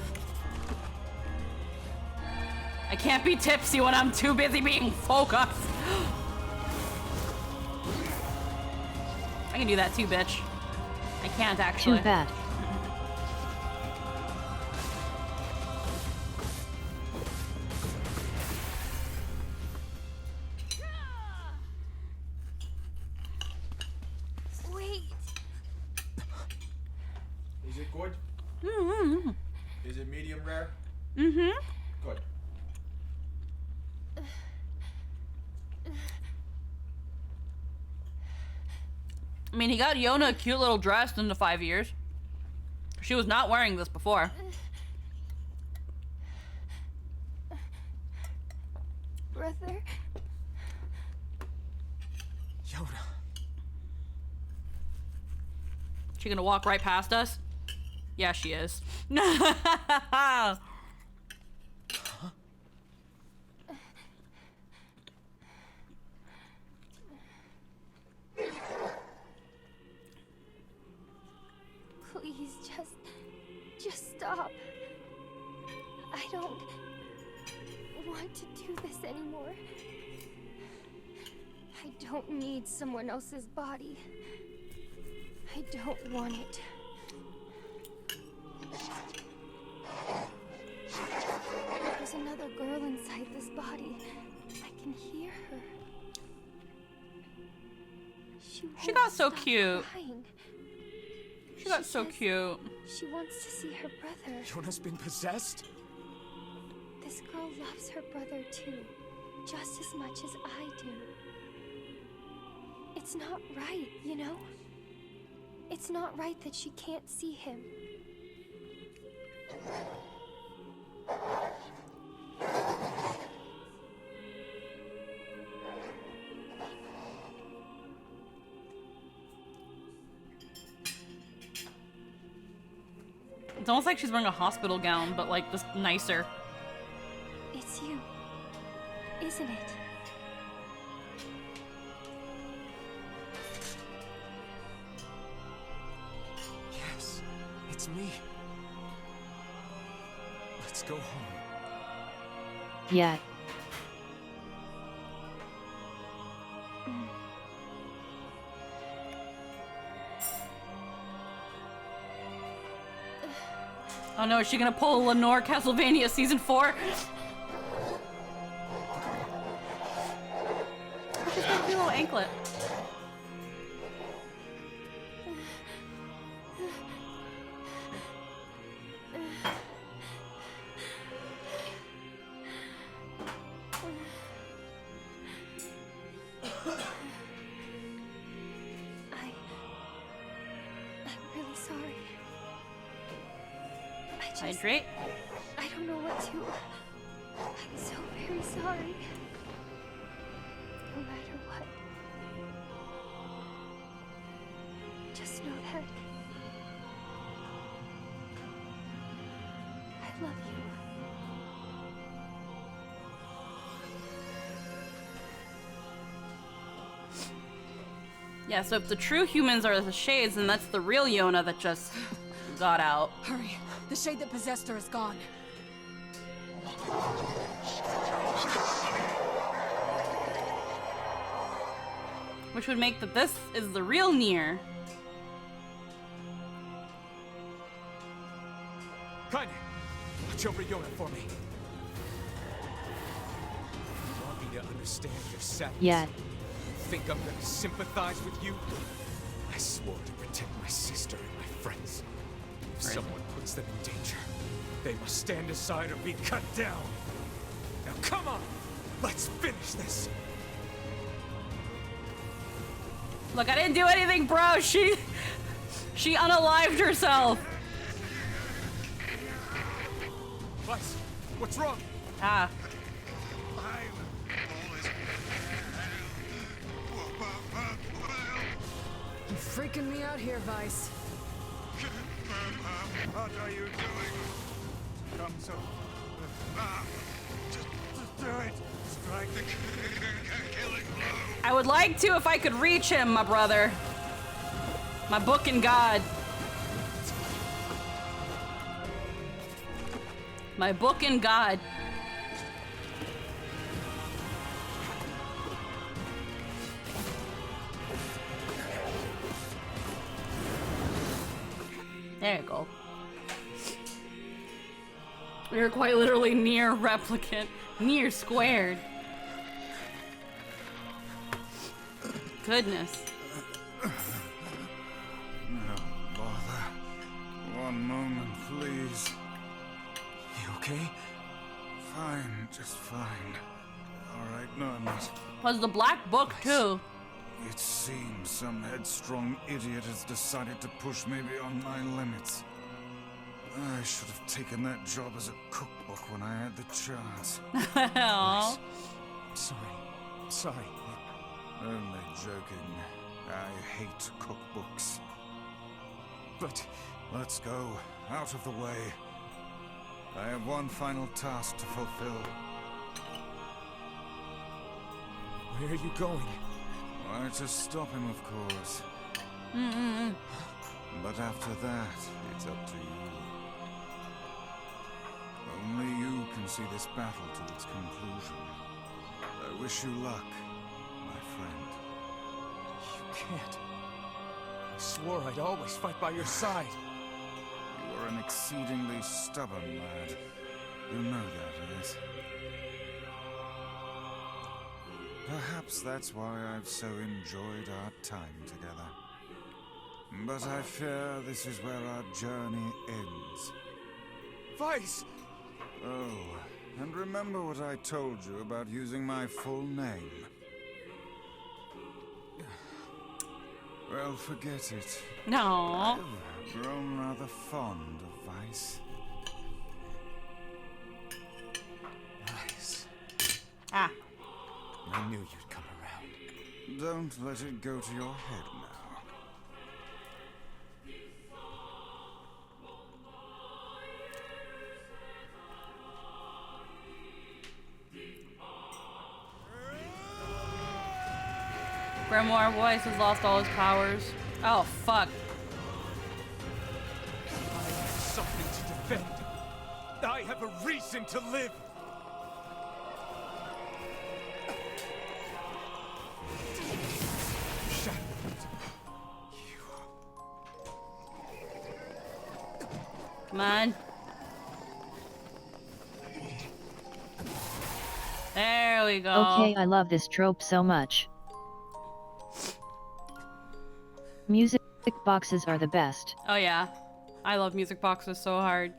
I can't be tipsy when I'm too busy being focused. I can do that too, bitch. I can't actually. Too bad. Wait. Is it good? Mm-hmm. Is it medium rare? Mm-hmm. Good. I mean, he got Yona a cute little dress in the 5 years. She was not wearing this before. Brother? Yona. She gonna walk right past us? Yeah, she is. Please, just stop. I don't want to do this anymore. I don't need someone else's body. I don't want it. There's another girl inside this body. I can hear her. She got so won't stop cute. crying. She got so says cute. She wants to see her brother. Yona's been possessed? This girl loves her brother too, just as much as I do. It's not right, you know? It's not right that she can't see him. It's almost like she's wearing a hospital gown, but like just nicer. It's you, isn't it? Yes, it's me. Let's go home. Yeah. Oh no, is she gonna pull Lenore Castlevania Season 4? She's got a cute little anklet. I'm really sorry. Hydrate. I don't know what to. I'm so very sorry. No matter what. Just know that I love you. Yeah, so if the true humans are the shades, then that's the real Yona that just got out. Hurry. The shade that possessed her is gone. Which would make that this is the real Nier. Kaine, watch over Yona for me. You want me to understand your sadness? Yeah. You think I'm gonna sympathize with you? I swore to protect my sister and my friends. If someone puts them in danger, they must stand aside or be cut down. Now come on, let's finish this. Look, I didn't do anything, bro. She unalived herself. Vice, what's wrong? Ah. You're freaking me out here, Vice. What are you doing? Come so. Just do it. Strike the killing blow. I would like to if I could reach him, my brother. My book and God. My book and God. There you go. You're quite literally Nier Replicant. Nier squared. Goodness. No bother. One moment, please. You okay? Fine, just fine. Alright, no, I'm not. Was the black book too? It seems some headstrong idiot has decided to push me beyond my limits. I should have taken that job as a cookbook when I had the chance. Aww. Sorry. Only joking. I hate cookbooks. But let's go. Out of the way. I have one final task to fulfill. Where are you going? Why, to stop him, of course. But after that, it's up to you. Only you can see this battle to its conclusion. I wish you luck, my friend. You can't. I swore I'd always fight by your side. You are an exceedingly stubborn lad. You know that, yes? Perhaps that's why I've so enjoyed our time together. But I fear this is where our journey ends. Vice! Oh, and remember what I told you about using my full name. Well, forget it. No. I've grown rather fond of Vice. Vice. Ah. I knew you'd come around. Don't let it go to your head now. Grimoire voice has lost all his powers. Oh, fuck. I have something to defend. I have a reason to live. Come on. There we go. Okay, I love this trope so much. Music boxes are the best. Oh yeah. I love music boxes so hard.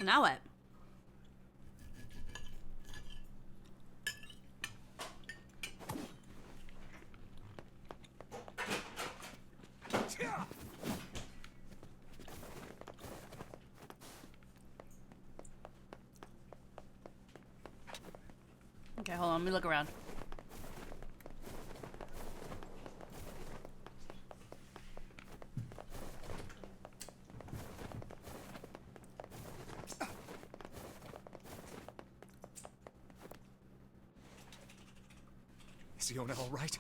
Now what? Okay, hold on, let me look around. Is Yona all right?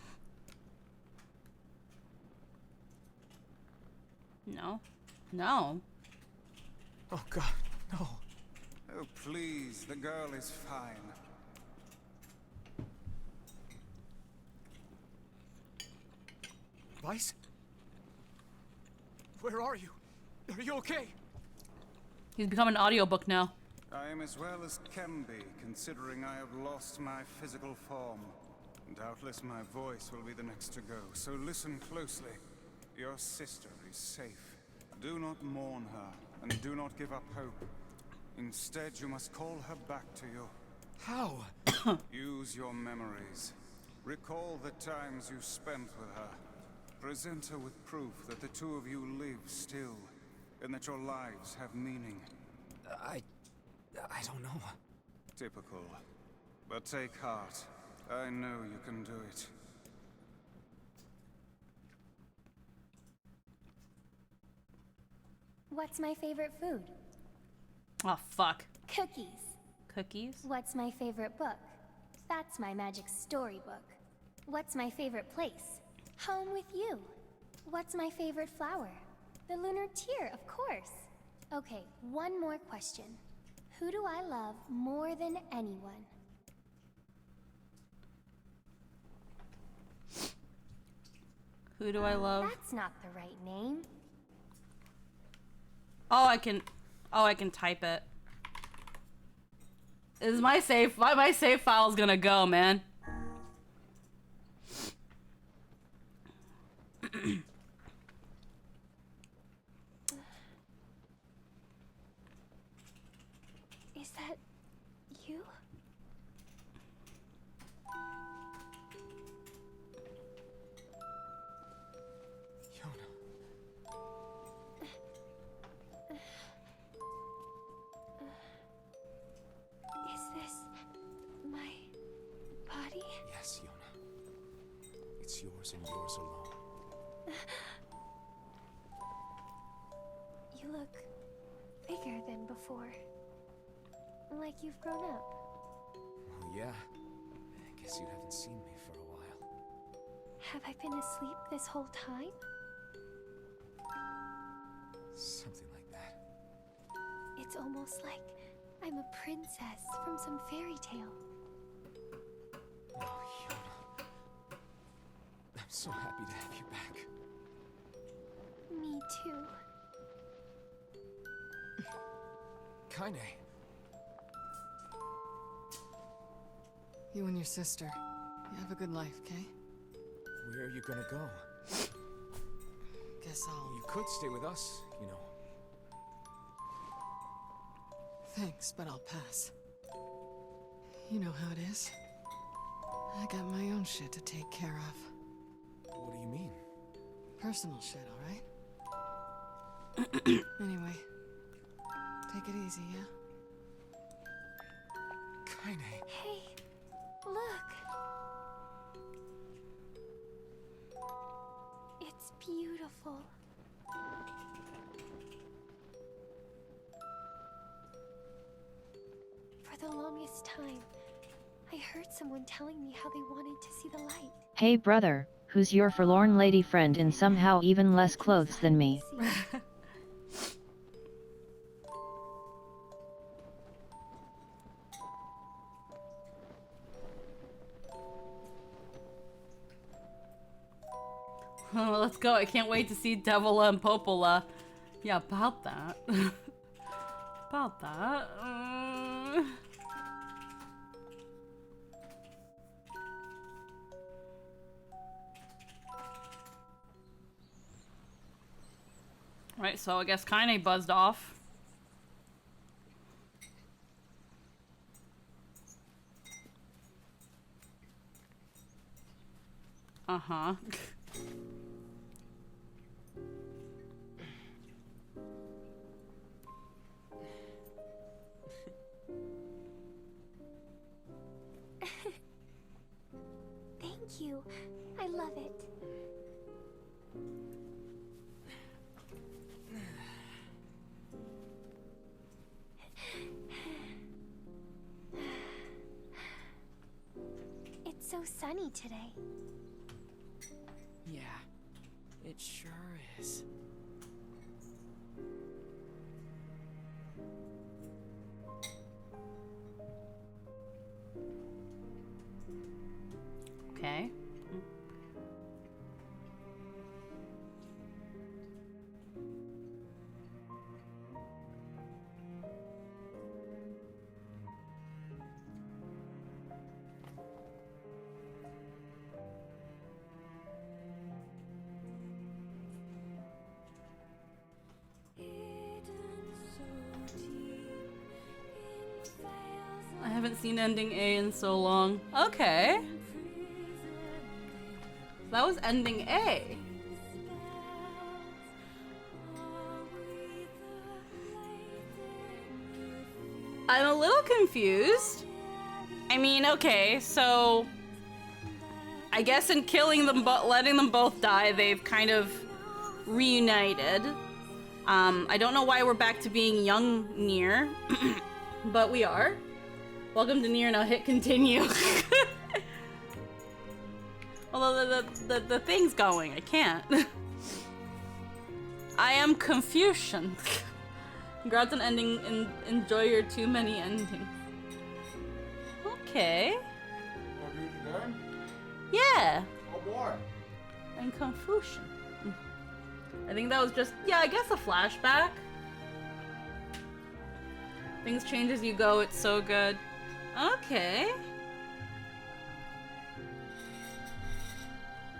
No. No. Oh God, no. Oh, please, the girl is fine. Vice? Where are you? Are you okay? He's become an audiobook now. I am as well as can be, considering I have lost my physical form. Doubtless my voice will be the next to go, so listen closely. Your sister is safe. Do not mourn her, and do not give up hope. Instead, you must call her back to you. How? Use your memories. Recall the times you spent with her. Present her with proof that the two of you live still, and that your lives have meaning. I don't know. Typical. But take heart. I know you can do it. What's my favorite food? Oh, fuck. Cookies. Cookies? What's my favorite book? That's my magic storybook. What's my favorite place? Home with you. What's my favorite flower? The lunar tear, of course. Okay, one more question. Who do I love more than anyone? Who do I love? That's not the right name. Oh, I can type it. Is my save, my save file's gonna go, man. Is that you? Is this my body? Yes, Yona. It's yours and yours alone. You look bigger than before. Like you've grown up. Well, yeah. I guess you haven't seen me for a while. Have I been asleep this whole time? Something like that. It's almost like I'm a princess from some fairy tale. Oh, Yona. I'm so happy to have you back. Me too. Kaine. You and your sister. You have a good life, Kay? Where are you gonna go? Guess I'll... You could stay with us, you know. Thanks, but I'll pass. You know how it is. I got my own shit to take care of. What do you mean? Personal shit, alright? Anyway, take it easy, yeah? Kaine. Hey, look. It's beautiful. For the longest time, I heard someone telling me how they wanted to see the light. Hey brother, who's your forlorn lady friend in somehow even less clothes than me? Oh, let's go. I can't wait to see Devola and Popola. Yeah, about that. About that. Right, so I guess Kaine buzzed off. Uh-huh. Thank you. I love it. It's so sunny today. Yeah, it sure is. Okay. I haven't seen ending A in so long. Okay. That was ending A. I'm a little confused. I mean, okay, so I guess in killing them, letting them both die, they've kind of reunited. I don't know why we're back to being young Nier, but we are. Welcome to Nier, now hit continue. Although the thing's going, I can't. I am Confucian. Congrats on ending and enjoy your too many endings. Okay. Yeah. Oh boy. And Confucian. I think that was just, yeah, I guess a flashback. Things change as you go, it's so good. Okay.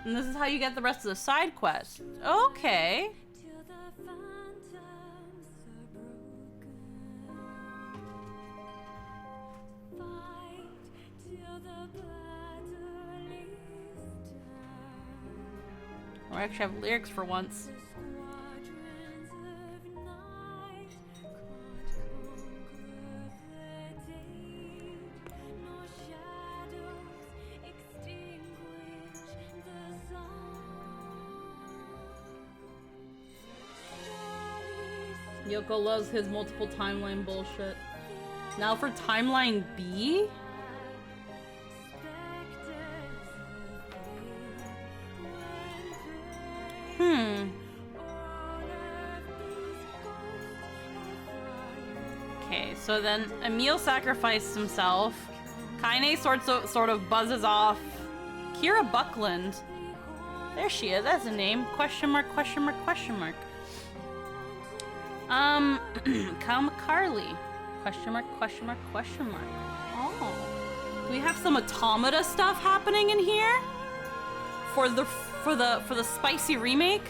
And this is how you get the rest of the side quests. Okay. I actually have lyrics for once. Yoko loves his multiple timeline bullshit. Now for timeline B? Okay, so then Emil sacrificed himself. Kaine sort of buzzes off. Kira Buckland. There she is, that's a name. Question mark, question mark, question mark. Come Carly. Question mark, question mark, question mark. Oh. Do we have some automata stuff happening in here? For the spicy remake?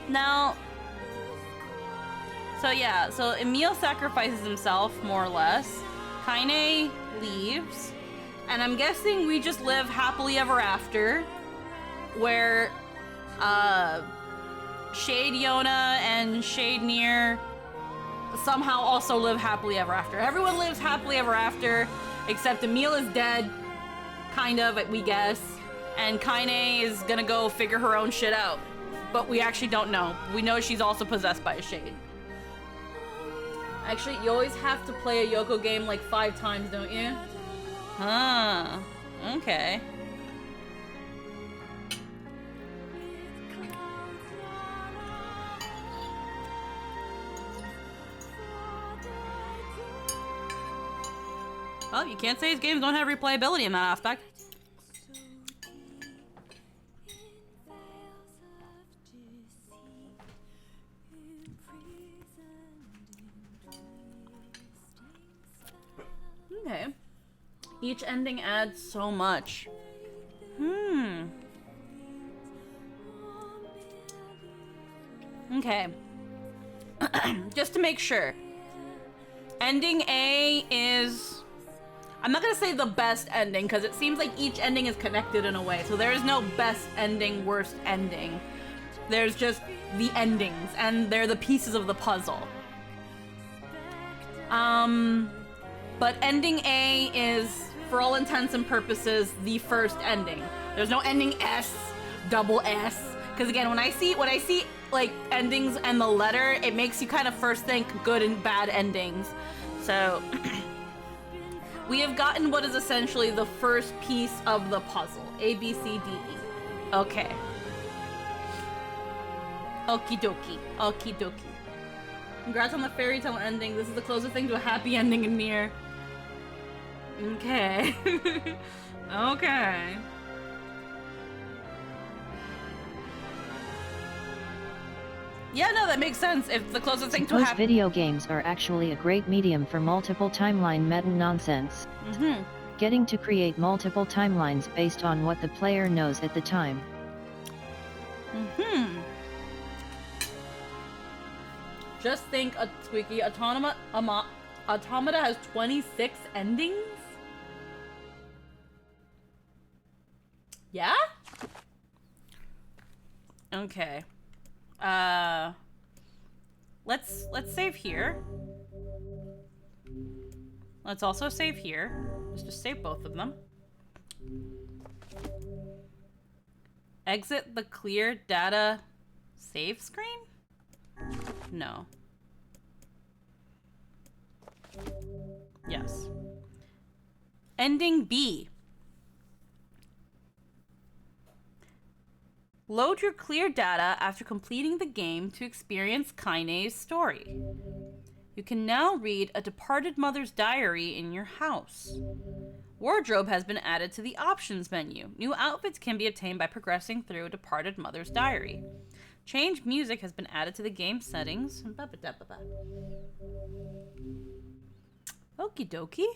Now, so yeah, so Emil sacrifices himself, more or less. Kaine leaves. And I'm guessing we just live happily ever after. Where, Shade Yona and Shade Nier somehow also live happily ever after. Everyone lives happily ever after, except Emil is dead. Kind of, we guess. And Kaine is gonna go figure her own shit out. But we actually don't know. We know she's also possessed by a shade. Actually, you always have to play a Yoko game like 5 times, don't you? Ah, okay. Well, you can't say his games don't have replayability in that aspect. Okay. Each ending adds so much. Okay. Just to make sure. Ending A is I'm not gonna say the best ending, because it seems like each ending is connected in a way. So there is no best ending, worst ending. There's just the endings, and they're the pieces of the puzzle. But ending A is, for all intents and purposes, the first ending. There's no ending S, double S. Because again, when I see like endings and the letter, it makes you kind of first think good and bad endings. So we have gotten what is essentially the first piece of the puzzle. A, B, C, D, E. Okay. Okie dokie. Okie dokie. Congrats on the fairy tale ending. This is the closest thing to a happy ending in Nier. Okay. Okay. Yeah, no, that makes sense. If the closest thing to a Suppose happy... video games are actually a great medium for multiple timeline meta-nonsense. Getting to create multiple timelines based on what the player knows at the time. Just think, Squeaky, Automata has 26 endings? Yeah? Okay. Let's save here. Let's also save here. Let's just save both of them. Exit the clear data save screen? No. Yes. Ending B. Load your clear data after completing the game to experience Kaine's story. You can now read a departed mother's diary in your house. Wardrobe has been added to the options menu. New outfits can be obtained by progressing through a departed mother's diary. Change music has been added to the game settings. Okie dokie.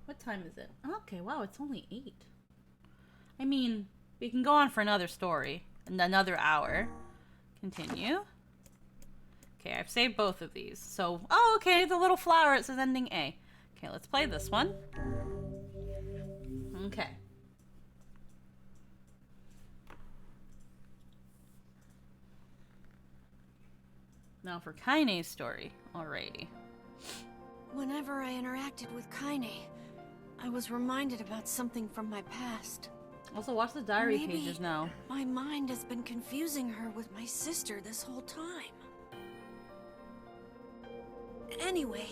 What time is it? Okay, wow, it's only 8. I mean, we can go on for another story. Another hour. Continue. Okay, I've saved both of these. So, oh, okay, the little flower, it says ending A. Okay, let's play this one. Okay. Now for Kaine's story. Alrighty. Whenever I interacted with Kaine, I was reminded about something from my past. Also, watch the diary Maybe pages now. My mind has been confusing her with my sister this whole time. Anyway.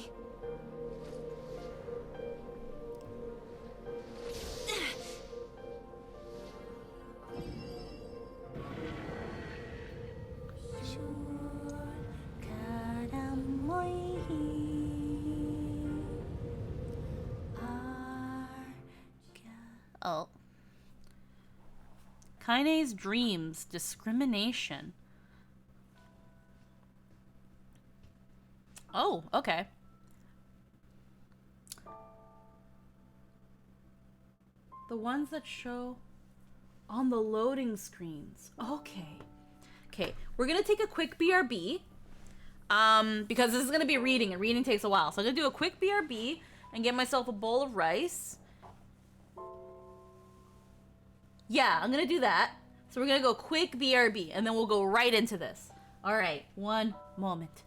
Oh. Kaine's dreams, discrimination. Oh, okay. The ones that show on the loading screens. Okay. Okay, we're gonna take a quick BRB. Because this is gonna be reading, and reading takes a while. So I'm gonna do a quick BRB and get myself a bowl of rice. Yeah, I'm gonna do that. So we're gonna go quick BRB, and then we'll go right into this. All right, one moment.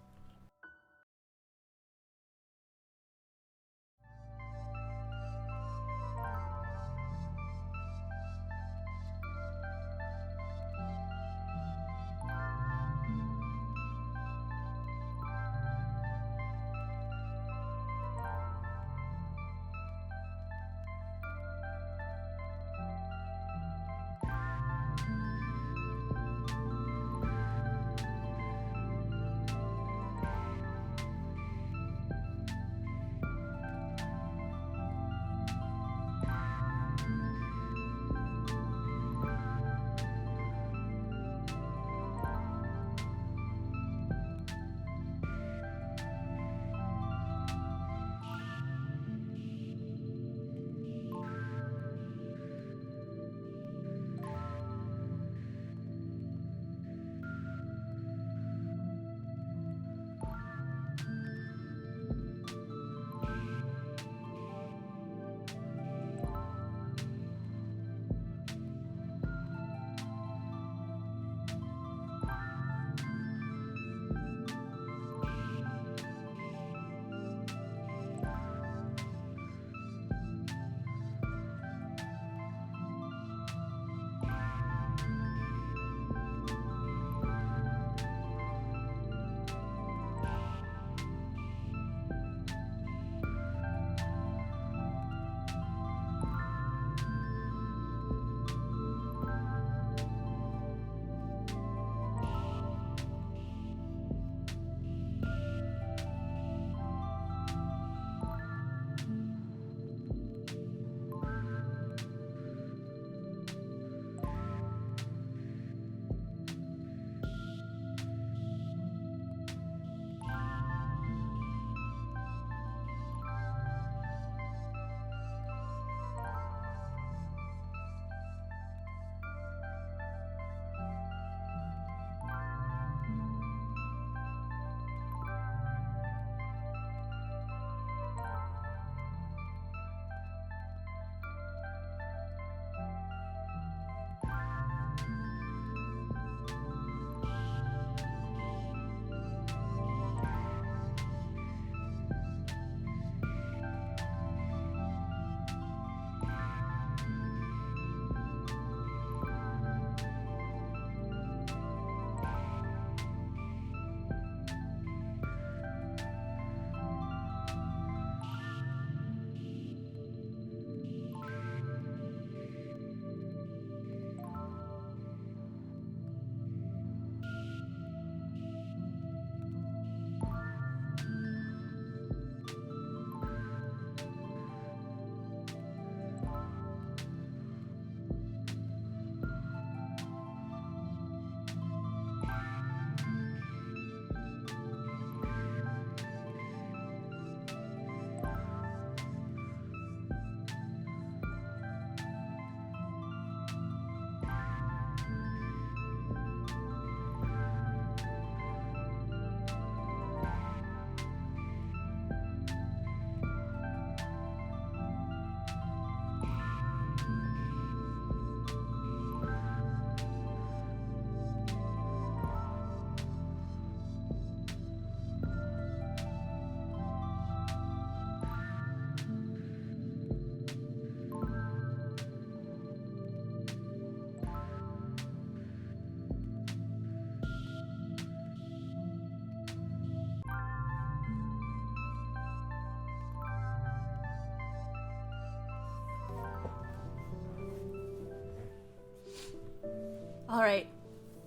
Alright,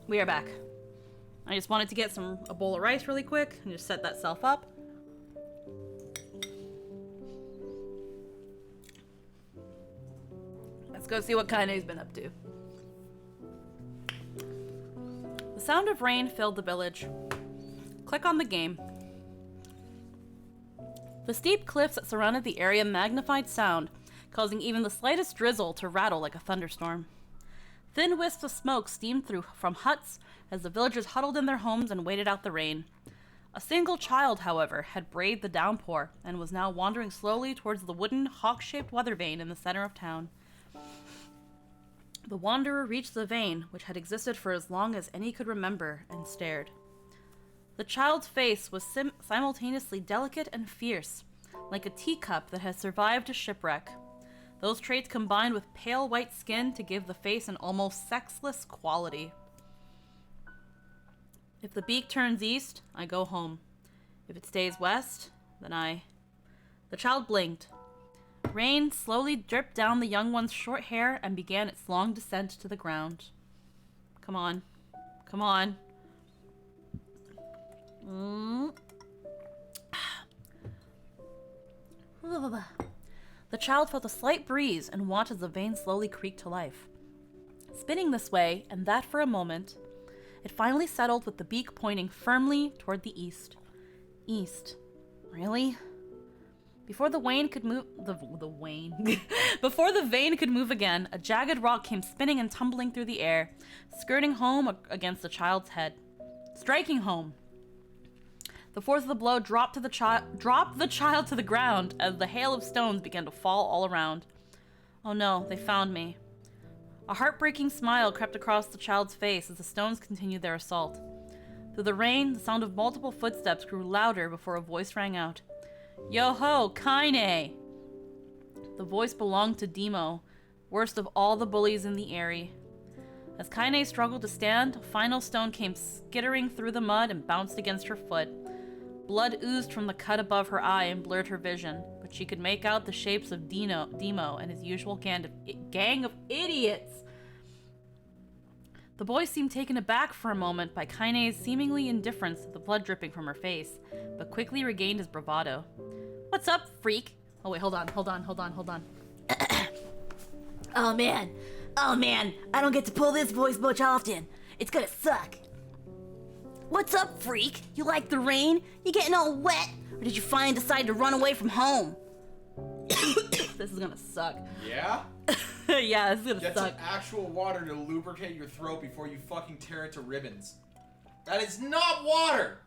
we are back. I just wanted to get a bowl of rice really quick and just set that self up. Let's go see what Kaine's been up to. The sound of rain filled the village. Click on the game. The steep cliffs that surrounded the area magnified sound, causing even the slightest drizzle to rattle like a thunderstorm. Thin wisps of smoke steamed through from huts as the villagers huddled in their homes and waited out the rain. A single child, however, had braved the downpour and was now wandering slowly towards the wooden, hawk-shaped weather vane in the center of town. The wanderer reached the vane, which had existed for as long as any could remember, and stared. The child's face was simultaneously delicate and fierce, like a teacup that has survived a shipwreck. Those traits combined with pale white skin to give the face an almost sexless quality. If the beak turns east, I go home. If it stays west, then I... The child blinked. Rain slowly dripped down the young one's short hair and began its long descent to the ground. Come on. Come on. The child felt a slight breeze and watched as the vein slowly creaked to life. Spinning this way and that for a moment, it finally settled with the beak pointing firmly toward the east. East. Really? Before the vein could move Before the vein could move again, a jagged rock came spinning and tumbling through the air, skirting home against the child's head. Striking home. The force of the blow dropped the child to the ground as the hail of stones began to fall all around. Oh no, they found me. A heartbreaking smile crept across the child's face as the stones continued their assault. Through the rain, the sound of multiple footsteps grew louder before a voice rang out. Yo-ho, Kaine! The voice belonged to Demo, worst of all the bullies in the area. As Kaine struggled to stand, a final stone came skittering through the mud and bounced against her foot. Blood oozed from the cut above her eye and blurred her vision, but she could make out the shapes of Demo and his usual gang of idiots. The boy seemed taken aback for a moment by Kaine's seemingly indifference to the blood dripping from her face, but quickly regained his bravado. What's up, freak? Oh wait, hold on. Oh man, I don't get to pull this voice much often. It's gonna suck. What's up, freak? You like the rain? You getting all wet? Or did you finally decide to run away from home? This is gonna suck. Yeah? Yeah, this is gonna Get suck. some actual water to lubricate your throat before you fucking tear it to ribbons. That is not water!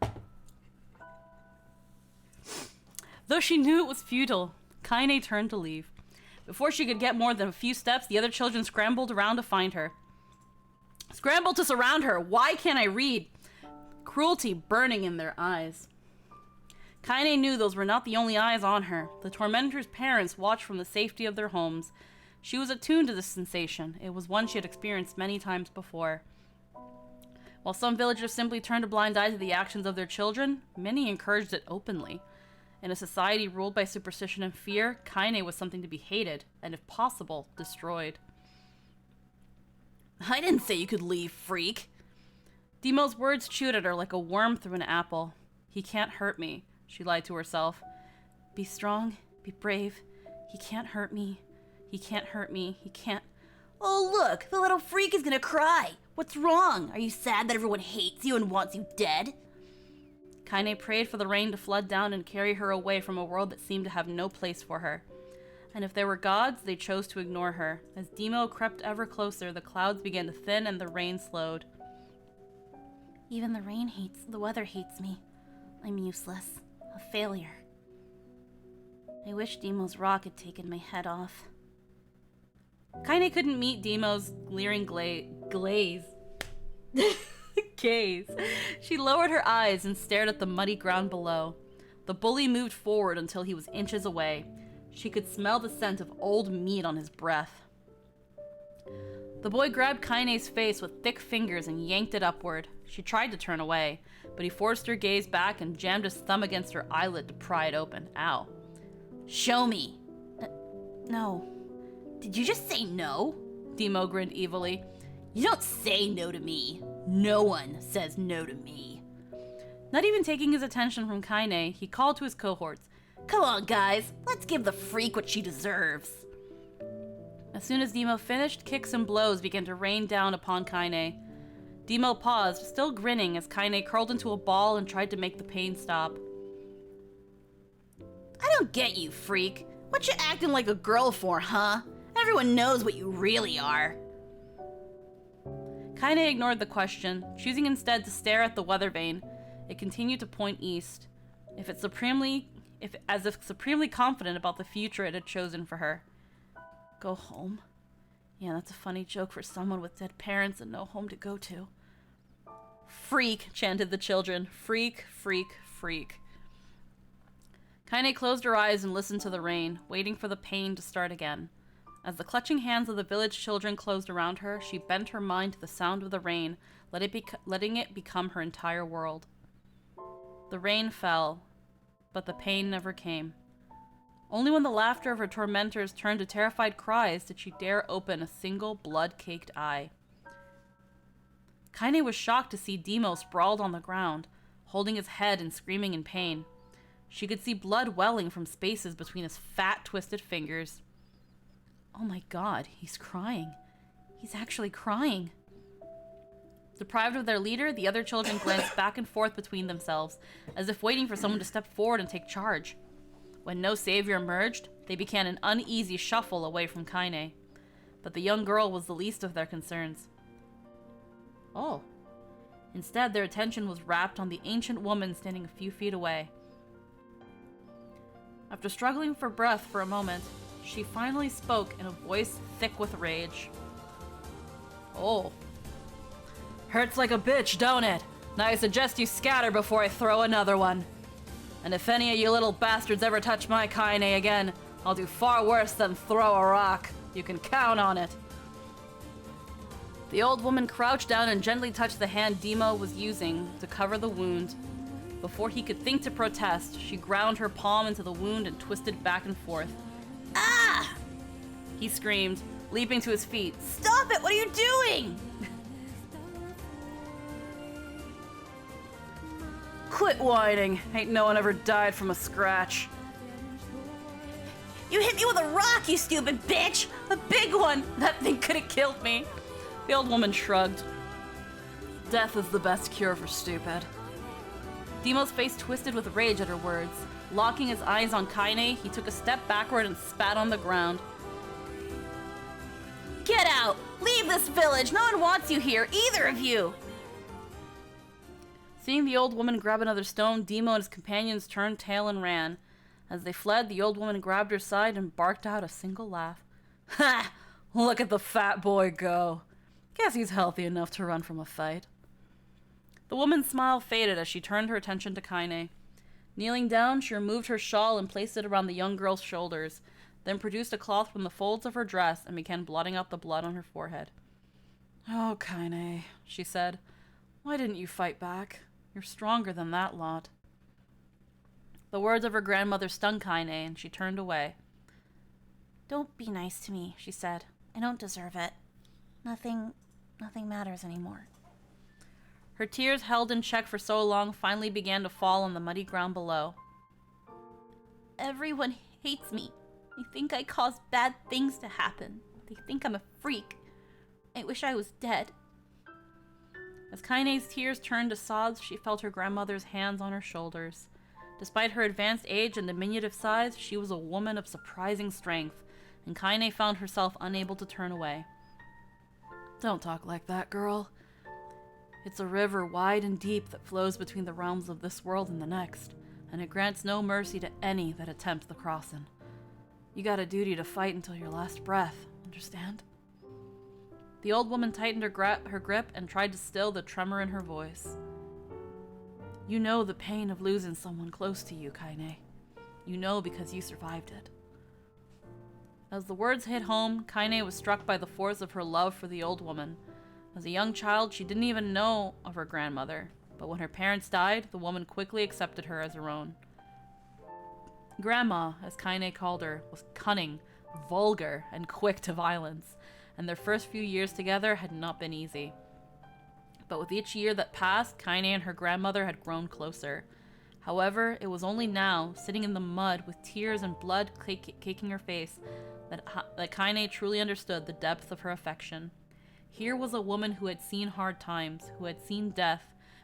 Though she knew it was futile, Kaine turned to leave. Before she could get more than a few steps, the other children scrambled around to find her. Scrambled to surround her. Why can't I read? Cruelty burning in their eyes. Kaine knew those were not the only eyes on her. The tormentor's parents watched from the safety of their homes. She was attuned to this sensation. It was one she had experienced many times before. While some villagers simply turned a blind eye to the actions of their children, many encouraged it openly. In a society ruled by superstition and fear, Kaine was something to be hated, and if possible, destroyed. I didn't say you could leave, freak. Demo's words chewed at her like a worm through an apple. He can't hurt me, she lied to herself. Be strong, be brave. He can't hurt me. He can't hurt me. He can't... Oh look, the little freak is gonna cry. What's wrong? Are you sad that everyone hates you and wants you dead? Kaine prayed for the rain to flood down and carry her away from a world that seemed to have no place for her. And if there were gods, they chose to ignore her. As Demo crept ever closer, the clouds began to thin and the rain slowed. Even the weather hates me. I'm useless. A failure. I wish Demo's rock had taken my head off. Kaine couldn't meet Demo's leering gaze. She lowered her eyes and stared at the muddy ground below. The bully moved forward until he was inches away. She could smell the scent of old meat on his breath. The boy grabbed Kaine's face with thick fingers and yanked it upward. She tried to turn away, but he forced her gaze back and jammed his thumb against her eyelid to pry it open. Ow. Show me. No. Did you just say no? Demo grinned evilly. You don't say no to me. No one says no to me. Not even taking his attention from Kaine, he called to his cohorts. Come on, guys. Let's give the freak what she deserves. As soon as Demo finished, kicks and blows began to rain down upon Kaine. Demo paused, still grinning, as Kaine curled into a ball and tried to make the pain stop. I don't get you, freak. What you acting like a girl for, huh? Everyone knows what you really are. Kaine ignored the question, choosing instead to stare at the weather vane. It continued to point east, as if supremely confident about the future it had chosen for her. Go home? Yeah, that's a funny joke for someone with dead parents and no home to go to. Freak, chanted the children. Freak, freak, freak. Kaine closed her eyes and listened to the rain, waiting for the pain to start again. As the clutching hands of the village children closed around her, she bent her mind to the sound of the rain, letting it become her entire world. The rain fell, but the pain never came. Only when the laughter of her tormentors turned to terrified cries did she dare open a single blood-caked eye. Kaine was shocked to see Demo sprawled on the ground, holding his head and screaming in pain. She could see blood welling from spaces between his fat, twisted fingers. Oh my god, he's crying. He's actually crying. Deprived of their leader, the other children glanced back and forth between themselves, as if waiting for someone to step forward and take charge. When no savior emerged, they began an uneasy shuffle away from Kaine. But the young girl was the least of their concerns. Oh. Instead, their attention was wrapped on the ancient woman standing a few feet away. After struggling for breath for a moment, she finally spoke in a voice thick with rage. Oh. Hurts like a bitch, don't it? Now I suggest you scatter before I throw another one. And if any of you little bastards ever touch my Kaine again, I'll do far worse than throw a rock. You can count on it. The old woman crouched down and gently touched the hand Demo was using to cover the wound. Before he could think to protest, she ground her palm into the wound and twisted back and forth. Ah! He screamed, leaping to his feet. Stop it! What are you doing? Quit whining. Ain't no one ever died from a scratch. You hit me with a rock, you stupid bitch! A big one! That thing could have killed me. The old woman shrugged. Death is the best cure for stupid. Demo's face twisted with rage at her words. Locking his eyes on Kaine, he took a step backward and spat on the ground. Get out! Leave this village! No one wants you here, either of you! Seeing the old woman grab another stone, Demo and his companions turned tail and ran. As they fled, the old woman grabbed her side and barked out a single laugh. Ha! Look at the fat boy go. Guess he's healthy enough to run from a fight. The woman's smile faded as she turned her attention to Kaine. Kneeling down, she removed her shawl and placed it around the young girl's shoulders, then produced a cloth from the folds of her dress and began blotting out the blood on her forehead. Oh, Kaine, she said. Why didn't you fight back? You're stronger than that lot. The words of her grandmother stung Kaine, and she turned away. Don't be nice to me, she said. I don't deserve it. Nothing matters anymore. Her tears, held in check for so long, finally began to fall on the muddy ground below. Everyone hates me. They think I caused bad things to happen. They think I'm a freak. I wish I was dead. As Kaine's tears turned to sobs, she felt her grandmother's hands on her shoulders. Despite her advanced age and diminutive size, she was a woman of surprising strength, and Kaine found herself unable to turn away. Don't talk like that, girl. It's a river wide and deep that flows between the realms of this world and the next, and it grants no mercy to any that attempt the crossing. You got a duty to fight until your last breath, understand? The old woman tightened her grip and tried to still the tremor in her voice. You know the pain of losing someone close to you, Kaine. You know because you survived it. As the words hit home, Kaine was struck by the force of her love for the old woman. As a young child, she didn't even know of her grandmother, but when her parents died, the woman quickly accepted her as her own. Grandma, as Kaine called her, was cunning, vulgar, and quick to violence. and their first few years together had not been easy. But with each year that passed, Kaine and her grandmother had grown closer. However, it was only now, sitting in the mud with tears and blood caking her face, that Kaine truly understood the depth of her affection. Here was a woman who had seen hard times, who had seen death,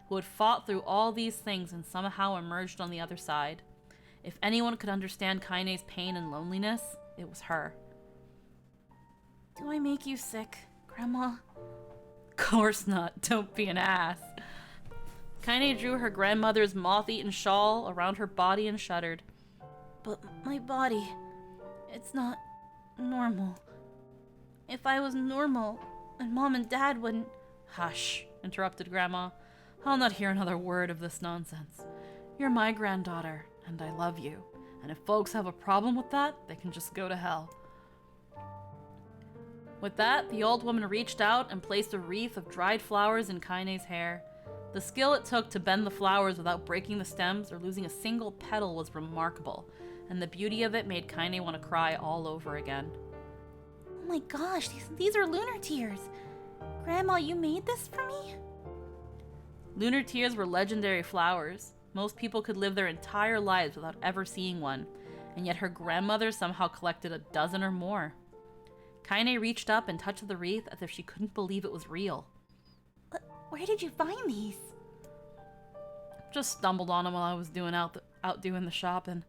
who had fought through all these things and somehow emerged on the other side. If anyone could understand Kaine's pain and loneliness, it was her. Do I make you sick, Grandma? Of course not. Don't be an ass. Kaine drew her grandmother's moth-eaten shawl around her body and shuddered. But my body, it's not normal. If I was normal, and Mom and Dad wouldn't... Hush, interrupted Grandma. I'll not hear another word of this nonsense. You're my granddaughter, and I love you. And if folks have a problem with that, they can just go to hell. With that, the old woman reached out and placed a wreath of dried flowers in Kaine's hair. The skill it took to bend the flowers without breaking the stems or losing a single petal was remarkable, and the beauty of it made Kaine want to cry all over again. Oh my gosh, these are lunar tears. Grandma, you made this for me? Lunar tears were legendary flowers. Most people could live their entire lives without ever seeing one, and yet her grandmother somehow collected a dozen or more. Kaine reached up and touched the wreath as if she couldn't believe it was real. Where did you find these? Just stumbled on them while I was out doing the shopping.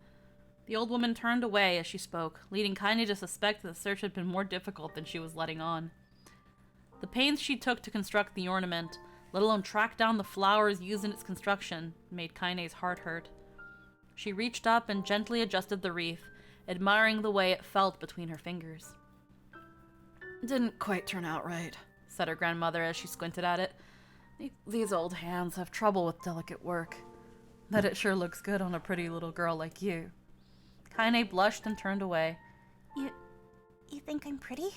The old woman turned away as she spoke, leading Kaine to suspect that the search had been more difficult than she was letting on. The pains she took to construct the ornament, let alone track down the flowers used in its construction, made Kaine's heart hurt. She reached up and gently adjusted the wreath, admiring the way it felt between her fingers. Didn't quite turn out right, said her grandmother as she squinted at it. These old hands have trouble with delicate work. But it sure looks good on a pretty little girl like you. Kaine blushed and turned away. You think I'm pretty?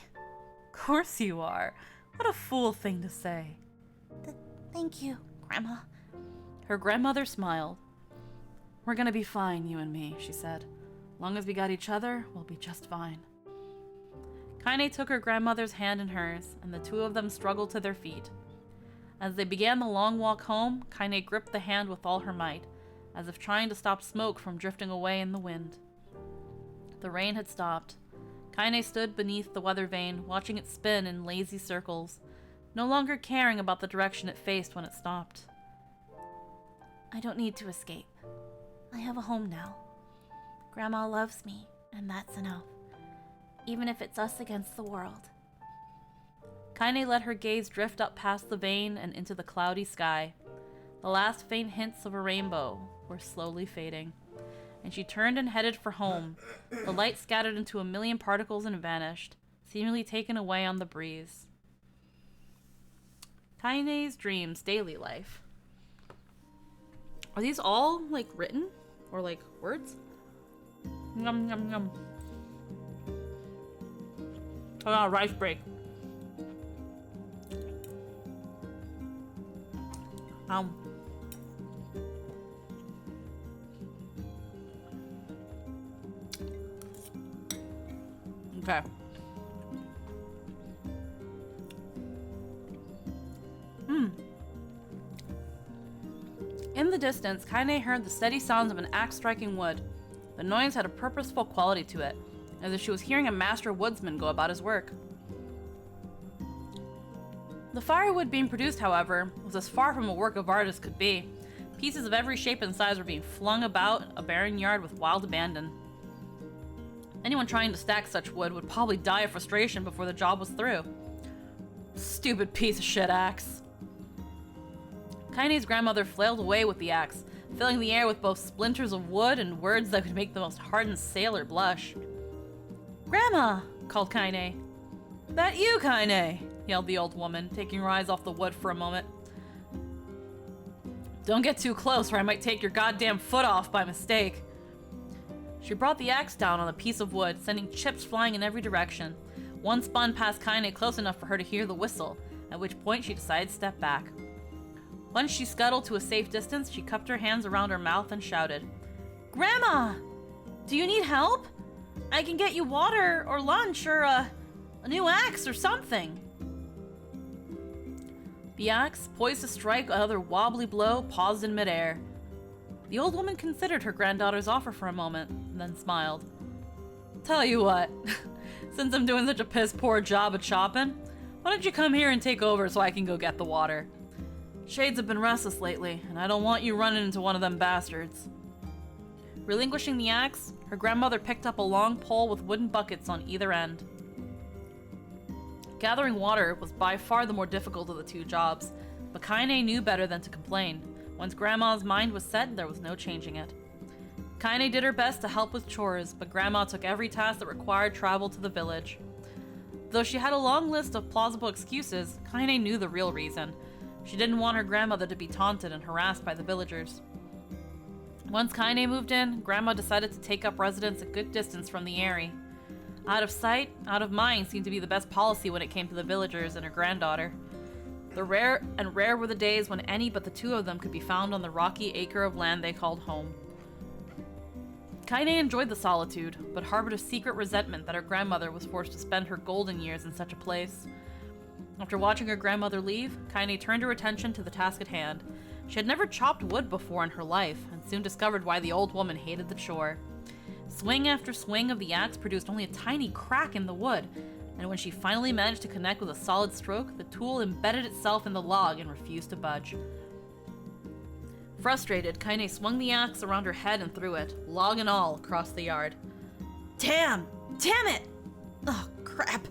Course you are. What a fool thing to say. Thank you, Grandma. Her grandmother smiled. We're gonna be fine, you and me, she said. Long as we got each other, we'll be just fine. Kaine took her grandmother's hand in hers, and the two of them struggled to their feet. As they began the long walk home, Kaine gripped the hand with all her might, as if trying to stop smoke from drifting away in the wind. The rain had stopped. Kaine stood beneath the weather vane, watching it spin in lazy circles, no longer caring about the direction it faced when it stopped. I don't need to escape. I have a home now. Grandma loves me, and that's enough. Even if it's us against the world. Kaine let her gaze drift up past the vane and into the cloudy sky. The last faint hints of a rainbow were slowly fading, and she turned and headed for home. The light scattered into a million particles and vanished, seemingly taken away on the breeze. Kaine's dreams, daily life. Are these all, like, written? Or, like, words? Yum, yum, yum. Oh, rice break. Okay. In the distance, Kaine heard the steady sounds of an axe striking wood. The noise had a purposeful quality to it, as if she was hearing a master woodsman go about his work. The firewood being produced, however, was as far from a work of art as could be. Pieces of every shape and size were being flung about a barren yard with wild abandon. Anyone trying to stack such wood would probably die of frustration before the job was through. Stupid piece of shit axe. Kaine's grandmother flailed away with the axe, filling the air with both splinters of wood and words that could make the most hardened sailor blush. Grandma, called Kaine. That you, Kaine, yelled the old woman, taking her eyes off the wood for a moment. Don't get too close or I might take your goddamn foot off by mistake. She brought the axe down on a piece of wood, sending chips flying in every direction. One spun past Kaine close enough for her to hear the whistle, at which point she decided to step back. Once she scuttled to a safe distance, she cupped her hands around her mouth and shouted, Grandma! Do you need help? I can get you water or lunch or A new axe or something. The axe, poised to strike another wobbly blow, paused in midair. The old woman considered her granddaughter's offer for a moment, and then smiled. Tell you what, since I'm doing such a piss-poor job at chopping, why don't you come here and take over so I can go get the water? Shades have been restless lately, and I don't want you running into one of them bastards. Relinquishing the axe, her grandmother picked up a long pole with wooden buckets on either end. Gathering water was by far the more difficult of the two jobs, but Kaine knew better than to complain. Once Grandma's mind was set, there was no changing it. Kaine did her best to help with chores, but Grandma took every task that required travel to the village. Though she had a long list of plausible excuses, Kaine knew the real reason. She didn't want her grandmother to be taunted and harassed by the villagers. Once Kaine moved in, Grandma decided to take up residence a good distance from the Eyrie. Out of sight, out of mind seemed to be the best policy when it came to the villagers and her granddaughter. Rare were the days when any but the two of them could be found on the rocky acre of land they called home. Kaine enjoyed the solitude, but harbored a secret resentment that her grandmother was forced to spend her golden years in such a place. After watching her grandmother leave, Kaine turned her attention to the task at hand. She had never chopped wood before in her life, and soon discovered why the old woman hated the chore. Swing after swing of the axe produced only a tiny crack in the wood, and when she finally managed to connect with a solid stroke, the tool embedded itself in the log and refused to budge. Frustrated, Kaine swung the axe around her head and threw it, log and all, across the yard. Damn! Damn it! Oh, crap!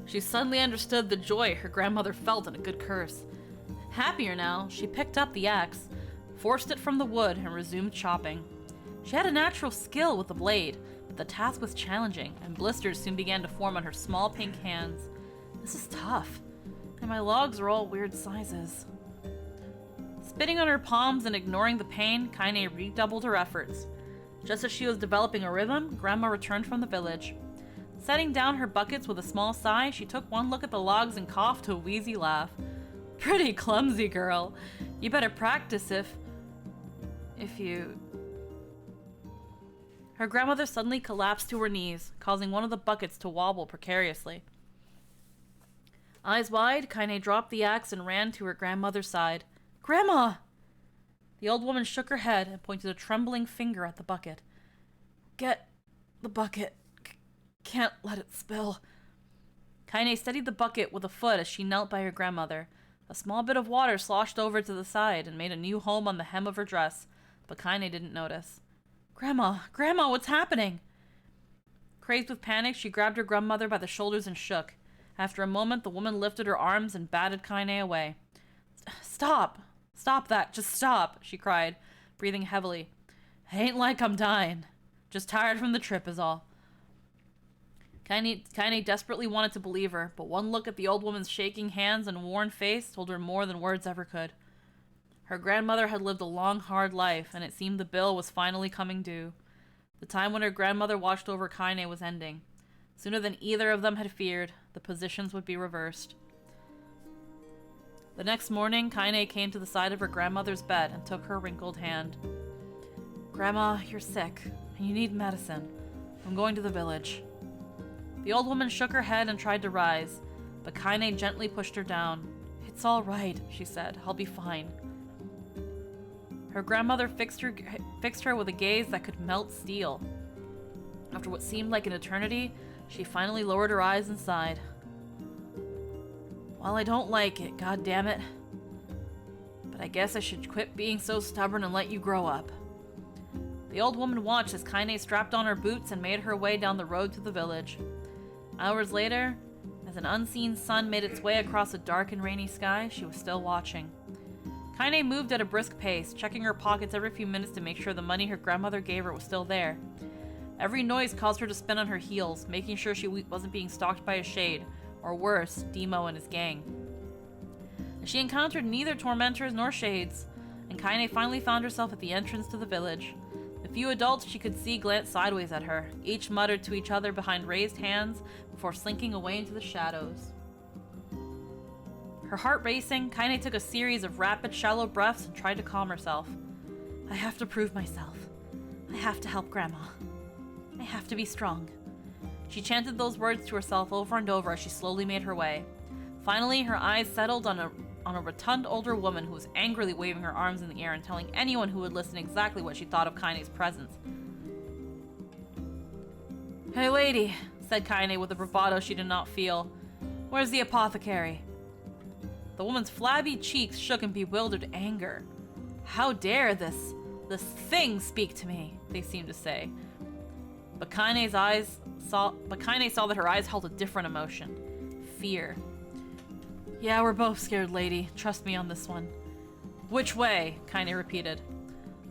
She suddenly understood the joy her grandmother felt in a good curse. Happier now, she picked up the axe, forced it from the wood, and resumed chopping. She had a natural skill with the blade, but the task was challenging, and blisters soon began to form on her small pink hands. This is tough, and my logs are all weird sizes. Spitting on her palms and ignoring the pain, Kaine redoubled her efforts. Just as she was developing a rhythm, Grandma returned from the village. Setting down her buckets with a small sigh, she took one look at the logs and coughed to a wheezy laugh. Pretty clumsy, girl. You better practice if you... Her grandmother suddenly collapsed to her knees, causing one of the buckets to wobble precariously. Eyes wide, Kaine dropped the axe and ran to her grandmother's side. Grandma! The old woman shook her head and pointed a trembling finger at the bucket. Get the bucket. Can't let it spill. Kaine steadied the bucket with a foot as she knelt by her grandmother. A small bit of water sloshed over to the side and made a new home on the hem of her dress, but Kaine didn't notice. Grandma! Grandma, what's happening? Crazed with panic, she grabbed her grandmother by the shoulders and shook. After a moment, the woman lifted her arms and batted Kaine away. Stop! Stop that! Just stop! She cried, breathing heavily. It ain't like I'm dying. Just tired from the trip is all. Kaine desperately wanted to believe her, but one look at the old woman's shaking hands and worn face told her more than words ever could. Her grandmother had lived a long, hard life, and it seemed the bill was finally coming due. The time when her grandmother watched over Kaine was ending. Sooner than either of them had feared, the positions would be reversed. The next morning, Kaine came to the side of her grandmother's bed and took her wrinkled hand. Grandma, you're sick, and you need medicine. I'm going to the village. The old woman shook her head and tried to rise, but Kaine gently pushed her down. It's all right, she said. I'll be fine. Her grandmother fixed her with a gaze that could melt steel. After what seemed like an eternity, she finally lowered her eyes and sighed. Well, I don't like it, goddammit. But I guess I should quit being so stubborn and let you grow up. The old woman watched as Kaine strapped on her boots and made her way down the road to the village. Hours later, as an unseen sun made its way across a dark and rainy sky, she was still watching. Kaine moved at a brisk pace, checking her pockets every few minutes to make sure the money her grandmother gave her was still there. Every noise caused her to spin on her heels, making sure she wasn't being stalked by a shade, or worse, Demo and his gang. She encountered neither tormentors nor shades, and Kaine finally found herself at the entrance to the village. The few adults she could see glanced sideways at her, each muttered to each other behind raised hands before slinking away into the shadows. Her heart racing, Kaine took a series of rapid, shallow breaths and tried to calm herself. I have to prove myself. I have to help Grandma. I have to be strong. She chanted those words to herself over and over as she slowly made her way. Finally, her eyes settled on a rotund older woman who was angrily waving her arms in the air and telling anyone who would listen exactly what she thought of Kaine's presence. "Hey lady," said Kaine with a bravado she did not feel. "Where's the apothecary?" The woman's flabby cheeks shook in bewildered anger. "How dare this thing speak to me?" they seemed to say. But Kaine saw that her eyes held a different emotion. Fear. "Yeah, we're both scared, lady. Trust me on this one." "Which way?" Kaine repeated.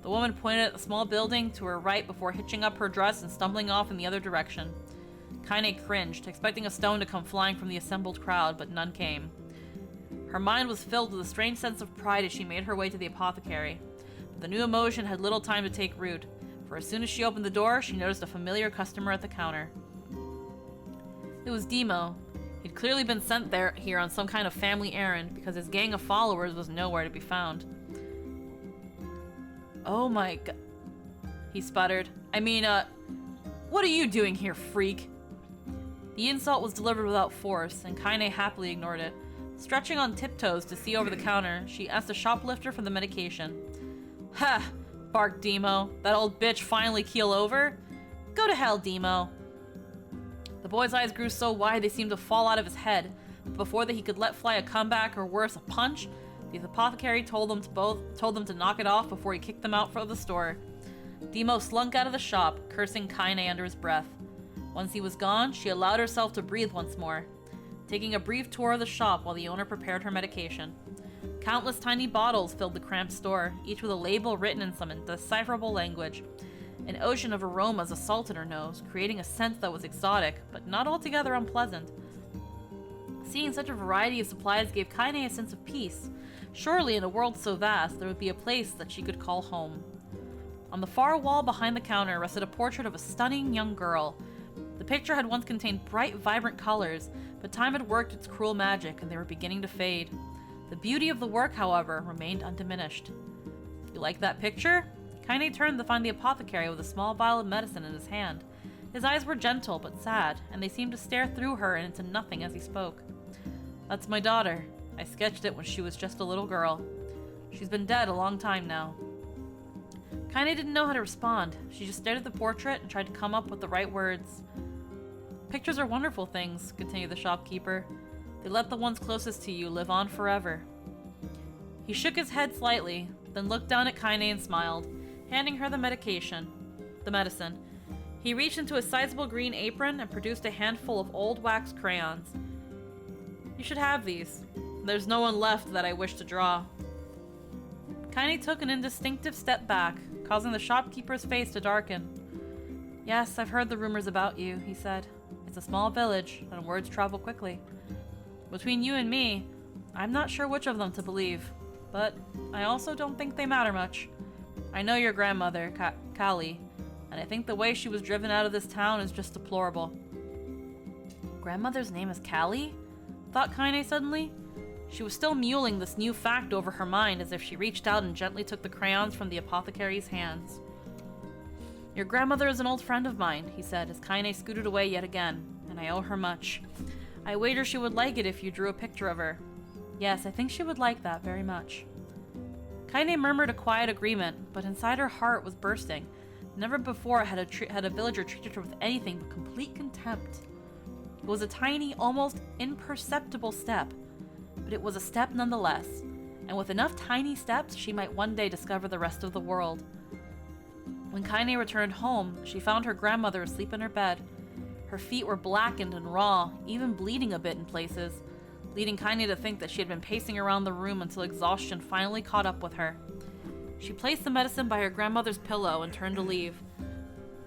The woman pointed at the small building to her right before hitching up her dress and stumbling off in the other direction. Kaine cringed, expecting a stone to come flying from the assembled crowd, but none came. Her mind was filled with a strange sense of pride as she made her way to the apothecary. But the new emotion had little time to take root, for as soon as she opened the door, she noticed a familiar customer at the counter. It was Demo. He'd clearly been sent here on some kind of family errand, because his gang of followers was nowhere to be found. "Oh my god," he sputtered. What are you doing here, freak?" The insult was delivered without force, and Kaine happily ignored it. Stretching on tiptoes to see over the counter, she asked the shoplifter for the medication. "Ha!" barked Demo. "That old bitch finally keel over? Go to hell, Demo." The boy's eyes grew so wide they seemed to fall out of his head, but before he could let fly a comeback or worse, a punch, the apothecary told them to knock it off before he kicked them out of the store. Demo slunk out of the shop, cursing Kaine under his breath. Once he was gone, she allowed herself to breathe once more, taking a brief tour of the shop while the owner prepared her medication. Countless tiny bottles filled the cramped store, each with a label written in some indecipherable language. An ocean of aromas assaulted her nose, creating a scent that was exotic, but not altogether unpleasant. Seeing such a variety of supplies gave Kaine a sense of peace. Surely, in a world so vast, there would be a place that she could call home. On the far wall behind the counter rested a portrait of a stunning young girl. The picture had once contained bright, vibrant colors, but time had worked its cruel magic, and they were beginning to fade. The beauty of the work, however, remained undiminished. "You like that picture?" Kaine turned to find the apothecary with a small vial of medicine in his hand. His eyes were gentle but sad, and they seemed to stare through her and into nothing as he spoke. "That's my daughter. I sketched it when she was just a little girl. She's been dead a long time now." Kaine didn't know how to respond. She just stared at the portrait and tried to come up with the right words. "Pictures are wonderful things," continued the shopkeeper. "They let the ones closest to you live on forever." He shook his head slightly, then looked down at Kaine and smiled, handing her the medicine. He reached into his sizable green apron and produced a handful of old wax crayons. "You should have these. There's no one left that I wish to draw." Kaine took an instinctive step back, causing the shopkeeper's face to darken. "Yes, I've heard the rumors about you," he said. "It's a small village, and words travel quickly. Between you and me, I'm not sure which of them to believe, but I also don't think they matter much. I know your grandmother, Kali, and I think the way she was driven out of this town is just deplorable." "Grandmother's name is Kali?" thought Kaine suddenly. She was still mulling this new fact over her mind as if she reached out and gently took the crayons from the apothecary's hands. "Your grandmother is an old friend of mine," he said as Kaine scooted away yet again, "and I owe her much. I wager she would like it if you drew a picture of her. Yes, I think she would like that very much." Kaine murmured a quiet agreement, but inside her heart was bursting. Never before had a villager treated her with anything but complete contempt. It was a tiny, almost imperceptible step, but it was a step nonetheless, and with enough tiny steps, she might one day discover the rest of the world. When Kaine returned home, she found her grandmother asleep in her bed. Her feet were blackened and raw, even bleeding a bit in places, leading Kaine to think that she had been pacing around the room until exhaustion finally caught up with her. She placed the medicine by her grandmother's pillow and turned to leave,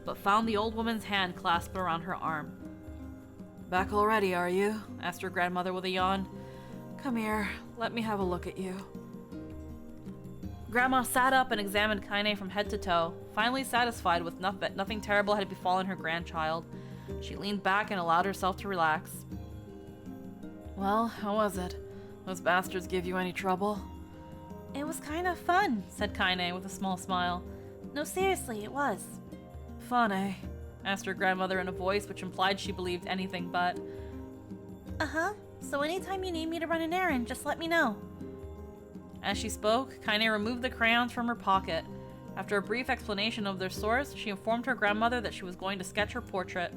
but found the old woman's hand clasped around her arm. "Back already, are you?" asked her grandmother with a yawn. "Come here, let me have a look at you." Grandma sat up and examined Kaine from head to toe, finally satisfied with that nothing terrible had befallen her grandchild. She leaned back and allowed herself to relax. "Well, how was it? Those bastards give you any trouble?" "It was kind of fun," said Kaine with a small smile. "No, seriously, it was." "Fun, eh? asked her grandmother in a voice which implied she believed anything but. Uh-huh. So anytime you need me to run an errand, just let me know. As she spoke, Kaine removed the crayons from her pocket. After a brief explanation of their source, she informed her grandmother that she was going to sketch her portrait.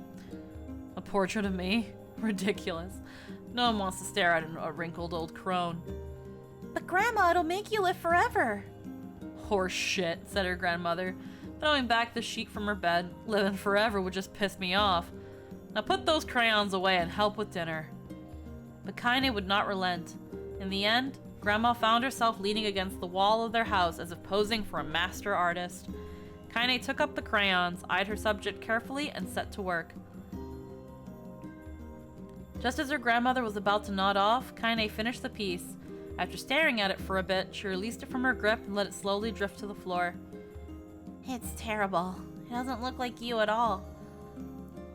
A portrait of me? Ridiculous. No one wants to stare at a wrinkled old crone. But Grandma, it'll make you live forever. Horse shit, said her grandmother, throwing back the sheet from her bed. Living forever would just piss me off. Now put those crayons away and help with dinner. But Kaine would not relent. In the end, Grandma found herself leaning against the wall of their house as if posing for a master artist. Kaine took up the crayons, eyed her subject carefully, and set to work. Just as her grandmother was about to nod off, Kaine finished the piece. After staring at it for a bit, she released it from her grip and let it slowly drift to the floor. It's terrible. It doesn't look like you at all.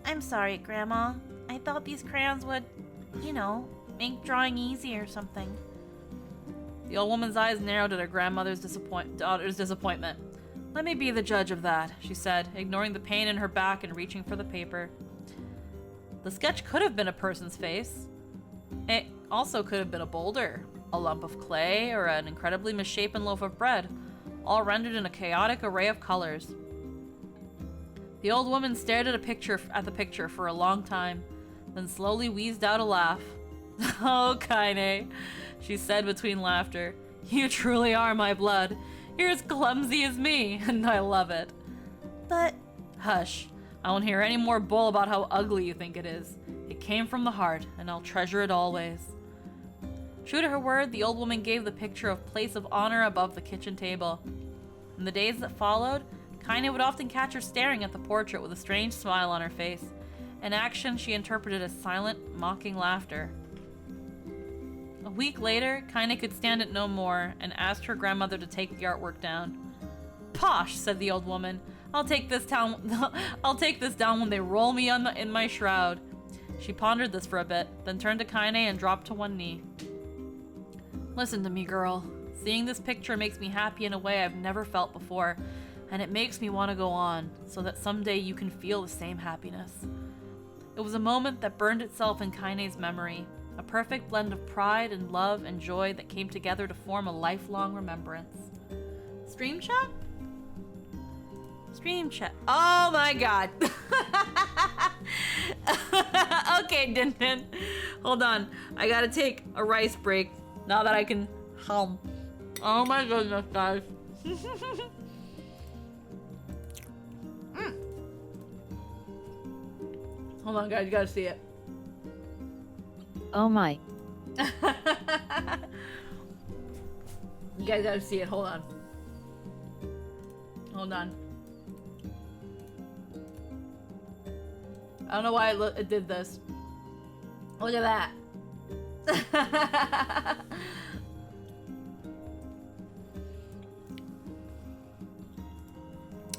I'm sorry, Grandma. I thought these crayons would, you know, make drawing easy or something. The old woman's eyes narrowed at her grandmother's daughter's disappointment. Let me be the judge of that, she said, ignoring the pain in her back and reaching for the paper. The sketch could have been a person's face. It also could have been a boulder, a lump of clay, or an incredibly misshapen loaf of bread, all rendered in a chaotic array of colors. The old woman stared at the picture for a long time, then slowly wheezed out a laugh. Oh, Kaine, she said between laughter. You truly are my blood. You're as clumsy as me, and I love it. But... Hush. I won't hear any more bull about how ugly you think it is. It came from the heart, and I'll treasure it always. True to her word, the old woman gave the picture a place of honor above the kitchen table. In the days that followed, Kaine would often catch her staring at the portrait with a strange smile on her face, an action she interpreted as silent, mocking laughter. A week later, Kaine could stand it no more and asked her grandmother to take the artwork down. Posh, said the old woman. I'll take this down when they roll me in my shroud. She pondered this for a bit, then turned to Kaine and dropped to one knee. Listen to me, girl. Seeing this picture makes me happy in a way I've never felt before, and it makes me want to go on, so that someday you can feel the same happiness. It was a moment that burned itself in Kaine's memory, a perfect blend of pride and love and joy that came together to form a lifelong remembrance. Stream chat? Stream chat. Oh my god. Okay, Din Din. Hold on. I gotta take a rice break now that I can hum. Oh my goodness, guys. Hold on, guys. You gotta see it. Oh my. You guys gotta see it. Hold on. Hold on. I don't know why it did this. Look at that.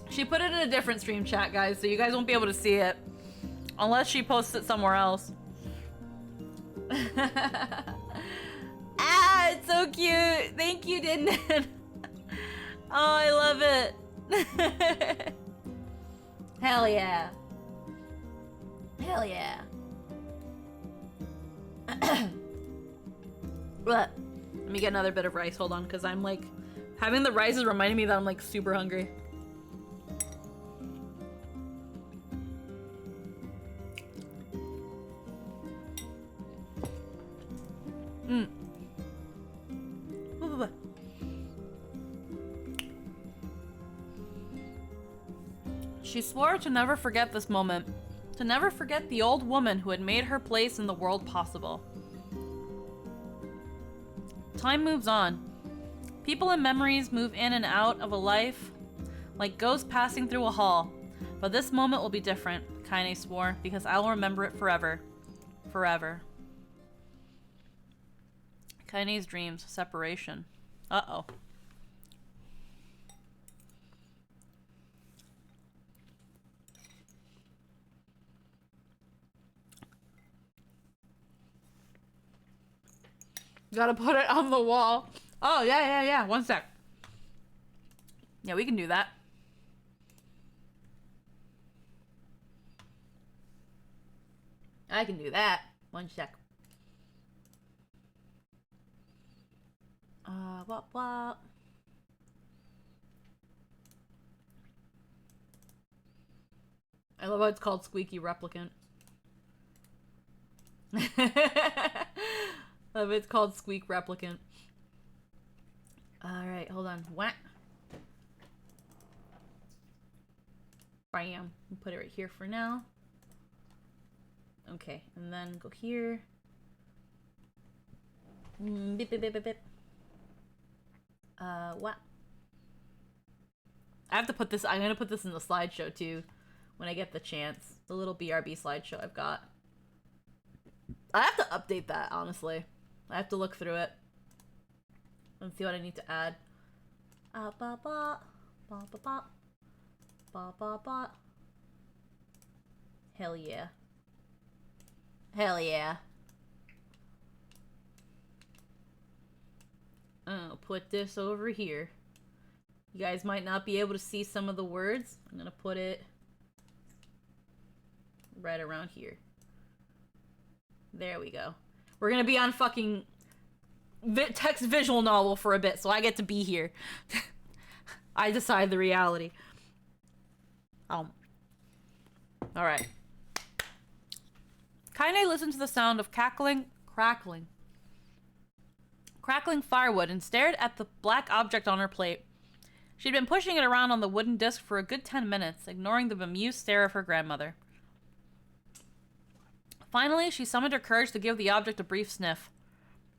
She put it in a different stream chat, guys, so you guys won't be able to see it. Unless she posts it somewhere else. Ah, it's so cute. Thank you, Din Din. Oh, I love it. Hell yeah. Hell yeah. Let me get another bit of rice. Hold on, because I'm like... Having the rice is reminding me that I'm like super hungry. She swore to never forget this moment, to never forget the old woman who had made her place in the world possible. Time moves on. People and memories move in and out of a life like ghosts passing through a hall. But this moment will be different, Kaine swore, because I'll remember it forever. Forever. Kaine's dreams, separation. Uh-oh. Gotta put it on the wall. Oh, yeah. One sec. Yeah, we can do that. I can do that. One sec. What? I love how it's called Squeaky Replicant. Love it's called Squeak Replicant. Alright, hold on. What? Bam. We'll put it right here for now. Okay, and then go here. Beep, beep, beep, beep, beep. What? I have to put this, I'm gonna put this in the slideshow too, when I get the chance. The little BRB slideshow I've got. I have to update that, honestly. I have to look through it and see what I need to add. Ba ba ba ba ba ba ba ba. Hell yeah. Hell yeah. I'll put this over here. You guys might not be able to see some of the words. I'm gonna put it right around here. There we go. We're gonna be on fucking text visual novel for a bit, so I get to be here. I decide the reality. Alright. Kaine listened to the sound of crackling firewood and stared at the black object on her plate. She'd been pushing it around on the wooden disc for a good 10 minutes, ignoring the bemused stare of her grandmother. Finally, she summoned her courage to give the object a brief sniff.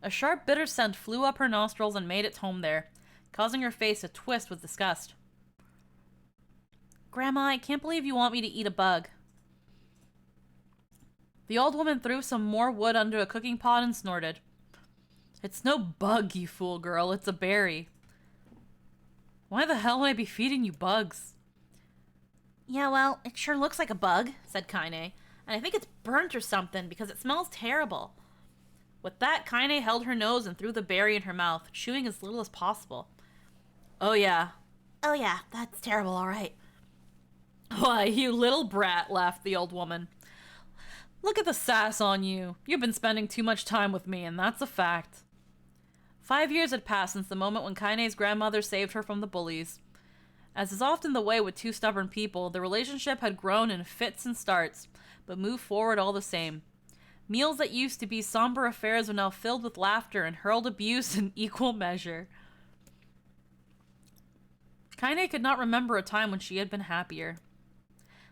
A sharp, bitter scent flew up her nostrils and made its home there, causing her face to twist with disgust. Grandma, I can't believe you want me to eat a bug. The old woman threw some more wood under a cooking pot and snorted. It's no bug, you fool girl, it's a berry. Why the hell would I be feeding you bugs? Yeah, well, it sure looks like a bug, said Kaine, and I think it's burnt or something because it smells terrible. With that, Kaine held her nose and threw the berry in her mouth, chewing as little as possible. Oh yeah, that's terrible, all right. Why, you little brat, laughed the old woman. Look at the sass on you. You've been spending too much time with me, and that's a fact. 5 years had passed since the moment when Kaine's grandmother saved her from the bullies. As is often the way with two stubborn people, the relationship had grown in fits and starts, but moved forward all the same. Meals that used to be somber affairs were now filled with laughter and hurled abuse in equal measure. Kaine could not remember a time when she had been happier.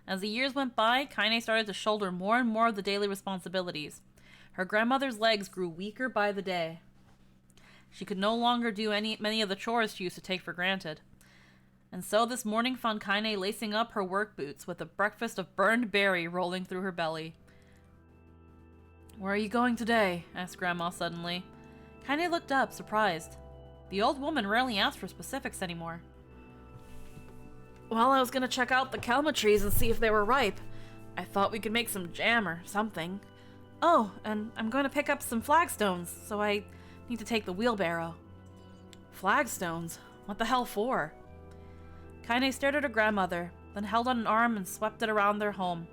As the years went by, Kaine started to shoulder more and more of the daily responsibilities. Her grandmother's legs grew weaker by the day. She could no longer do many of the chores she used to take for granted. And so this morning found Kaine lacing up her work boots with a breakfast of burned berry rolling through her belly. Where are you going today? Asked Grandma suddenly. Kaine looked up, surprised. The old woman rarely asked for specifics anymore. Well, I was gonna check out the kelma trees and see if they were ripe. I thought we could make some jam or something. Oh, and I'm going to pick up some flagstones, so I need to take the wheelbarrow. Flagstones? What the hell for? Kaine stared at her grandmother, then held on an arm and swept it around their home.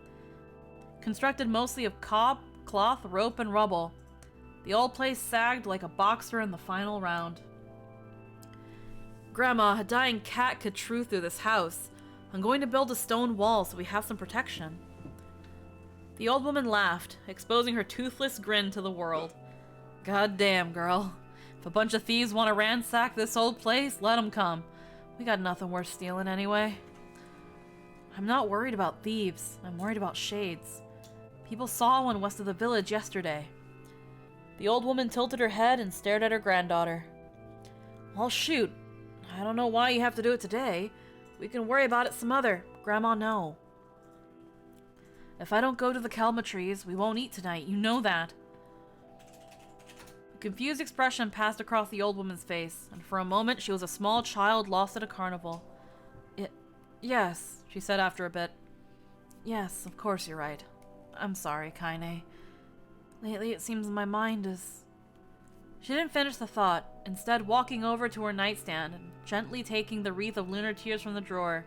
Constructed mostly of cob, cloth, rope, and rubble, the old place sagged like a boxer in the final round. Grandma, a dying cat could true through this house. I'm going to build a stone wall so we have some protection. The old woman laughed, exposing her toothless grin to the world. God damn, girl. If a bunch of thieves want to ransack this old place, let them come. We got nothing worth stealing anyway. I'm not worried about thieves. I'm worried about shades. People saw one west of the village yesterday. The old woman tilted her head and stared at her granddaughter. Well, shoot. I don't know why you have to do it today. We can worry about it some other. Grandma, no. If I don't go to the kelma trees, we won't eat tonight. You know that. A confused expression passed across the old woman's face, and for a moment she was a small child lost at a carnival. Yes, she said after a bit. Yes, of course you're right. I'm sorry, Kaine. Lately it seems my mind is... She didn't finish the thought, instead walking over to her nightstand and gently taking the wreath of lunar tears from the drawer.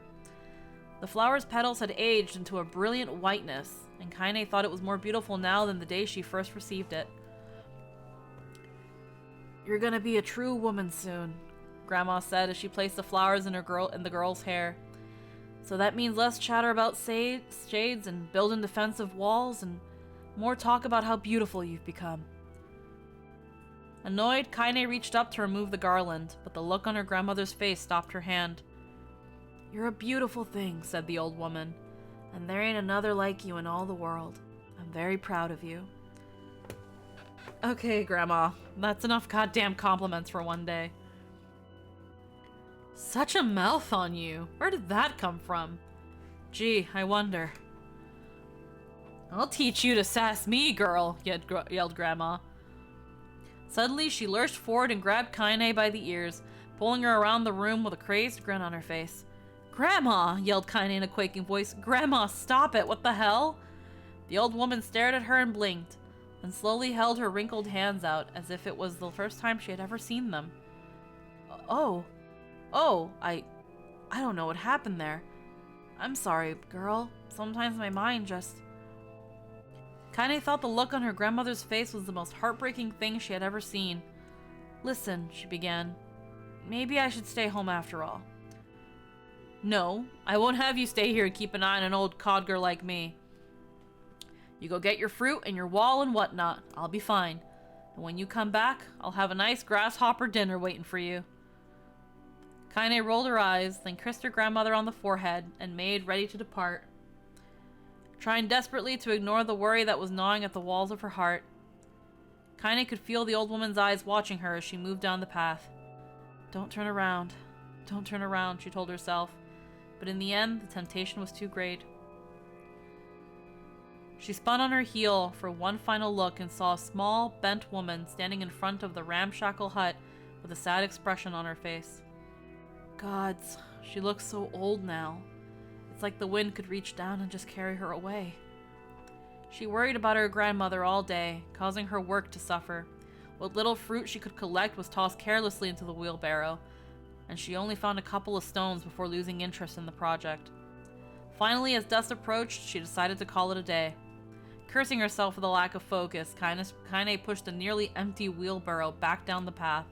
The flower's petals had aged into a brilliant whiteness, and Kaine thought it was more beautiful now than the day she first received it. "You're gonna be a true woman soon," Grandma said as she placed the flowers in the girl's hair. "So that means less chatter about shades and building defensive walls and more talk about how beautiful you've become." Annoyed, Kaine reached up to remove the garland, but the look on her grandmother's face stopped her hand. "You're a beautiful thing," said the old woman, "and there ain't another like you in all the world. I'm very proud of you." Okay, Grandma, that's enough goddamn compliments for one day. "Such a mouth on you. Where did that come from? Gee, I wonder." "I'll teach you to sass me, girl," yelled Grandma. Suddenly, she lurched forward and grabbed Kaine by the ears, pulling her around the room with a crazed grin on her face. "Grandma!" yelled Kaine in a quaking voice. "Grandma, stop it! What the hell?" The old woman stared at her and blinked, then slowly held her wrinkled hands out as if it was the first time she had ever seen them. Oh, I don't know what happened there. I'm sorry, girl. Sometimes my mind just..." Kaine thought the look on her grandmother's face was the most heartbreaking thing she had ever seen. "Listen," she began. "Maybe I should stay home after all." "No, I won't have you stay here and keep an eye on an old codger like me. You go get your fruit and your wall and whatnot. I'll be fine. And when you come back, I'll have a nice grasshopper dinner waiting for you." Kaine rolled her eyes, then kissed her grandmother on the forehead and made ready to depart, trying desperately to ignore the worry that was gnawing at the walls of her heart. Kaine could feel the old woman's eyes watching her as she moved down the path. Don't turn around, she told herself, but in the end, the temptation was too great. She spun on her heel for one final look and saw a small, bent woman standing in front of the ramshackle hut with a sad expression on her face. Gods, she looks so old now. It's like the wind could reach down and just carry her away. She worried about her grandmother all day, causing her work to suffer. What little fruit she could collect was tossed carelessly into the wheelbarrow, and she only found a couple of stones before losing interest in the project. Finally, as dusk approached, she decided to call it a day. Cursing herself for the lack of focus, Kaine pushed the nearly empty wheelbarrow back down the path.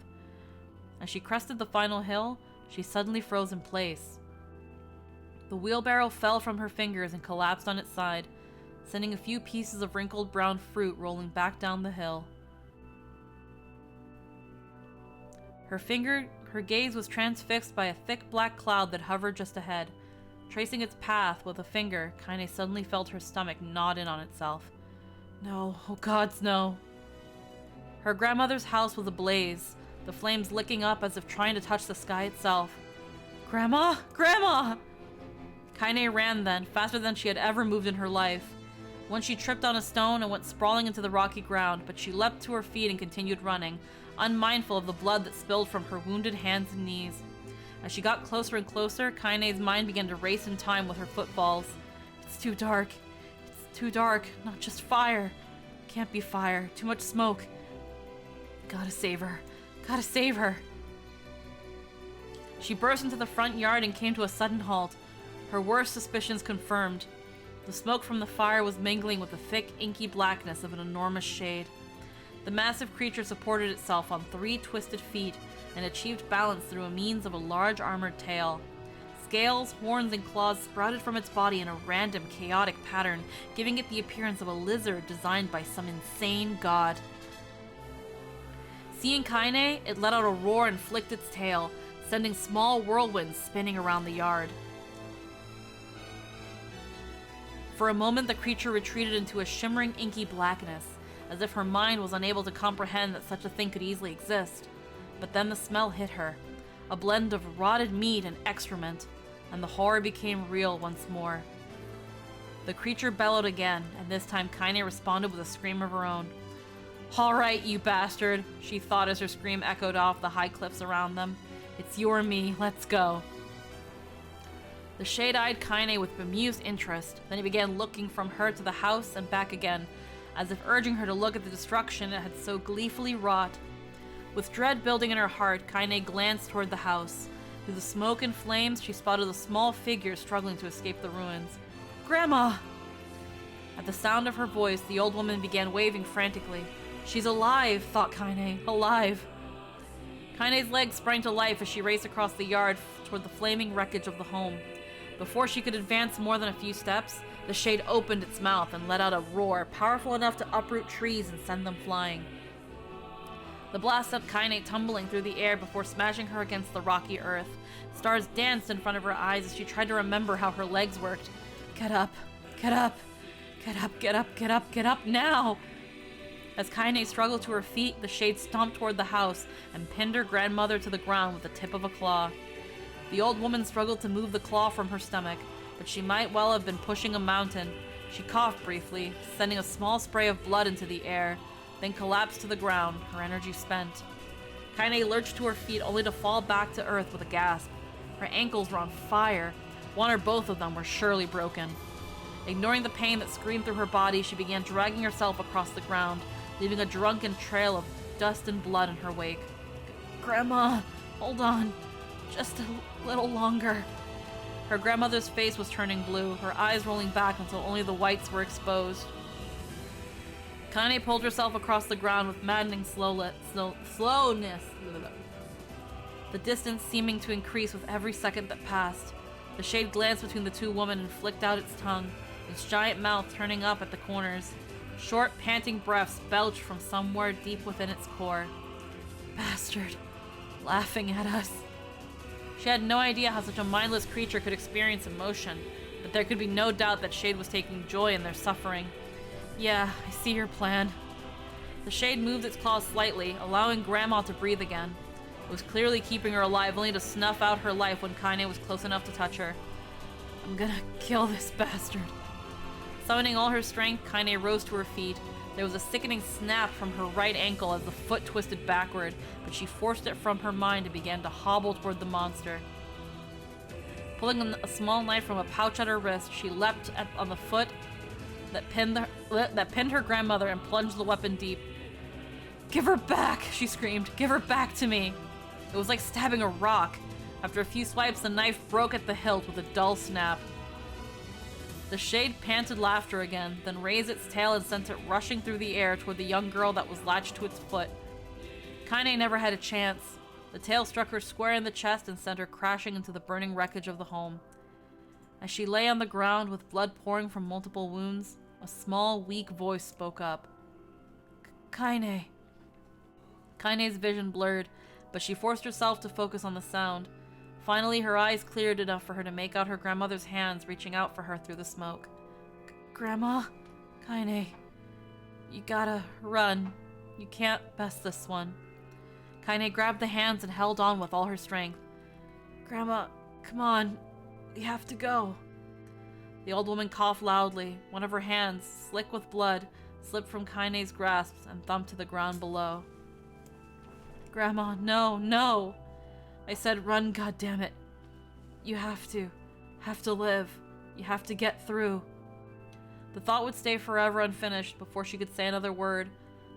As she crested the final hill, she suddenly froze in place. The wheelbarrow fell from her fingers and collapsed on its side, sending a few pieces of wrinkled brown fruit rolling back down the hill. Her gaze was transfixed by a thick black cloud that hovered just ahead. Tracing its path with a finger, Kaine suddenly felt her stomach gnawed in on itself. No, oh gods, no. Her grandmother's house was ablaze, the flames licking up as if trying to touch the sky itself. Grandma! Grandma! Kaine ran then, faster than she had ever moved in her life. Once she tripped on a stone and went sprawling into the rocky ground, but she leapt to her feet and continued running, unmindful of the blood that spilled from her wounded hands and knees. As she got closer and closer, Kaine's mind began to race in time with her footfalls. It's too dark. It's too dark. Not just fire. Can't be fire. Too much smoke. Gotta save her. Gotta save her. She burst into the front yard and came to a sudden halt, her worst suspicions confirmed. The smoke from the fire was mingling with the thick, inky blackness of an enormous shade. The massive creature supported itself on 3 twisted feet and achieved balance through a means of a large armored tail. Scales, horns, and claws sprouted from its body in a random, chaotic pattern, giving it the appearance of a lizard designed by some insane god. Seeing Kaine, it let out a roar and flicked its tail, sending small whirlwinds spinning around the yard. For a moment, the creature retreated into a shimmering, inky blackness, as if her mind was unable to comprehend that such a thing could easily exist. But then the smell hit her, a blend of rotted meat and excrement, and the horror became real once more. The creature bellowed again, and this time Kaine responded with a scream of her own. All right, you bastard, she thought as her scream echoed off the high cliffs around them. It's you or me, let's go. The shade eyed Kaine with bemused interest, then he began looking from her to the house and back again, as if urging her to look at the destruction it had so gleefully wrought. With dread building in her heart, Kaine glanced toward the house. Through the smoke and flames, she spotted a small figure struggling to escape the ruins. Grandma! At the sound of her voice, the old woman began waving frantically. She's alive, thought Kaine. Alive. Kaine's legs sprang to life as she raced across the yard toward the flaming wreckage of the home. Before she could advance more than a few steps, the shade opened its mouth and let out a roar powerful enough to uproot trees and send them flying. The blast sent Kaine tumbling through the air before smashing her against the rocky earth. Stars danced in front of her eyes as she tried to remember how her legs worked. Get up, get up, get up, get up, get up, get up now! As Kaine struggled to her feet, the shade stomped toward the house and pinned her grandmother to the ground with the tip of a claw. The old woman struggled to move the claw from her stomach, but she might well have been pushing a mountain. She coughed briefly, sending a small spray of blood into the air, then collapsed to the ground, her energy spent. Kaine lurched to her feet only to fall back to earth with a gasp. Her ankles were on fire. One or both of them were surely broken. Ignoring the pain that screamed through her body, she began dragging herself across the ground, leaving a drunken trail of dust and blood in her wake. Grandma, hold on. Just a little longer. Her grandmother's face was turning blue, her eyes rolling back until only the whites were exposed. Kaine pulled herself across the ground with maddening slowness, the distance seeming to increase with every second that passed. The shade glanced between the two women and flicked out its tongue, its giant mouth turning up at the corners. Short, panting breaths belched from somewhere deep within its core. Bastard. Laughing at us. She had no idea how such a mindless creature could experience emotion, but there could be no doubt that Shade was taking joy in their suffering. Yeah, I see your plan. The Shade moved its claws slightly, allowing Grandma to breathe again. It was clearly keeping her alive, only to snuff out her life when Kaine was close enough to touch her. I'm gonna kill this bastard. Summoning all her strength, Kaine rose to her feet. There was a sickening snap from her right ankle as the foot twisted backward, but she forced it from her mind and began to hobble toward the monster. Pulling a small knife from a pouch at her wrist, she leapt on the foot that pinned her grandmother and plunged the weapon deep. Give her back, she screamed. Give her back to me. It was like stabbing a rock. After a few swipes, the knife broke at the hilt with a dull snap. The Shade panted laughter again, then raised its tail and sent it rushing through the air toward the young girl that was latched to its foot. Kaine never had a chance. The tail struck her square in the chest and sent her crashing into the burning wreckage of the home. As she lay on the ground with blood pouring from multiple wounds, a small, weak voice spoke up. Kaine. Kaine's vision blurred, but she forced herself to focus on the sound. Finally, her eyes cleared enough for her to make out her grandmother's hands reaching out for her through the smoke. Grandma? Kaine. You gotta run. You can't best this one. Kaine grabbed the hands and held on with all her strength. Grandma, come on. We have to go. The old woman coughed loudly. One of her hands, slick with blood, slipped from Kaine's grasp and thumped to the ground below. Grandma, no, no! I said run, goddammit. You have to live. You have to get through. The thought would stay forever unfinished before she could say another word.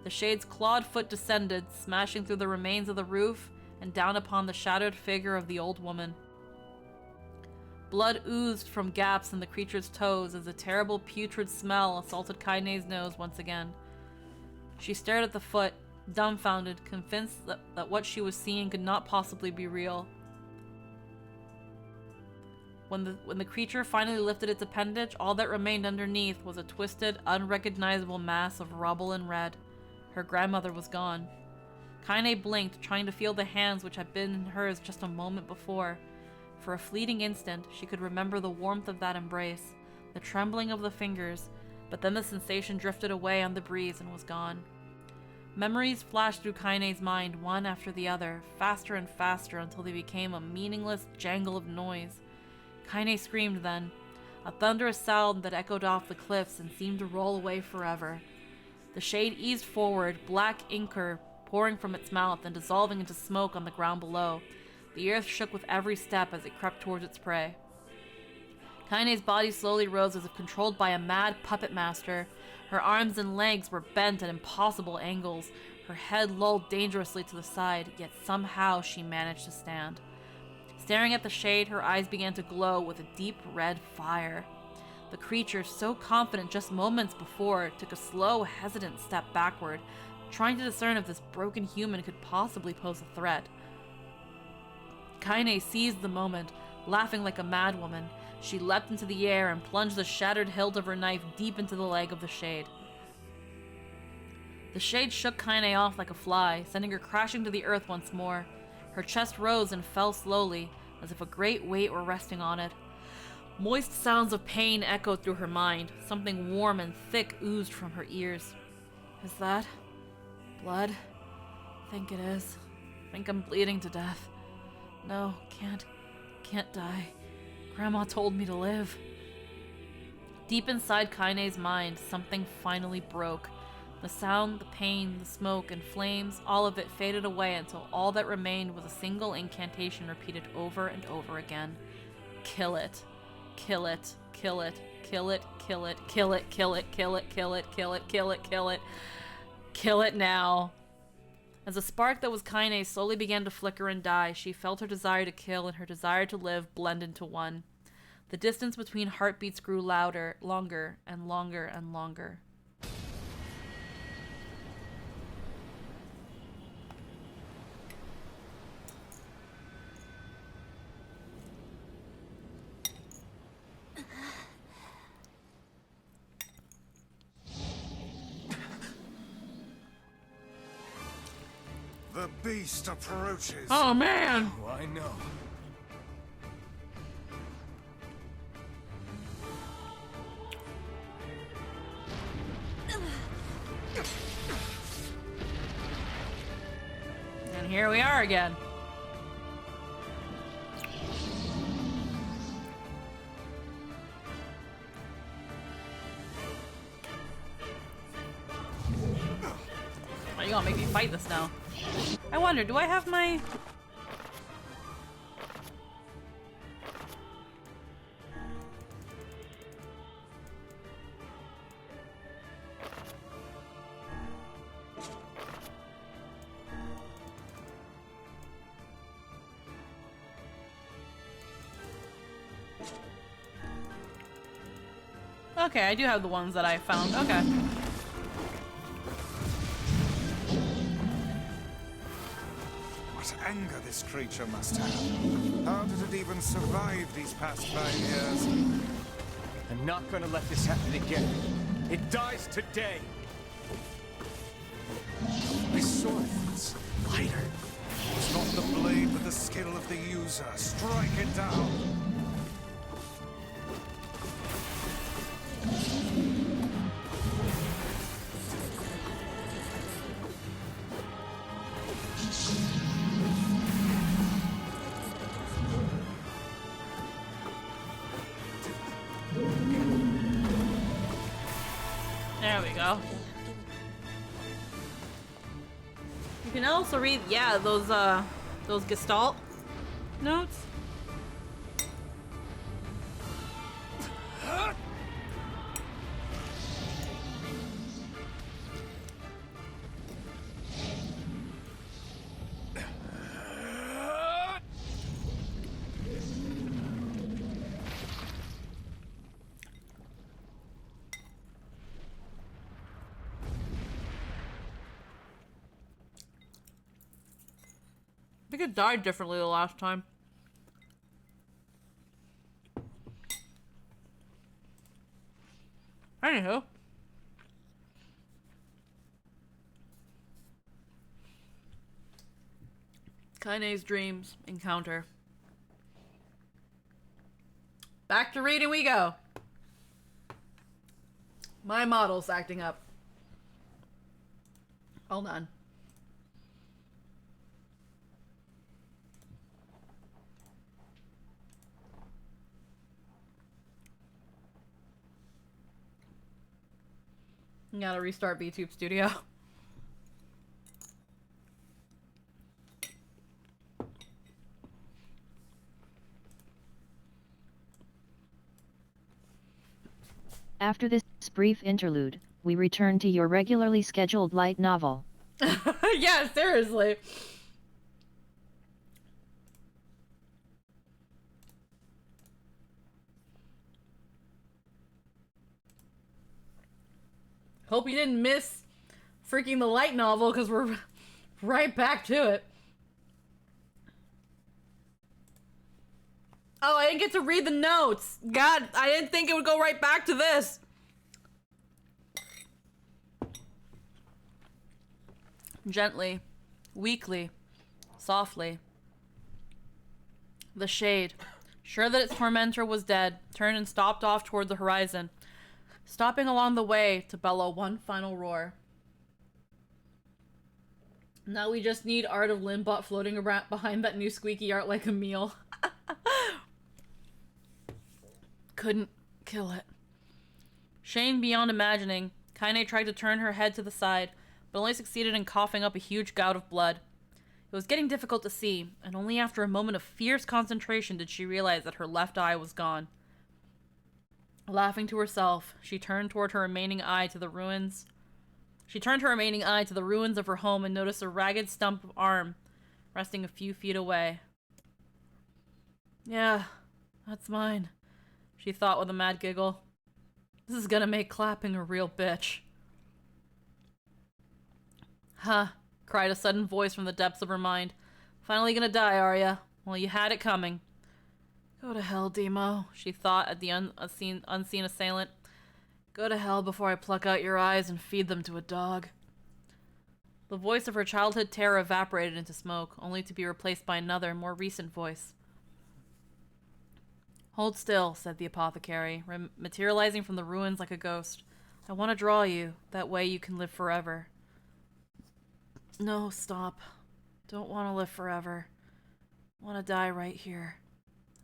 The Shade's clawed foot descended, smashing through the remains of the roof and down upon the shattered figure of the old woman. Blood oozed from gaps in the creature's toes as a terrible putrid smell assaulted Kaine's nose once again. She stared at the foot, dumbfounded, convinced that what she was seeing could not possibly be real. When the creature finally lifted its appendage, all that remained underneath was a twisted, unrecognizable mass of rubble and red. Her grandmother was gone. Kaine blinked, trying to feel the hands which had been hers just a moment before. For a fleeting instant, she could remember the warmth of that embrace, the trembling of the fingers, but then the sensation drifted away on the breeze and was gone. Memories flashed through Kaine's mind, one after the other, faster and faster until they became a meaningless jangle of noise. Kaine screamed then, a thunderous sound that echoed off the cliffs and seemed to roll away forever. The Shade eased forward, black ichor pouring from its mouth and dissolving into smoke on the ground below. The earth shook with every step as it crept towards its prey. Kaine's body slowly rose as if controlled by a mad puppet master. Her arms and legs were bent at impossible angles, her head lolled dangerously to the side, yet somehow she managed to stand. Staring at the Shade, her eyes began to glow with a deep red fire. The creature, so confident just moments before, took a slow, hesitant step backward, trying to discern if this broken human could possibly pose a threat. Kaine seized the moment, laughing like a madwoman. She leapt into the air and plunged the shattered hilt of her knife deep into the leg of the shade. The shade shook Kaine off like a fly, sending her crashing to the earth once more. Her chest rose and fell slowly, as if a great weight were resting on it. Moist sounds of pain echoed through her mind. Something warm and thick oozed from her ears. Is that blood? Think it is. Think I'm bleeding to death. No, can't die. Grandma told me to live. Deep inside Kaine's mind, something finally broke. The sound, the pain, the smoke and flames, all of it faded away until all that remained was a single incantation repeated over and over again. Kill it. Kill it. Kill it. Kill it. Kill it. Kill it. Kill it. Kill it. Kill it. Kill it. Kill it. Kill it. Kill it now. As a spark that was Kaine slowly began to flicker and die, she felt her desire to kill and her desire to live blend into one. The distance between heartbeats grew louder, longer, and longer and longer. The beast approaches. Oh man! Oh, I know. And here we are again. Are you gonna make me fight this now? I wonder, do I have my... Okay, I do have the ones that I found. Okay. What anger this creature must have. How did it even survive these past 5 years? I'm not gonna let this happen again. It dies today. My sword is lighter. It's not the blade, but the skill of the user. Strike it down. There we go. You can also read, yeah, those Gestalt notes. I think it died differently the last time. Anywho. Kaine's dreams encounter. Back to reading we go. My model's acting up. Hold on. Gotta restart VTube Studio. After this brief interlude, we return to your regularly scheduled light novel. Yeah, seriously. Hope you didn't miss freaking the light novel, because we're right back to it. Oh, I didn't get to read the notes. God, I didn't think it would go right back to this. Gently, weakly, softly. The shade, sure that its tormentor was dead, turned and stopped off toward the horizon, stopping along the way to bellow one final roar. Now we just need Art of Limbot floating around behind that new squeaky art like a meal. Couldn't kill it. Shamed beyond imagining, Kaine tried to turn her head to the side, but only succeeded in coughing up a huge gout of blood. It was getting difficult to see, and only after a moment of fierce concentration did she realize that her left eye was gone. Laughing to herself, she turned her remaining eye to the ruins of her home and noticed a ragged stump of arm resting a few feet away. Yeah, that's mine, she thought with a mad giggle. This is gonna make clapping a real bitch. Huh, cried a sudden voice from the depths of her mind. Finally gonna die, are ya? Well, you had it coming. Go to hell, Demo, she thought at the unseen assailant. Go to hell before I pluck out your eyes and feed them to a dog. The voice of her childhood terror evaporated into smoke, only to be replaced by another, more recent voice. Hold still, said the apothecary, materializing from the ruins like a ghost. I want to draw you. That way you can live forever. No, stop. Don't want to live forever. Want to die right here.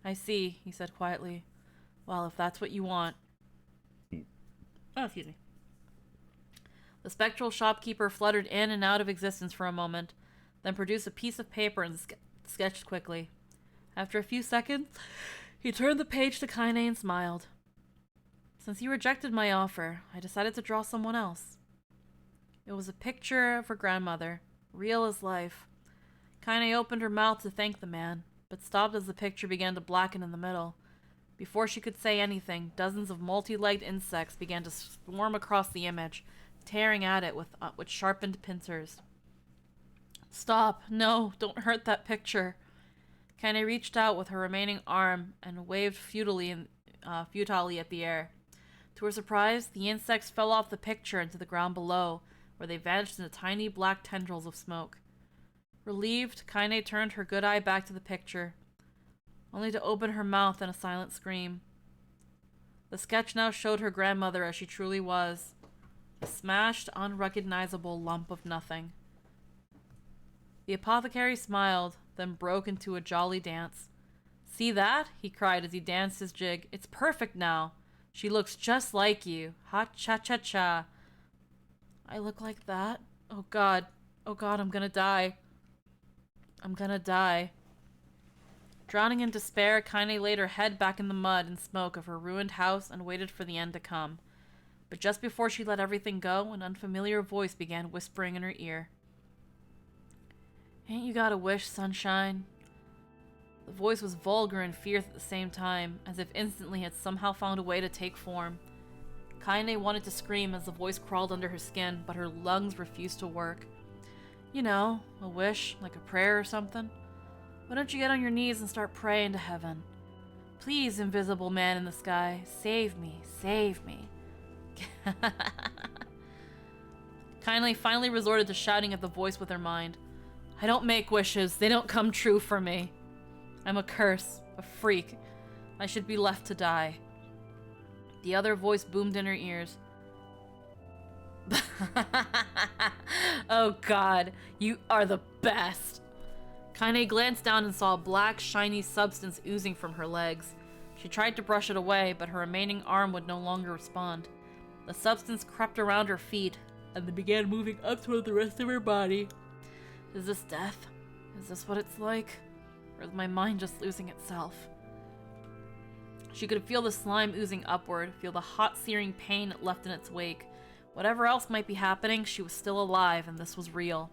I see, he said quietly. Well, if that's what you want. Oh, excuse me. The spectral shopkeeper fluttered in and out of existence for a moment, then produced a piece of paper and sketched quickly. After a few seconds, he turned the page to Kaine and smiled. Since you rejected my offer, I decided to draw someone else. It was a picture of her grandmother, real as life. Kaine opened her mouth to thank the man, but stopped as the picture began to blacken in the middle. Before she could say anything, dozens of multi-legged insects began to swarm across the image, tearing at it with sharpened pincers. Stop! No, don't hurt that picture. Kaine reached out with her remaining arm and waved futilely at the air. To her surprise, the insects fell off the picture into the ground below, where they vanished into tiny black tendrils of smoke. Relieved, Kaine turned her good eye back to the picture, only to open her mouth in a silent scream. The sketch now showed her grandmother as she truly was, a smashed, unrecognizable lump of nothing. The apothecary smiled, then broke into a jolly dance. See that? He cried as he danced his jig. It's perfect now. She looks just like you. Ha-cha-cha-cha. I look like that? Oh God, I'm gonna die. I'm gonna die. Drowning in despair, Kaine laid her head back in the mud and smoke of her ruined house and waited for the end to come. But just before she let everything go, an unfamiliar voice began whispering in her ear. Ain't you got a wish, sunshine? The voice was vulgar and fierce at the same time, as if instantly had somehow found a way to take form. Kaine wanted to scream as the voice crawled under her skin, but her lungs refused to work. You know, a wish, like a prayer or something. Why don't you get on your knees and start praying to heaven? Please, invisible man in the sky, save me, save me. Kaine finally resorted to shouting at the voice with her mind. I don't make wishes, they don't come true for me. I'm a curse, a freak. I should be left to die. The other voice boomed in her ears. Oh God, you are the best. Kaine glanced down and saw a black, shiny substance oozing from her legs. She tried to brush it away, but her remaining arm would no longer respond. The substance crept around her feet, and then began moving up toward the rest of her body. Is this death? Is this what it's like? Or is my mind just losing itself? She could feel the slime oozing upward, feel the hot, searing pain it left in its wake. Whatever else might be happening, she was still alive, and this was real.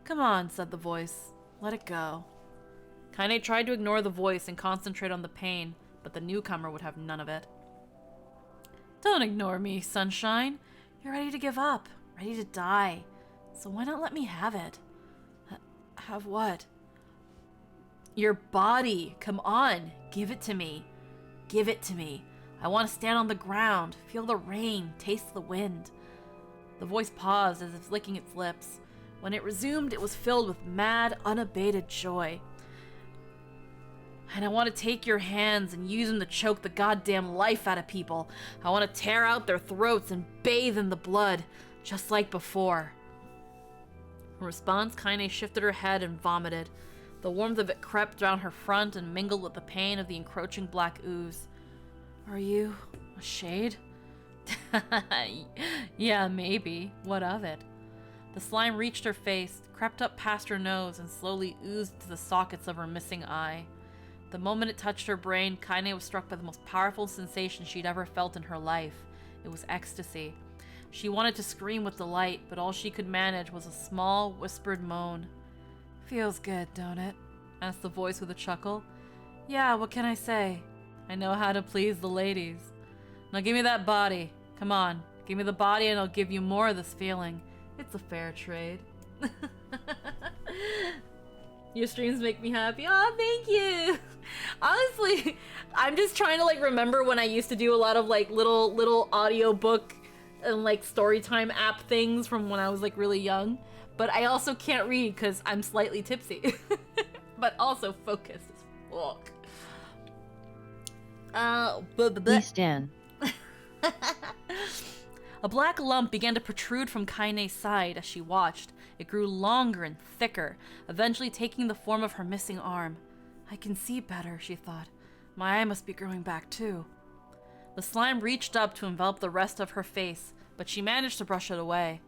Come on, said the voice. Let it go. Kaine tried to ignore the voice and concentrate on the pain, but the newcomer would have none of it. Don't ignore me, sunshine. You're ready to give up, ready to die. So why not let me have it? Have what? Your body. Come on, give it to me. Give it to me. I want to stand on the ground, feel the rain, taste the wind. The voice paused as if licking its lips. When it resumed, it was filled with mad, unabated joy. And I want to take your hands and use them to choke the goddamn life out of people. I want to tear out their throats and bathe in the blood, just like before. In response, Kaine shifted her head and vomited. The warmth of it crept down her front and mingled with the pain of the encroaching black ooze. Are you a shade? Yeah, maybe. What of it? The slime reached her face, crept up past her nose, and slowly oozed to the sockets of her missing eye. The moment it touched her brain, Kaine was struck by the most powerful sensation she'd ever felt in her life. It was ecstasy. She wanted to scream with delight, but all she could manage was a small, whispered moan. Feels good, don't it? Asked the voice with a chuckle. Yeah, what can I say? I know how to please the ladies. Now give me that body. Come on, give me the body and I'll give you more of this feeling. It's a fair trade. Your streams make me happy. Oh, thank you. Honestly, I'm just trying to remember when I used to do a lot of little audiobook and storytime app things from when I was really young. But I also can't read because I'm slightly tipsy. But also focused as fuck. Please stand. A black lump began to protrude from Kaine's side as she watched. It grew longer and thicker, eventually taking the form of her missing arm. I can see better, she thought. My eye must be growing back too. The slime reached up to envelop the rest of her face, but she managed to brush it away.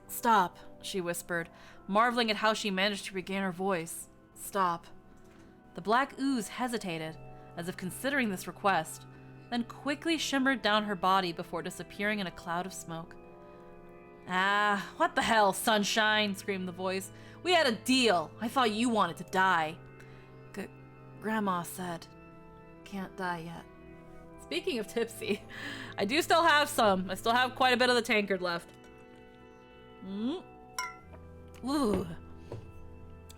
Stop, she whispered, marveling at how she managed to regain her voice. Stop. The black ooze hesitated, as if considering this request, then quickly shimmered down her body before disappearing in a cloud of smoke. Ah, what the hell, sunshine, screamed the voice. We had a deal. I thought you wanted to die. Grandma said, can't die yet. Speaking of tipsy, I do still have some. I still have quite a bit of the tankard left. Ooh.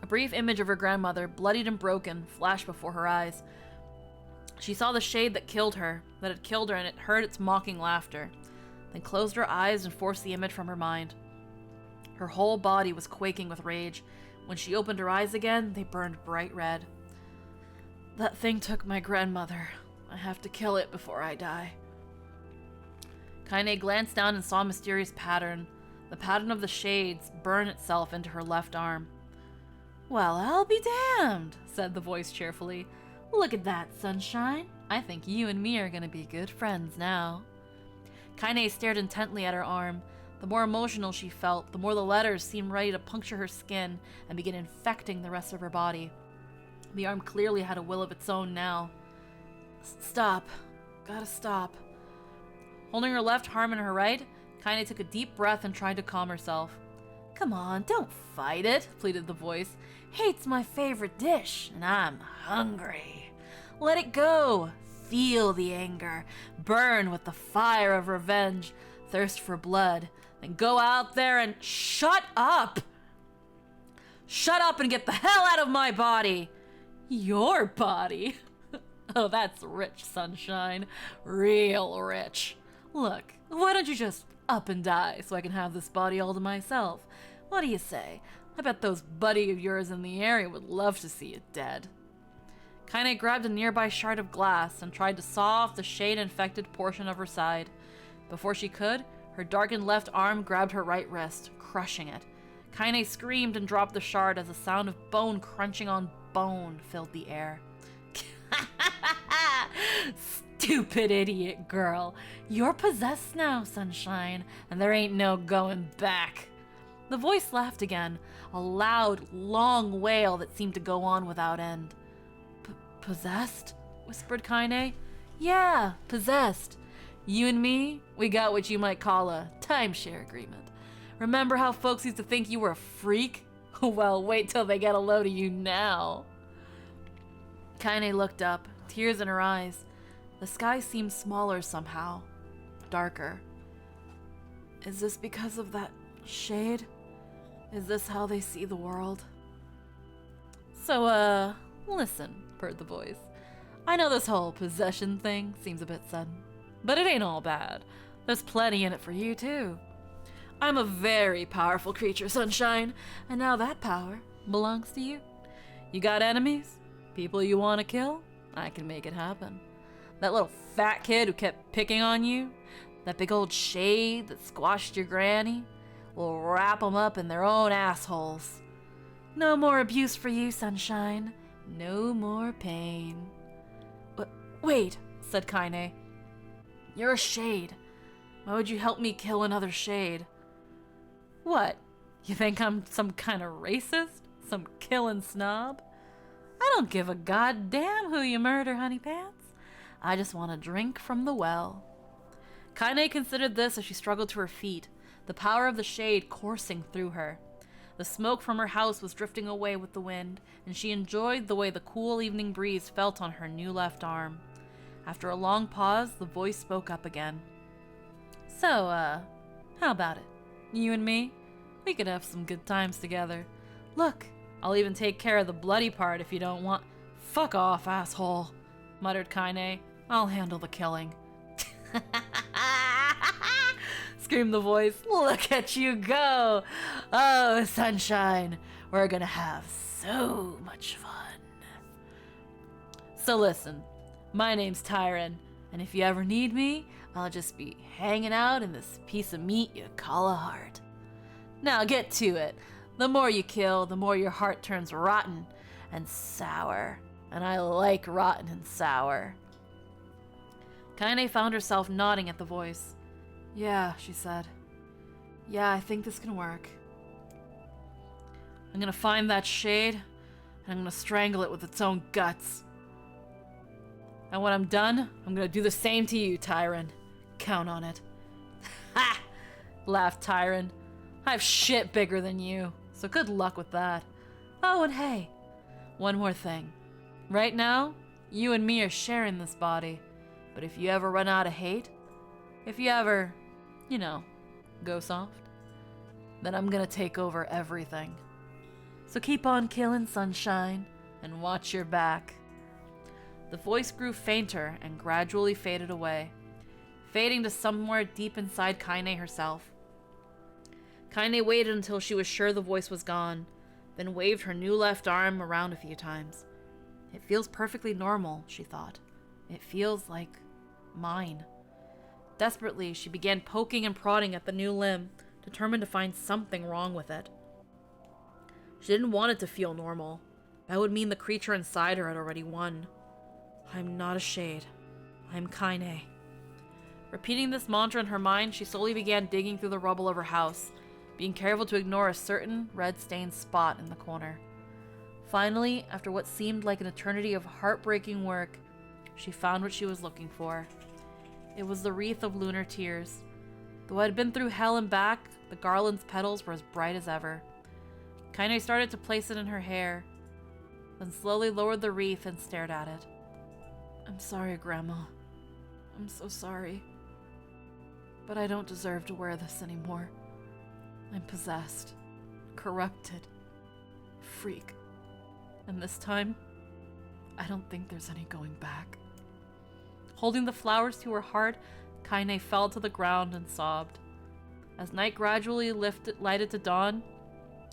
A brief image of her grandmother, bloodied and broken, flashed before her eyes. She saw the shade that had killed her, and it heard its mocking laughter, then closed her eyes and forced the image from her mind. Her whole body was quaking with rage. When she opened her eyes again, they burned bright red. That thing took my grandmother. I have to kill it before I die. Kaine glanced down and saw a mysterious pattern. The pattern of the shades burn itself into her left arm. Well, I'll be damned, said the voice cheerfully. Look at that, sunshine. I think you and me are gonna be good friends now. Kaine stared intently at her arm. The more emotional she felt, the more the letters seemed ready to puncture her skin and begin infecting the rest of her body. The arm clearly had a will of its own now. Stop. Gotta stop. Holding her left arm in her right, Kaine took a deep breath and tried to calm herself. Come on, don't fight it, pleaded the voice. Hate's my favorite dish, and I'm hungry. Let it go. Feel the anger. Burn with the fire of revenge. Thirst for blood. Then go out there and shut up! Shut up and get the hell out of my body! Your body? Oh, that's rich, sunshine. Real rich. Look, why don't you just up and die so I can have this body all to myself? What do you say? I bet those buddy of yours in the area would love to see you dead. Kaine grabbed a nearby shard of glass and tried to saw off the shade-infected portion of her side. Before she could, her darkened left arm grabbed her right wrist, crushing it. Kaine screamed and dropped the shard as the sound of bone crunching on bone filled the air. Stupid idiot girl. You're possessed now, sunshine, and there ain't no going back. The voice laughed again, a loud, long wail that seemed to go on without end. Possessed? Whispered Kaine. Yeah, possessed. You and me, we got what you might call a timeshare agreement. Remember how folks used to think you were a freak? Well, wait till they get a load of you now. Kaine looked up, tears in her eyes. The sky seemed smaller somehow, darker. Is this because of that shade? Is this how they see the world? So, listen, purred the voice. I know this whole possession thing seems a bit sudden, but it ain't all bad. There's plenty in it for you, too. I'm a very powerful creature, Sunshine, and now that power belongs to you. You got enemies? People you want to kill? I can make it happen. That little fat kid who kept picking on you? That big old shade that squashed your granny? We'll wrap them up in their own assholes. No more abuse for you, Sunshine. No more pain. Wait, said Kaine. You're a shade. Why would you help me kill another shade? What? You think I'm some kind of racist? Some killing snob? I don't give a goddamn who you murder, honey pants. I just want a drink from the well. Kaine considered this as she struggled to her feet, the power of the shade coursing through her. The smoke from her house was drifting away with the wind, and she enjoyed the way the cool evening breeze felt on her new left arm. After a long pause, the voice spoke up again. So, how about it? You and me? We could have some good times together. Look, I'll even take care of the bloody part if you don't want— Fuck off, asshole, muttered Kaine. I'll handle the killing. Screamed the voice. Look at you go! Oh, Sunshine, we're gonna have so much fun. So listen, my name's Tyron, and if you ever need me, I'll just be hanging out in this piece of meat you call a heart. Now get to it. The more you kill, the more your heart turns rotten and sour. And I like rotten and sour. Kaine found herself nodding at the voice. Yeah, she said. Yeah, I think this can work. I'm gonna find that shade, and I'm gonna strangle it with its own guts. And when I'm done, I'm gonna do the same to you, Tyron. Count on it. Ha! Laughed Tyron. I have shit bigger than you, so good luck with that. Oh, and hey, one more thing. Right now, you and me are sharing this body, but if you ever run out of hate, if you ever, go soft, then I'm gonna take over everything. So keep on killing, Sunshine, and watch your back. The voice grew fainter and gradually faded away, fading to somewhere deep inside Kaine herself. Kaine waited until she was sure the voice was gone, then waved her new left arm around a few times. It feels perfectly normal, she thought. It feels like mine. Desperately, she began poking and prodding at the new limb, determined to find something wrong with it. She didn't want it to feel normal. That would mean the creature inside her had already won. I'm not a shade. I'm Kaine. Repeating this mantra in her mind, she slowly began digging through the rubble of her house, being careful to ignore a certain red-stained spot in the corner. Finally, after what seemed like an eternity of heartbreaking work, she found what she was looking for. It was the wreath of lunar tears. Though I had been through hell and back, the garland's petals were as bright as ever. Kaine started to place it in her hair, then slowly lowered the wreath and stared at it. I'm sorry, Grandma. I'm so sorry. But I don't deserve to wear this anymore. I'm possessed, corrupted, freak. And this time, I don't think there's any going back. Holding the flowers to her heart, Kaine fell to the ground and sobbed. As night gradually lighted to dawn,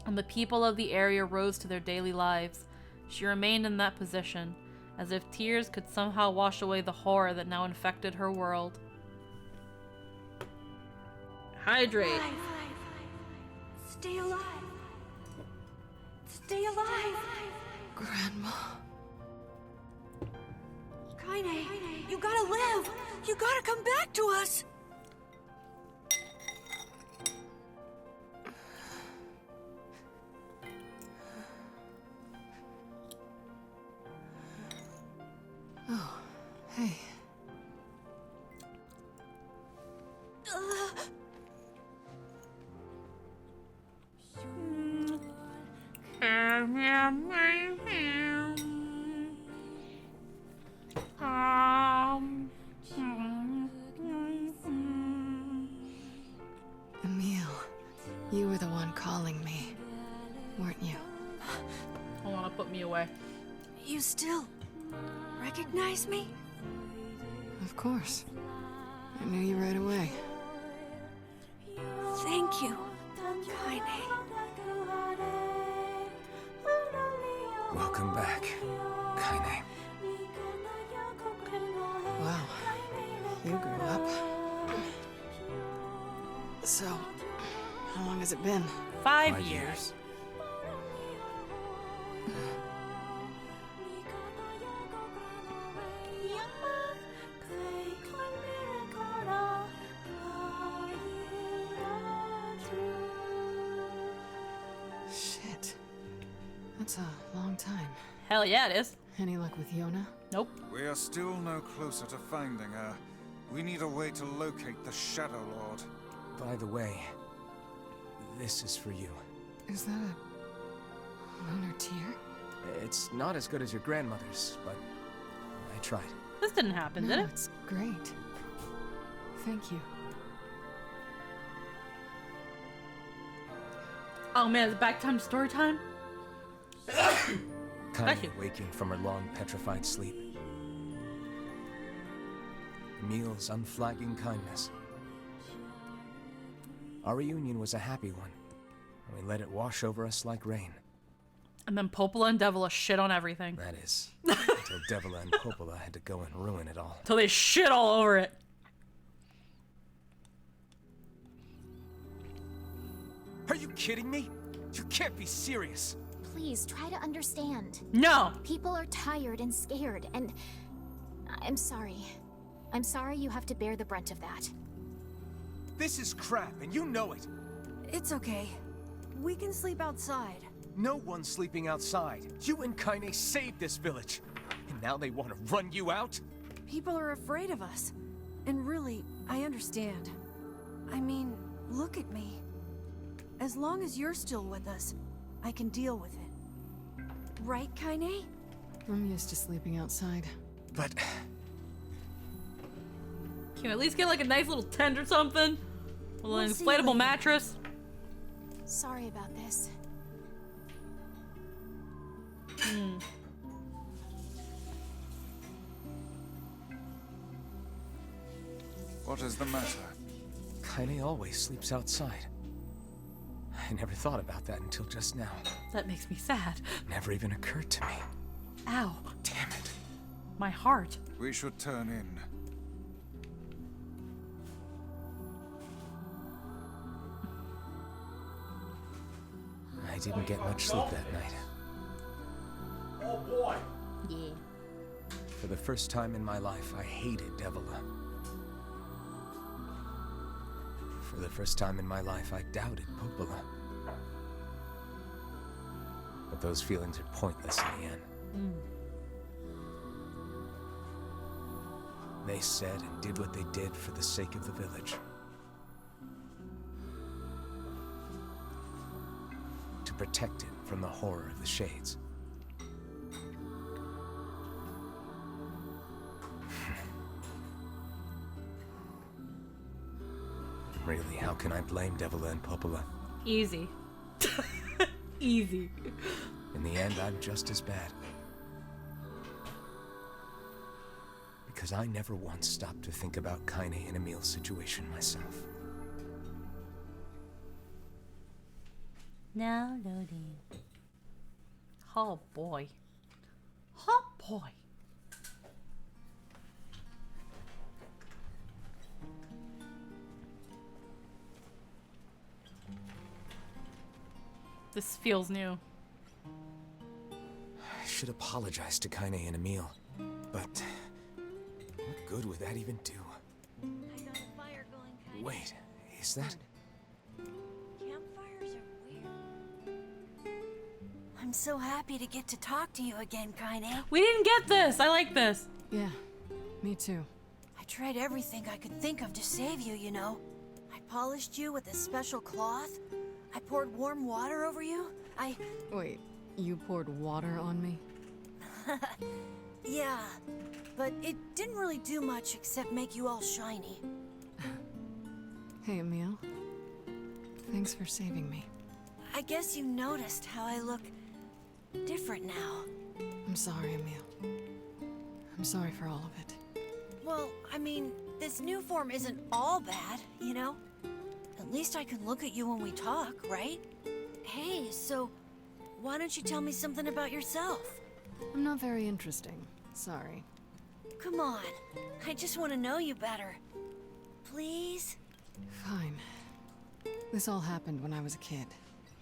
and the people of the area rose to their daily lives, she remained in that position, as if tears could somehow wash away the horror that now infected her world. Hydrate. Stay alive. Stay alive. Grandma. Kaine, you gotta live. You gotta come back to us. Oh, hey. put me away. You still recognize me? Of course. I knew you right away. Thank you, Kaine. Welcome back, Kaine. Wow. You grew up. So, how long has it been? 5 years. Shit. That's a long time. Hell yeah, it is. Any luck with Yona? Nope. We are still no closer to finding her. We need a way to locate the Shadow Lord. By the way, this is for you. Is that a lunar tear? It's not as good as your grandmother's, but I tried. This didn't happen, No, did it? It's great. Thank you. Oh man, it's back time to story time? Kaine waking from her long petrified sleep. Emil's unflagging kindness. Our reunion was a happy one. And we let it wash over us like rain. And then Popola and Devila shit on everything. That is, until Devila and Popola had to go and ruin it all. Till they shit all over it. Are you kidding me? You can't be serious. Please try to understand. No! People are tired and scared, and I'm sorry. I'm sorry you have to bear the brunt of that. This is crap, and you know it. It's okay. We can sleep outside. No one's sleeping outside. You and Kaine saved this village. And now they want to run you out? People are afraid of us. And really, I understand. I mean, look at me. As long as you're still with us, I can deal with it. Right, Kaine? I'm used to sleeping outside. But... Can you at least get like a nice little tent or something? A little We'll see you inflatable later. mattress? Sorry about this. What is the matter? Kaine always sleeps outside. I never thought about that until just now. That makes me sad. Never even occurred to me. Ow. Damn it. My heart. We should turn in. I didn't get much sleep that night. Oh boy! Yeah. For the first time in my life, I hated Devila. For the first time in my life, I doubted Popola. But those feelings are pointless in the end. They said and did what they did for the sake of the village. To protect it from the horror of the Shades. Really, how can I blame Devila and Popola? Easy. Easy. In the end, I'm just as bad. Because I never once stopped to think about Kaine and Emil's situation myself. Now loading. Oh boy. Oh boy. This feels new. I should apologize to Kaine and Emil, but what good would that even do? I got a fire going, Kaine. Wait, is that? Campfires are weird. I'm so happy to get to talk to you again, Kaine. We didn't get this. I like this. Yeah, me too. I tried everything I could think of to save you, you know. I polished you with a special cloth. I poured warm water over you. Wait, you poured water on me? Yeah, but it didn't really do much except make you all shiny. Hey, Emil. Thanks for saving me. I guess you noticed how I look different now. I'm sorry, Emil. I'm sorry for all of it. Well, I mean, this new form isn't all bad, you know? At least I can look at you when we talk, right? Hey, so why don't you tell me something about yourself? I'm not very interesting. Sorry. Come on, I just want to know you better. Please? Fine. This all happened when I was a kid.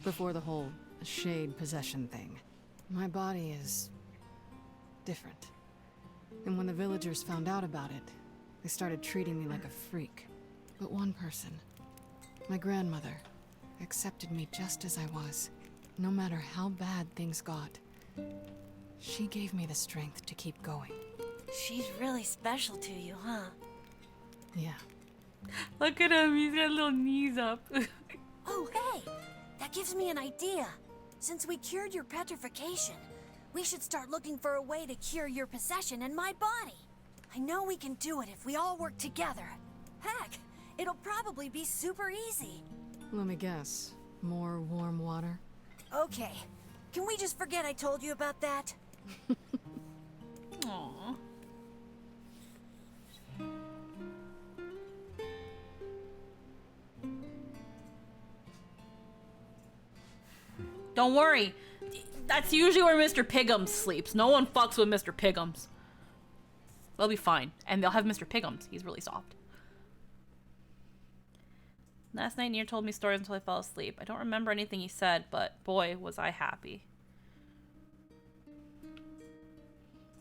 Before the whole shade possession thing. My body is different. And when the villagers found out about it, they started treating me like a freak. But one person, my grandmother, accepted me just as I was, no matter how bad things got. She gave me the strength to keep going. She's really special to you, huh? Yeah. Look at him, he's got little knees up. Oh, hey! That gives me an idea. Since we cured your petrification, we should start looking for a way to cure your possession and my body. I know we can do it if we all work together. Heck, it'll probably be super easy. Let me guess. More warm water? Okay. Can we just forget I told you about that? Aww. Don't worry. That's usually where Mr. Piggums sleeps. No one fucks with Mr. Piggums. They'll be fine. And they'll have Mr. Piggums. He's really soft. Last night, Nier told me stories until I fell asleep. I don't remember anything he said, but boy, was I happy.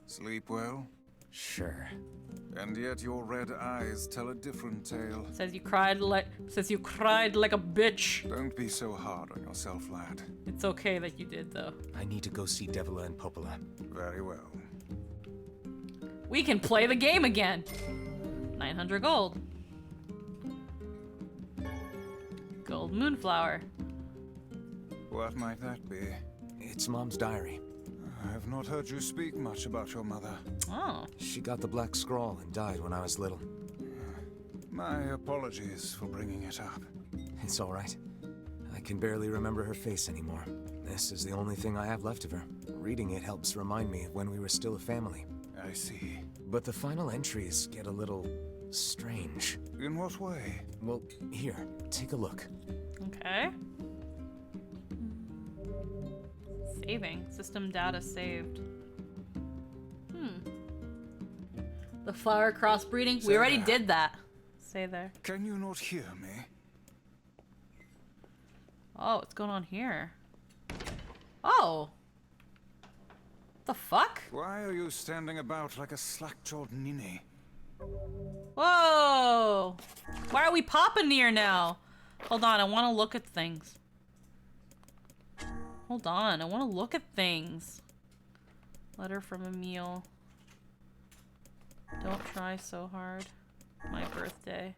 Sleep well? Sure. And yet your red eyes tell a different tale. Says you cried like a bitch. Don't be so hard on yourself, lad. It's okay that you did, though. I need to go see Devila and Popola. Very well. We can play the game again. 900 gold. Gold moonflower. What might that be? It's Mom's diary. I have not heard you speak much about your mother. Oh. She got the black scrawl and died when I was little. My apologies for bringing it up. It's all right. I can barely remember her face anymore. This is the only thing I have left of her. Reading it helps remind me of when we were still a family. I see. But the final entries get a little strange. In what way? Well, here, take a look. Okay. Saving. System data saved. The flower crossbreeding? We already did that. Say there. Can you not hear me? Oh, what's going on here? Oh. The fuck? Why are you standing about like a slack-jawed ninny? Whoa! Why are we popping Nier now? Hold on, I want to look at things. Hold on, I want to look at things. Letter from Emil. Don't try so hard. My birthday.